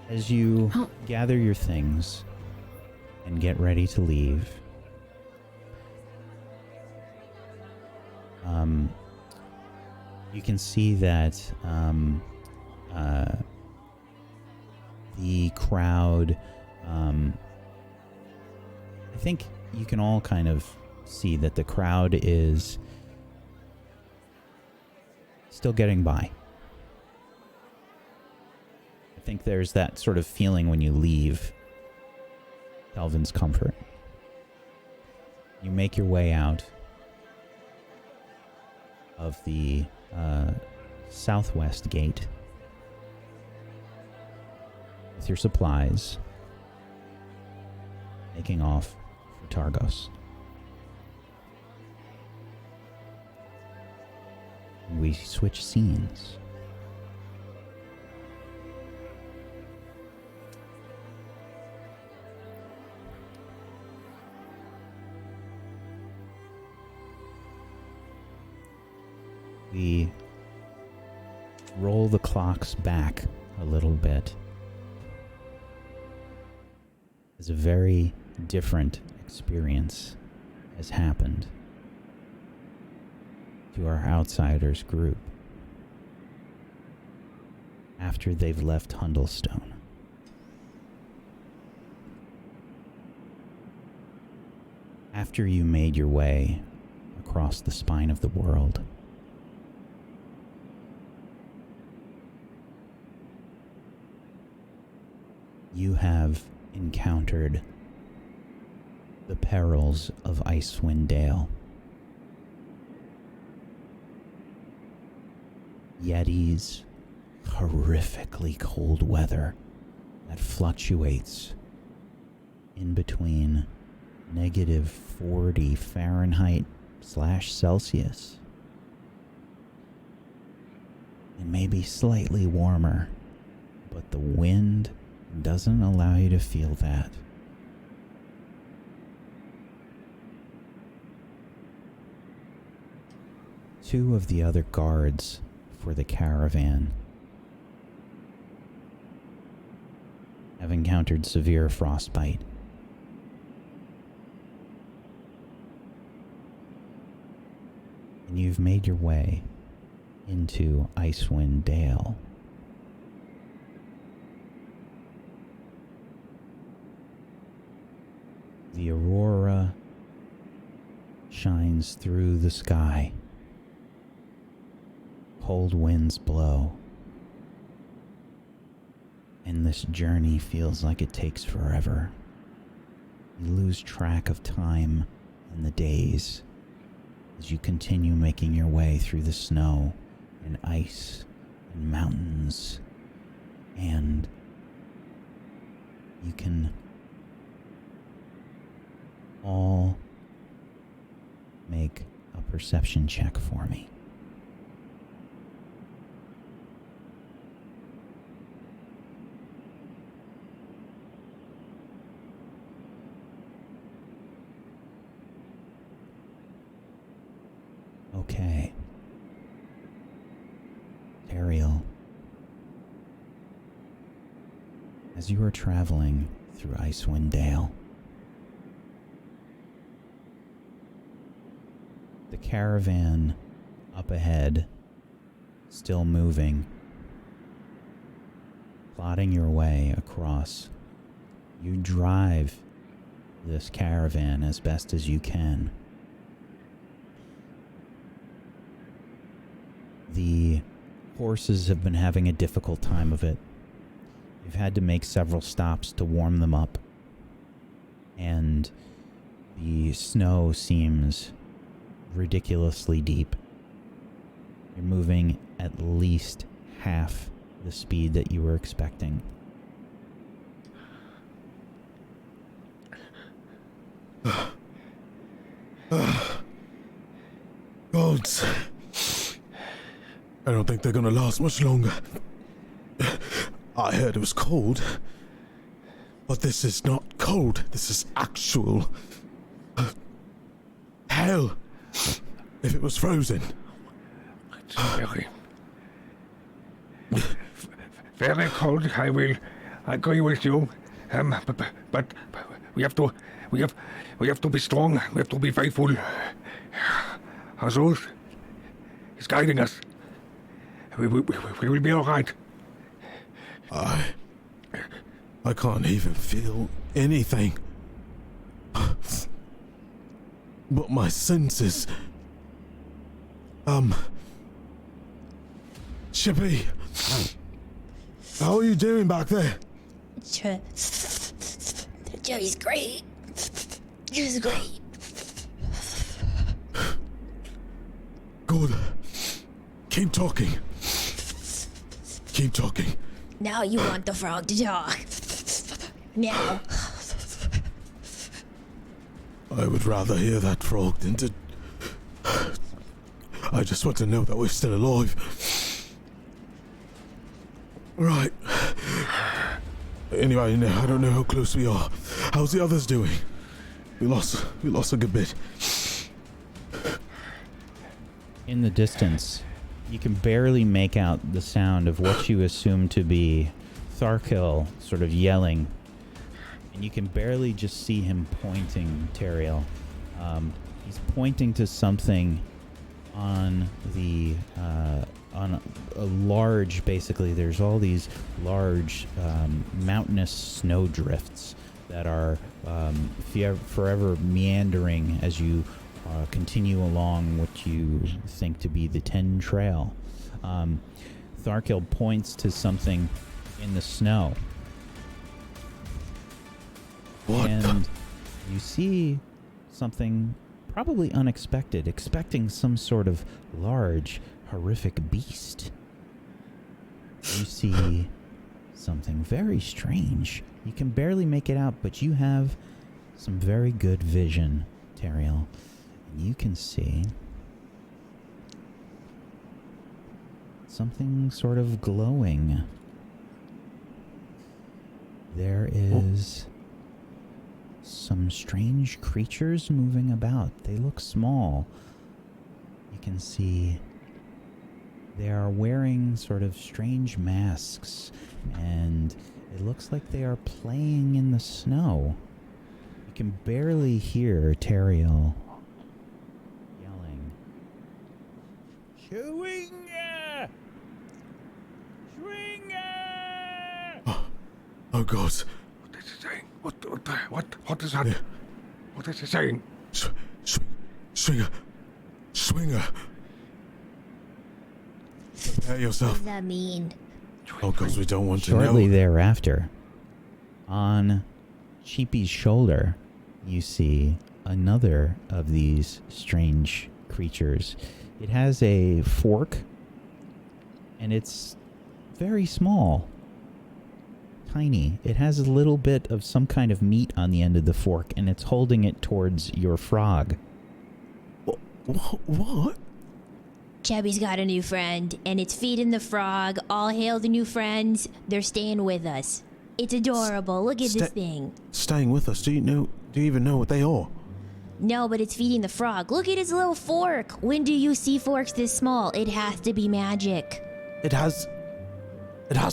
As you gather your things and get ready to leave, you can see that the crowd, I think you can all kind of see that the crowd is still getting by. I think there's that sort of feeling when you leave Kelvin's Comfort. You make your way out of the southwest gate with your supplies, making off for Targos. We switch scenes. We roll the clocks back a little bit. As a very different experience has happened to our outsiders group after they've left Hundlestone. After you made your way across the spine of the world, you have encountered the perils of Icewind Dale. Yetis, horrifically cold weather that fluctuates in between -40 Fahrenheit /Celsius and maybe slightly warmer, but the wind doesn't allow you to feel that. Two of the other guards for the caravan have encountered severe frostbite. And you've made your way into Icewind Dale. The aurora shines through the sky. Cold winds blow. And this journey feels like it takes forever. You lose track of time and the days as you continue making your way through the snow and ice and mountains. And you can all make a perception check for me. Okay. Tharkil, as you are traveling through Icewind Dale, the caravan up ahead, still moving, plodding your way across. You drive this caravan as best as you can. The horses have been having a difficult time of it. You've had to make several stops to warm them up, and the snow seems ridiculously deep. You're moving at least half the speed that you were expecting. Gods. I don't think they're gonna last much longer. I heard it was cold, But this is not cold. This is actual hell. If it was frozen. It's very cold. I will agree with you. But we have to be strong. We have to be faithful. Azul is guiding us. We will be all right. I can't even feel anything. But my senses. Chubby, how are you doing back there? Chubby's great. He's great. Good. Keep talking. Keep talking. Now you want the frog to talk. Now. I would rather hear that frog than to... I just want to know that we're still alive. Right. Anyway, I don't know how close we are. How's the others doing? We lost a good bit. In the distance, you can barely make out the sound of what you assume to be Tharkil sort of yelling. And you can barely just see him pointing, Tariel. He's pointing to something on the on a large, basically there's all these large mountainous snowdrifts that are forever meandering as you continue along what you think to be the Ten Trail. Tharkil points to something in the snow. And you see something probably unexpected, expecting some sort of large, horrific beast. You see something very strange. You can barely make it out, but you have some very good vision, Tariel. And you can see something sort of glowing. There is some strange creatures moving about. They look small. You can see they are wearing sort of strange masks, and it looks like they are playing in the snow. You can barely hear Tariel yelling, "Schwinger! Schwinger!" Oh God. What is he saying? What is that? Yeah. What is he saying? Swinger. Prepare What yourself. does that mean? Oh, because we don't want to know. Shortly thereafter, on Cheapy's shoulder, you see another of these strange creatures. It has a fork, and it's very small. Tiny. It has a little bit of some kind of meat on the end of the fork, and it's holding it towards your frog. What? Chubby's got a new friend, and it's feeding the frog. All hail the new friends. They're staying with us. It's adorable. Look at this thing. Staying with us? Do you even know what they are? No, but it's feeding the frog. Look at his little fork. When do you see forks this small? It has to be magic. It has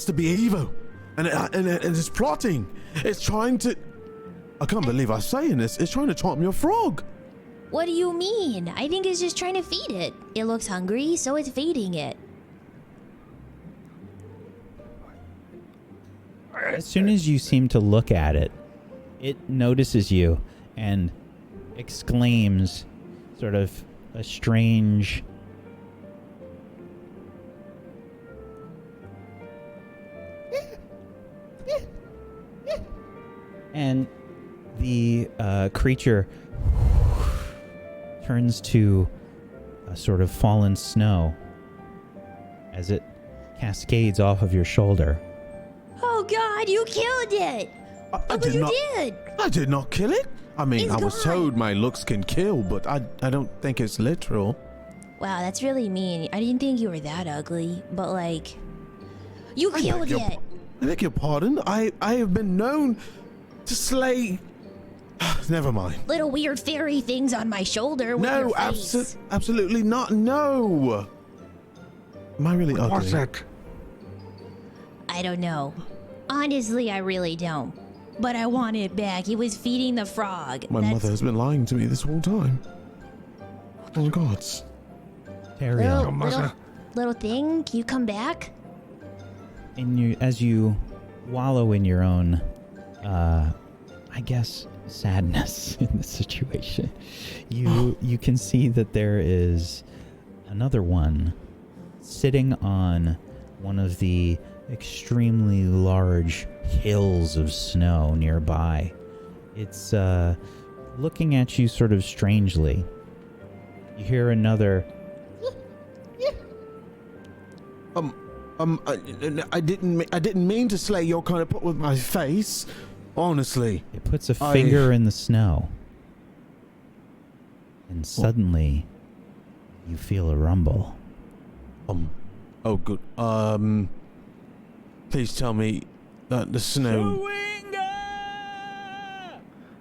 to be evil. And it's plotting. It's trying to... I can't believe I'm saying this. It's trying to trap your frog. What do you mean? I think it's just trying to feed it. It looks hungry, so it's feeding it. As soon as you seem to look at it, it notices you and exclaims sort of a strange... And the creature turns to a sort of fallen snow as it cascades off of your shoulder. Oh God, you killed it! Did. I did not kill it. I mean, It's I was gone. told my looks can kill, but I don't think it's literal. Wow, that's really mean. I didn't think you were that ugly, but like... You killed it! I beg your pardon. I have been known to slay. Never mind. Little weird fairy things on my shoulder with No, your face. absolutely not. No. Am I really ugly? What's that? I don't know. Honestly, I really don't. But I want it back. He was feeding the frog. My mother has been lying to me this whole time. Oh my God. Tariel, Little thing, can you come back? as you wallow in your own, I guess, sadness in the situation, you can see that there is another one sitting on one of the extremely large hills of snow nearby. It's looking at you sort of strangely. You hear another I didn't mean to slay your kind of pot with my face. Honestly. It puts a finger in the snow. And suddenly you feel a rumble. Oh good. Please tell me that the snow.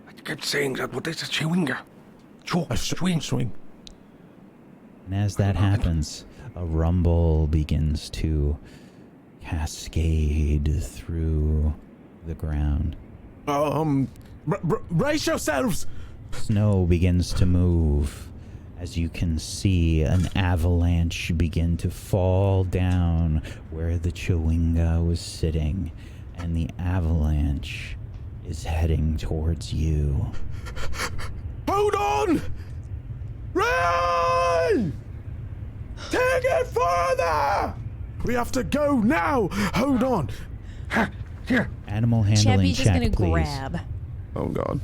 I kept saying that, but it's a chewinga. Swing. And as that happens, a rumble begins to cascade through the ground. Brace yourselves! Snow begins to move as you can see an avalanche begin to fall down where the chewinga was sitting, and the avalanche is heading towards you. Hold on! Run! Take it further! We have to go now! Hold on! Here. Animal handling Chubby's just check, gonna please. grab. Oh God.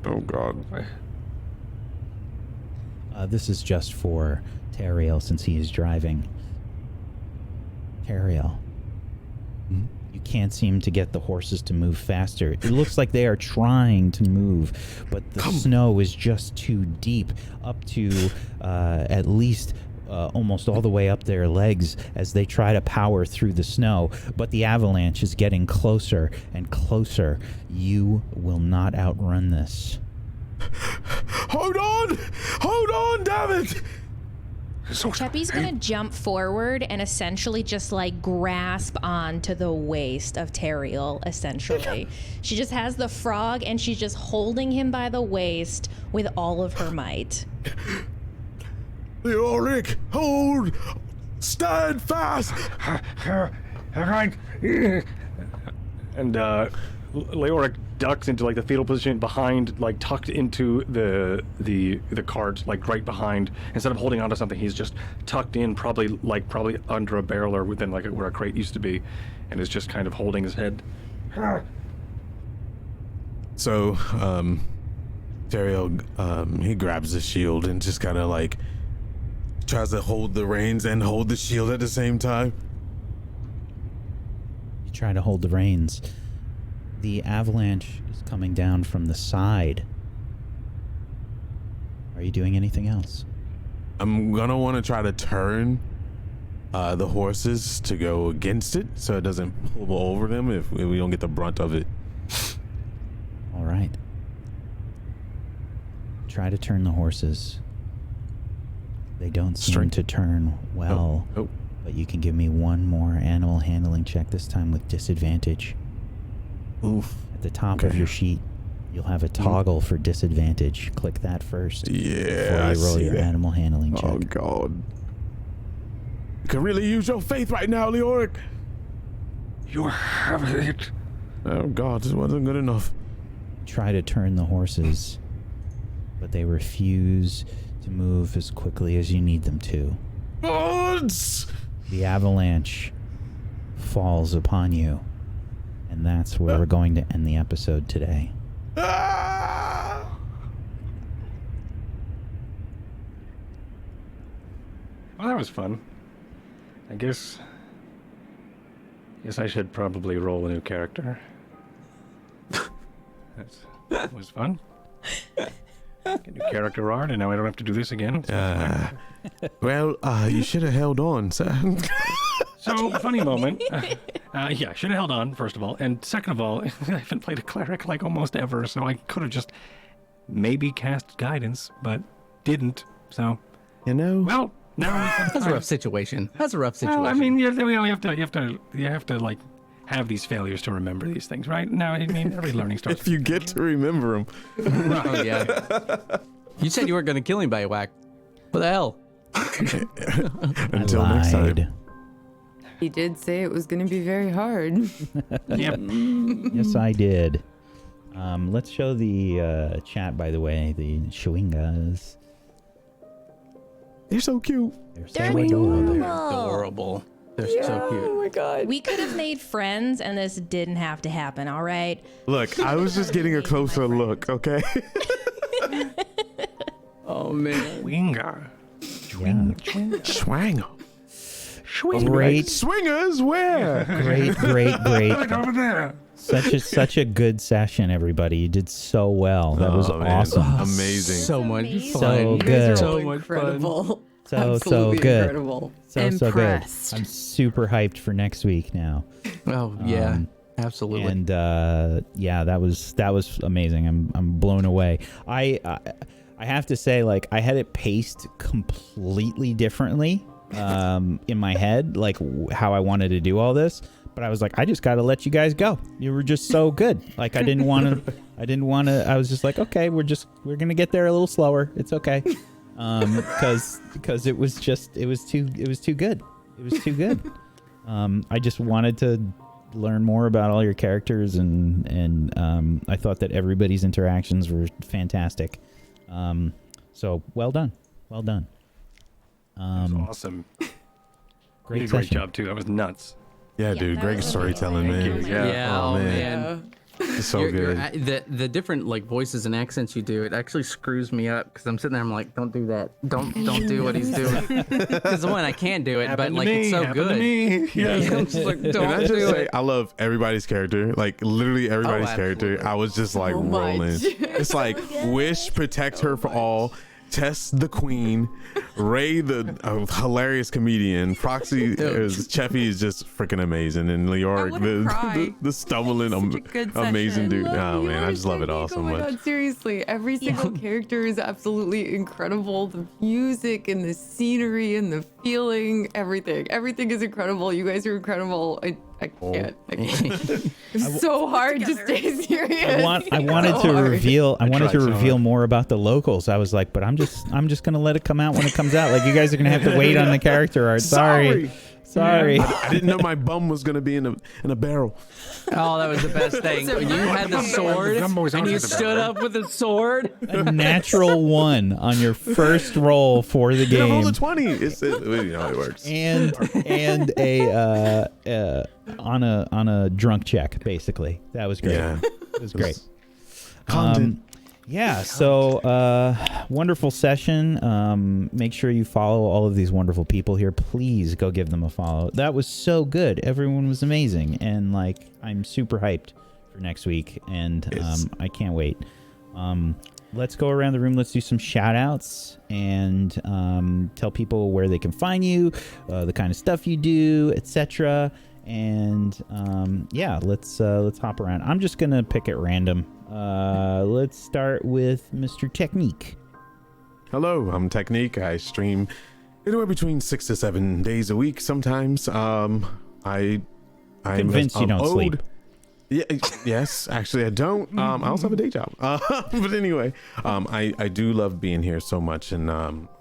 Oh God. This is just for Tariel since he is driving. Tariel. You can't seem to get the horses to move faster. It looks like they are trying to move, but the snow is just too deep, up to at least almost all the way up their legs as they try to power through the snow. But the avalanche is getting closer and closer. You will not outrun this. Hold on! Hold on, damn it! Chubby's gonna jump forward and essentially just like grasp onto the waist of Tariel, essentially. She just has the frog and she's just holding him by the waist with all of her might. Leoric, hold! Stand fast! Right. And Leoric ducks into like the fetal position behind, like tucked into the cart, like right behind. Instead of holding onto something, he's just tucked in, probably under a barrel or within like where a crate used to be, and is just kind of holding his head. So, Tariel, he grabs the shield and just kind of like tries to hold the reins and hold the shield at the same time. You try to hold the reins. The avalanche is coming down from the side. Are you doing anything else? I'm gonna want to try to turn the horses to go against it so it doesn't pull over them if we don't get the brunt of it. All right. Try to turn the horses. They don't seem to turn well, but you can give me one more animal handling check, this time with disadvantage. Oof. At the top of your sheet, you'll have a toggle for disadvantage. Click that first. Yeah, before you roll your animal handling check. Oh God. You can really use your faith right now, Leoric. You have it. Oh God, this wasn't good enough. Try to turn the horses, but they refuse to move as quickly as you need them to. Odds! The avalanche falls upon you, and that's where we're going to end the episode today. Well, that was fun. I guess I should probably roll a new character. That was fun. Get new character art, and now I don't have to do this again. Well, you should have held on, sir. So, funny moment. Yeah, I should have held on, first of all. And second of all, I haven't played a cleric like almost ever, so I could have just maybe cast guidance, but didn't. So, well, now That's a rough situation. That's a rough situation. Well, I mean, you have to like have these failures to remember these things, right? Now, I mean, every learning starts. If you get to remember them. Oh, yeah. You said you weren't going to kill anybody, Whack. What the hell? Until next time. He did say it was going to be very hard. Yep. Yes, I did. Let's show the chat, by the way. The Shwingas. They're so cute. They're so adorable. They're adorable. They're so cute. Oh my god. We could have made friends, and this didn't have to happen. All right. Look, I was just getting a closer look, okay? Oh, man. Winger. Schwang. Great, Swingers, where? great. Right over there. Such a good session, everybody. You did so well. That was Oh, man. awesome. Amazing. So much amazing. fun. So You guys good. are So all much fun. incredible. So Absolutely good. incredible. So good. Impressed. I'm super hyped for next week now. Oh, yeah. Um, Absolutely. And yeah, that was amazing. I'm blown away. I have to say, like, I had it paced completely differently in my head, like how I wanted to do all this. But I was like, I just got to let you guys go. You were just so good. Like, I didn't want to. I was just like, okay, we're gonna get there a little slower. It's okay, because it was too good. It was too good. I just wanted to learn more about all your characters, and I thought that everybody's interactions were fantastic. So well done. That was awesome. Great You did a great session. job too. That was nuts. Yeah, Yeah, dude, that great was storytelling, amazing. man. Yeah, Oh, oh, man. man. It's so You're- good. the different like voices and accents you do, it actually screws me up because I'm sitting there, I'm like, don't do that, don't do what he's doing. Because one, I can't do it, but like it's so good. Yeah. I'm just like, Can I don't just do say, it. I love everybody's character. Like, literally everybody's character. absolutely. I was just like So much. rolling. It's like, Wish, protect her for all. Tess, the queen. Ray, the hilarious comedian. Proxy, Cheffy is just freaking amazing. And Leoric, wanna cry. the stumbling, Such a good amazing session. dude. love Oh, you, man, I just love it all Technique. so Oh my much. god, seriously, every single character is absolutely incredible. The music and the scenery and the feeling, everything is incredible. You guys are incredible. I can't. It's so hard to stay serious. I wanted So to hard. reveal. I wanted tried to so reveal hard. more about the locals. I was like, but I'm just gonna let it come out when it comes out. Like, you guys are gonna have to wait on the character art. Sorry. I didn't know my bum was gonna be in a barrel. Oh, that was the best thing. When you had the sword Gumbo's and on you to the stood up with the sword. A natural 1 on your first roll for the Did I roll game, a 20? You know how it works. and a on a drunk check, basically. That was great. Yeah. It was great. Content. Yeah, so wonderful session. Make sure you follow all of these wonderful people here. Please go give them a follow. That was so good. Everyone was amazing, and like, I'm super hyped for next week, and I can't wait. Let's go around the room. Let's do some shout outs and tell people where they can find you, the kind of stuff you do, etc. And yeah, let's hop around. I'm just gonna pick at random. Let's start with Mr. Technique. Hello, I'm Technique. I stream anywhere between 6 to 7 days a week. Sometimes, I'm Convinced you don't owed- sleep. Yeah, yes, actually I don't. I also have a day job. But anyway, I do love being here so much, and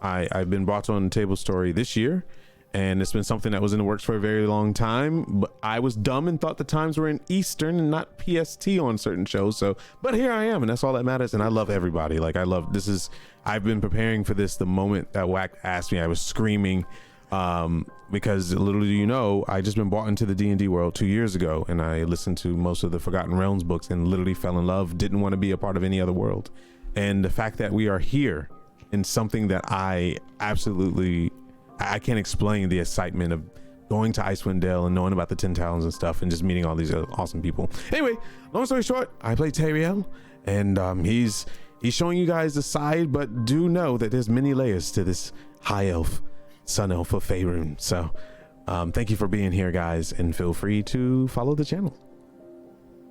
I've been brought on Table Story this year, and it's been something that was in the works for a very long time. But I was dumb and thought the times were in Eastern and not PST on certain shows. But here I am, and that's all that matters. And I love everybody. Like, I've been preparing for this. The moment that Wack asked me, I was screaming. Because little do you know, I just been brought into the D&D world 2 years ago, and I listened to most of the Forgotten Realms books and literally fell in love, didn't want to be a part of any other world. And the fact that we are here in something that I can't explain, the excitement of going to Icewind Dale and knowing about the 10 Towns and stuff, and just meeting all these awesome people. Anyway, long story short, I play Tariel, and he's showing you guys the side, but do know that there's many layers to this high elf, sun elf of Faerun. So Thank you for being here, guys, and feel free to follow the channel.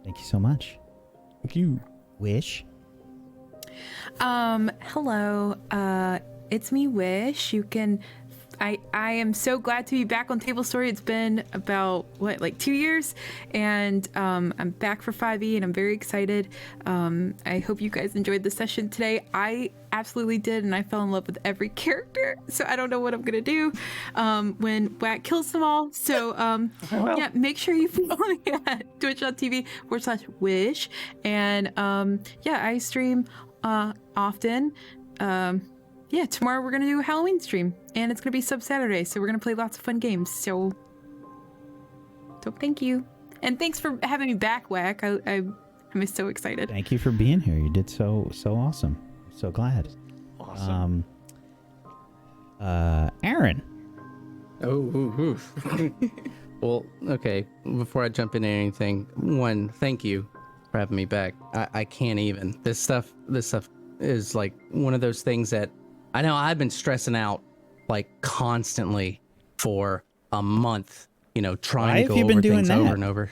Thank you so much. Thank you. Wish. Hello. It's me, Wish. You can. I am so glad to be back on Table Story. It's been about, like 2 years, and I'm back for 5e, and I'm very excited. I hope you guys enjoyed the session today. I absolutely did, and I fell in love with every character, so I don't know what I'm going to do when Whack kills them all. So, yeah, make sure you follow me at twitch.tv/wish, and yeah, I stream often. Yeah, tomorrow we're gonna do a Halloween stream, and it's gonna be sub Saturday, so we're gonna play lots of fun games. So thank you, and thanks for having me back, Whack. I'm so excited. Thank you for being here. You did so awesome. So glad. Awesome. Aaron. Oh, well, okay. Before I jump into anything, one, thank you for having me back. I can't even. This stuff is like one of those things that I know I've been stressing out like constantly for a month, trying to go over things over and over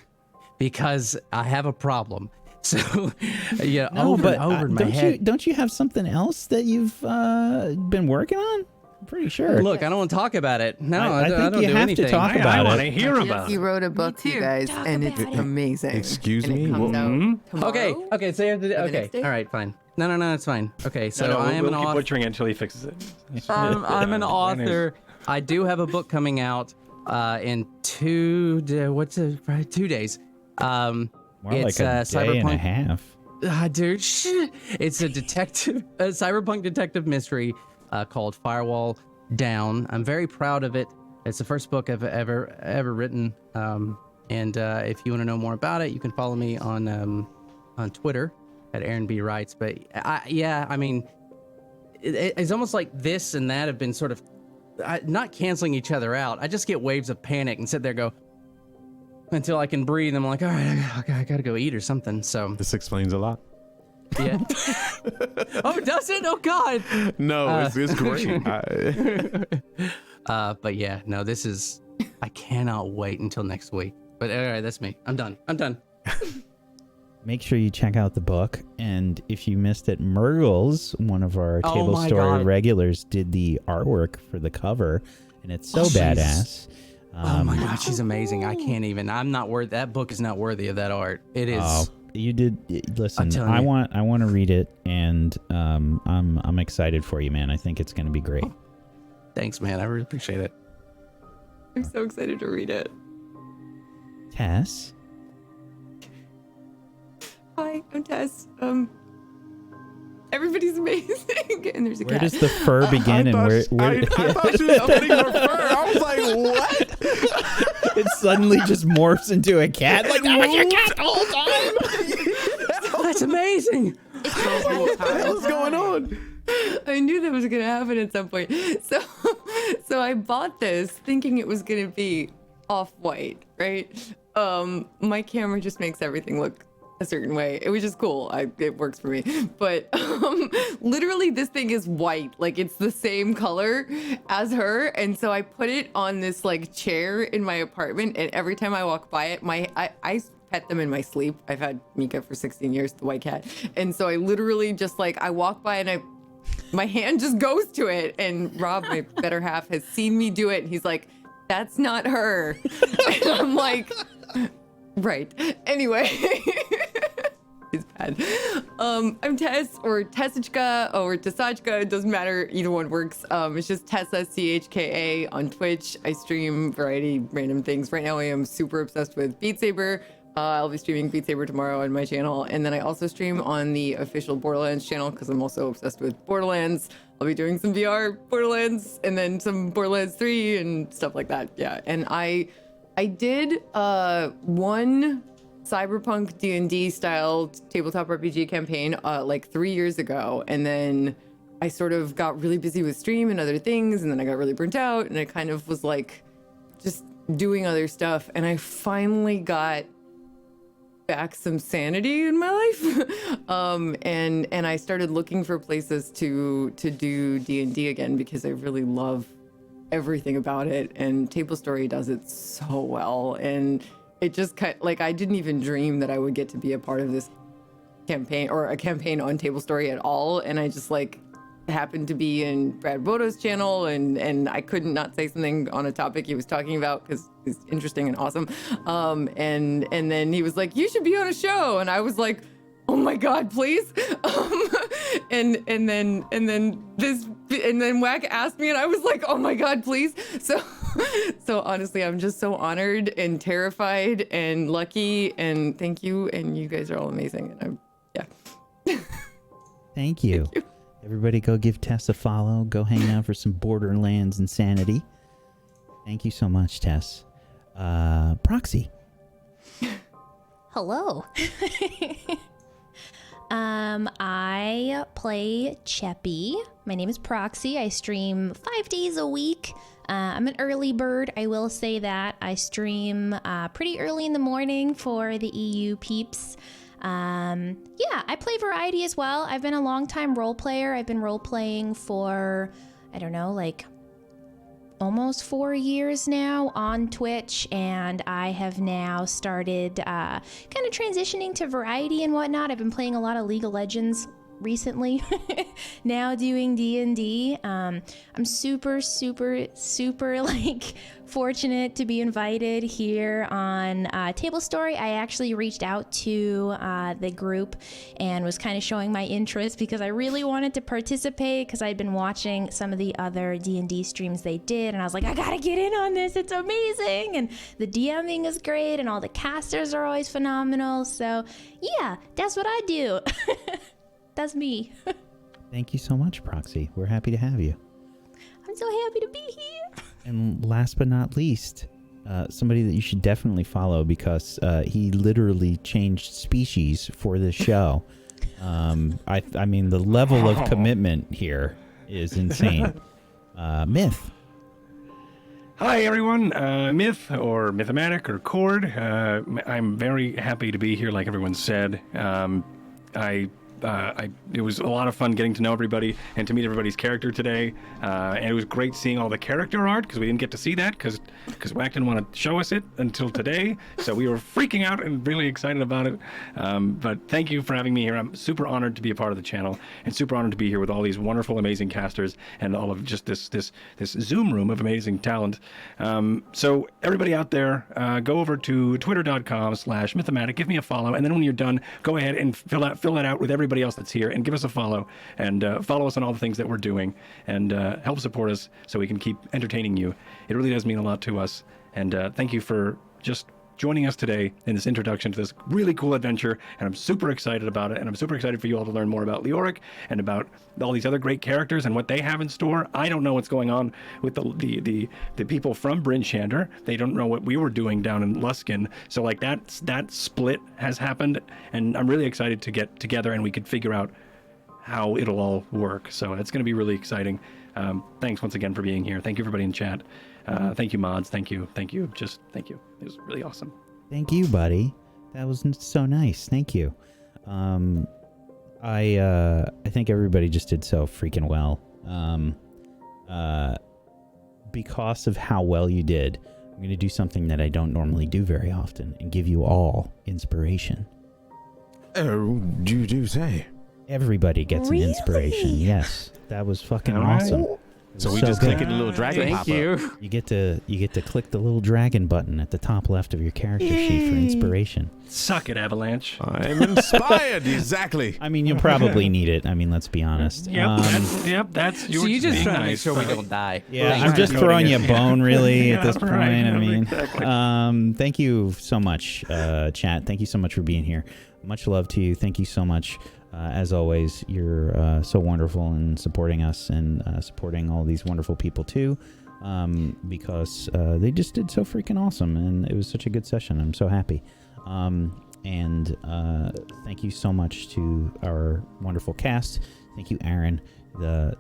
because I have a problem. So, yeah, over and over in my head. Don't you have something else that you've been working on? I'm pretty sure. Look, I don't want to talk about it. No, I think don't you do have anything. to talk about it. I want to hear about He it. wrote a book, you guys, and it's amazing. Excuse And me? it comes out tomorrow. Okay, so you have to do, Or the okay, next day? all right, fine. No, it's fine. Okay, so No, I am we'll an keep author. butchering it until he fixes it. I'm an author. I do have a book coming out in 2 days. More it's like a day and a half. Dude, shit. It's a cyberpunk detective mystery called Firewall Down. I'm very proud of it. It's the first book I've ever written. And if you want to know more about it, you can follow me on Twitter at Aaron B. Writes. But I mean, it's almost like this and that have been sort of not canceling each other out. I just get waves of panic and sit there go until I can breathe. I'm like, all right, I gotta go eat or something. So This explains a lot. yeah. Oh, does it? Oh God. No, it's great. But yeah, no, this is. I cannot wait until next week. But all right, that's me. I'm done. Make sure you check out the book. And if you missed it, Murgles, one of our Oh Table my Story God. regulars, did the artwork for the cover, and it's so Oh, she's- badass. Oh my God, she's amazing. I can't even. I'm not worth. That book is not worthy of that art. It is. Oh, you did. Listen, telling I you. want to read it, and I'm excited for you, man. I think it's going to be great. Thanks, man. I really appreciate it. I'm so excited to read it. Tess. Hi, I'm Tess. Everybody's amazing, and there's a Where cat. does the fur begin, and where I thought she was putting her fur. I was like, what? it suddenly just morphs into a cat? Like that was your cat the whole time. That's amazing. What the hell's going on? I knew that was gonna happen at some point. So I bought this thinking it was gonna be off-white, right? My camera just makes everything look a certain way. It was just cool. It works for me. But literally this thing is white. Like it's the same color as her. And so I put it on this like chair in my apartment, and every time I walk by it, I pet them in my sleep. I've had Mika for 16 years, the white cat. And so I literally just like, I walk by and my hand just goes to it. And Rob, my better half, has seen me do it. And he's like, that's not her. And I'm like, right. Anyway, it's bad. I'm Tess, or Tessichka, or Tessachka. It doesn't matter. Either one works. It's just Tessa, CHKA on Twitch. I stream variety random things. Right now I am super obsessed with Beat Saber. I'll be streaming Beat Saber tomorrow on my channel. And then I also stream on the official Borderlands channel because I'm also obsessed with Borderlands. I'll be doing some VR Borderlands and then some Borderlands 3 and stuff like that. Yeah. And I did one cyberpunk D&D style tabletop RPG campaign like 3 years ago. And then I sort of got really busy with stream and other things. And then I got really burnt out and I kind of was like just doing other stuff. And I finally got back some sanity in my life. And I started looking for places to do D&D again because I really love everything about it, and Table Story does it so well. And it just like, I didn't even dream that I would get to be a part of this campaign or a campaign on Table Story at all. And I just like happened to be in Brad Bodo's channel, and I couldn't not say something on a topic he was talking about because it's interesting and awesome. And then he was like, "You should be on a show," and I was like, "Oh my God, please!" And then Whack asked me, and I was like, "Oh my God, please!" So honestly, I'm just so honored and terrified and lucky, and thank you, and you guys are all amazing, and Thank you. Everybody go give Tess a follow. Go hang out for some Borderlands insanity. Thank you so much, Tess. Proxy. Hello. I play Chubby. My name is Proxy. I stream 5 days a week. I'm an early bird. I will say that. I stream pretty early in the morning for the EU peeps. I play variety as well. I've been a long time role player. I've been role playing for, I don't know, like almost 4 years now on Twitch, and I have now started kind of transitioning to variety and whatnot. I've been playing a lot of League of Legends recently. Now doing D&D. I'm super like fortunate to be invited here on Table Story. I actually reached out to the group and was kind of showing my interest because I really wanted to participate because I'd been watching some of the other D&D streams they did, and I was like, I gotta get in on this. It's amazing, and the DMing is great, and all the casters are always phenomenal. So yeah, that's what I do. That's me. Thank you so much, Proxy. We're happy to have you. I'm so happy to be here. And last but not least, somebody that you should definitely follow because he literally changed species for this show. I mean, the level of commitment here is insane. Myth. Hi, everyone. Myth or Mythomatic or Cord. I'm very happy to be here, like everyone said. It was a lot of fun getting to know everybody and to meet everybody's character today. And it was great seeing all the character art because we didn't get to see that because Wack didn't want to show us it until today. So we were freaking out and really excited about it. But thank you for having me here. I'm super honored to be a part of the channel and super honored to be here with all these wonderful, amazing casters and all of just this Zoom room of amazing talent. So everybody out there, go over to twitter.com/mythomatic, give me a follow, and then when you're done, go ahead and fill that out with everybody else that's here and give us a follow and follow us on all the things that we're doing and help support us so we can keep entertaining you. It really does mean a lot to us, and thank you for just joining us today in this introduction to this really cool adventure, and I'm super excited about it, and I'm super excited for you all to learn more about Leoric and about all these other great characters and what they have in store. I don't know what's going on with the people from Bryn Shander. They don't know what we were doing down in Luskan, so like that split has happened, and I'm really excited to get together and we could figure out how it'll all work. So it's going to be really exciting. Thanks once again for being here. Thank you everybody in chat. Thank you, mods. Thank you. Just thank you. It was really awesome. Thank you, buddy. That was so nice. Thank you. I think everybody just did so freaking well. Because of how well you did, I'm going to do something that I don't normally do very often and give you all inspiration. Oh, you do say? Everybody gets an inspiration. Yes. That was fucking awesome. So we just click a little dragon Thank pop you. up. You get to click the little dragon button at the top left of your character sheet for inspiration. Suck it, Avalanche. I'm inspired, exactly. I mean, you'll probably need it. I mean, let's be honest. That's So you just being trying to make nice. sure we don't die. Yeah, I'm just throwing you a bone, really, at this point. Right, I mean, exactly. thank you so much, chat. Thank you so much for being here. Much love to you. Thank you so much. As always, you're so wonderful in supporting us and supporting all these wonderful people too, because they just did so freaking awesome, and it was such a good session. I'm so happy. And thank you so much to our wonderful cast. Thank you, Aaron.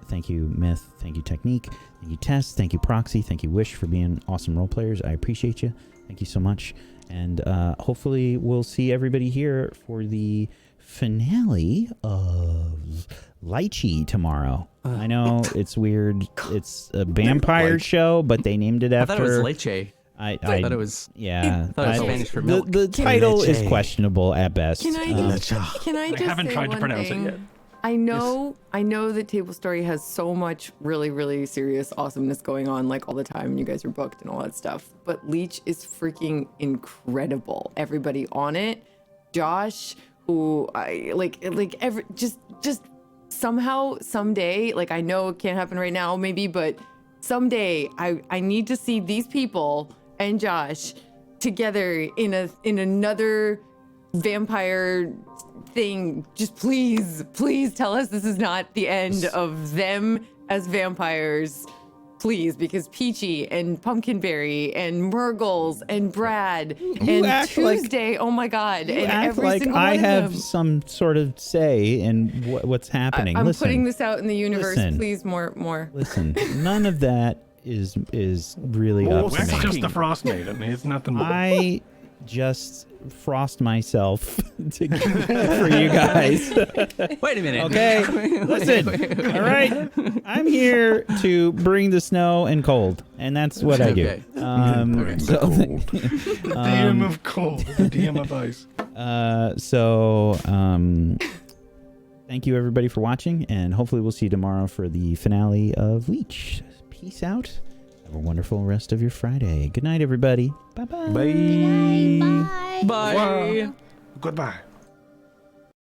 Thank you, Myth. Thank you, Technique. Thank you, Tess. Thank you, Proxy. Thank you, Wish, for being awesome role players. I appreciate you. Thank you so much. And hopefully we'll see everybody here for the finale of Lychee tomorrow. I know it's weird. It's a vampire show, but they named it after. I thought it was leche. I thought it was. Yeah, I thought it was Spanish for milk. The title is questionable at best. Can I just I haven't say tried to one pronounce thing? it yet. I know that Table Story has so much really, really serious awesomeness going on like all the time, and you guys are booked and all that stuff. But Leech is freaking incredible. Everybody on it, Josh, who I just somehow someday, like I know it can't happen right now, maybe, but someday I need to see these people and Josh together in another vampire thing. Just please tell us this is not the end of them as vampires, please, because Peachy and Pumpkinberry and Murgles and Brad and Tuesday, oh my god, You and act every like single I one have of them. some sort of say in what's happening. I'm Listen, putting this out in the universe. listen. Please, more. Listen, none of that is really up to That's me. just the Frostmaiden. It's nothing more. I just frost myself for you guys. Wait a minute. Okay, listen. All right, I'm here to bring the snow and cold, and that's what I do. Okay. So, The DM of cold, the DM of ice. Thank you everybody for watching, and hopefully we'll see you tomorrow for the finale of Leech. Peace out. Have a wonderful rest of your Friday. Good night, everybody. Bye-bye. Bye. Bye. Bye. Goodbye.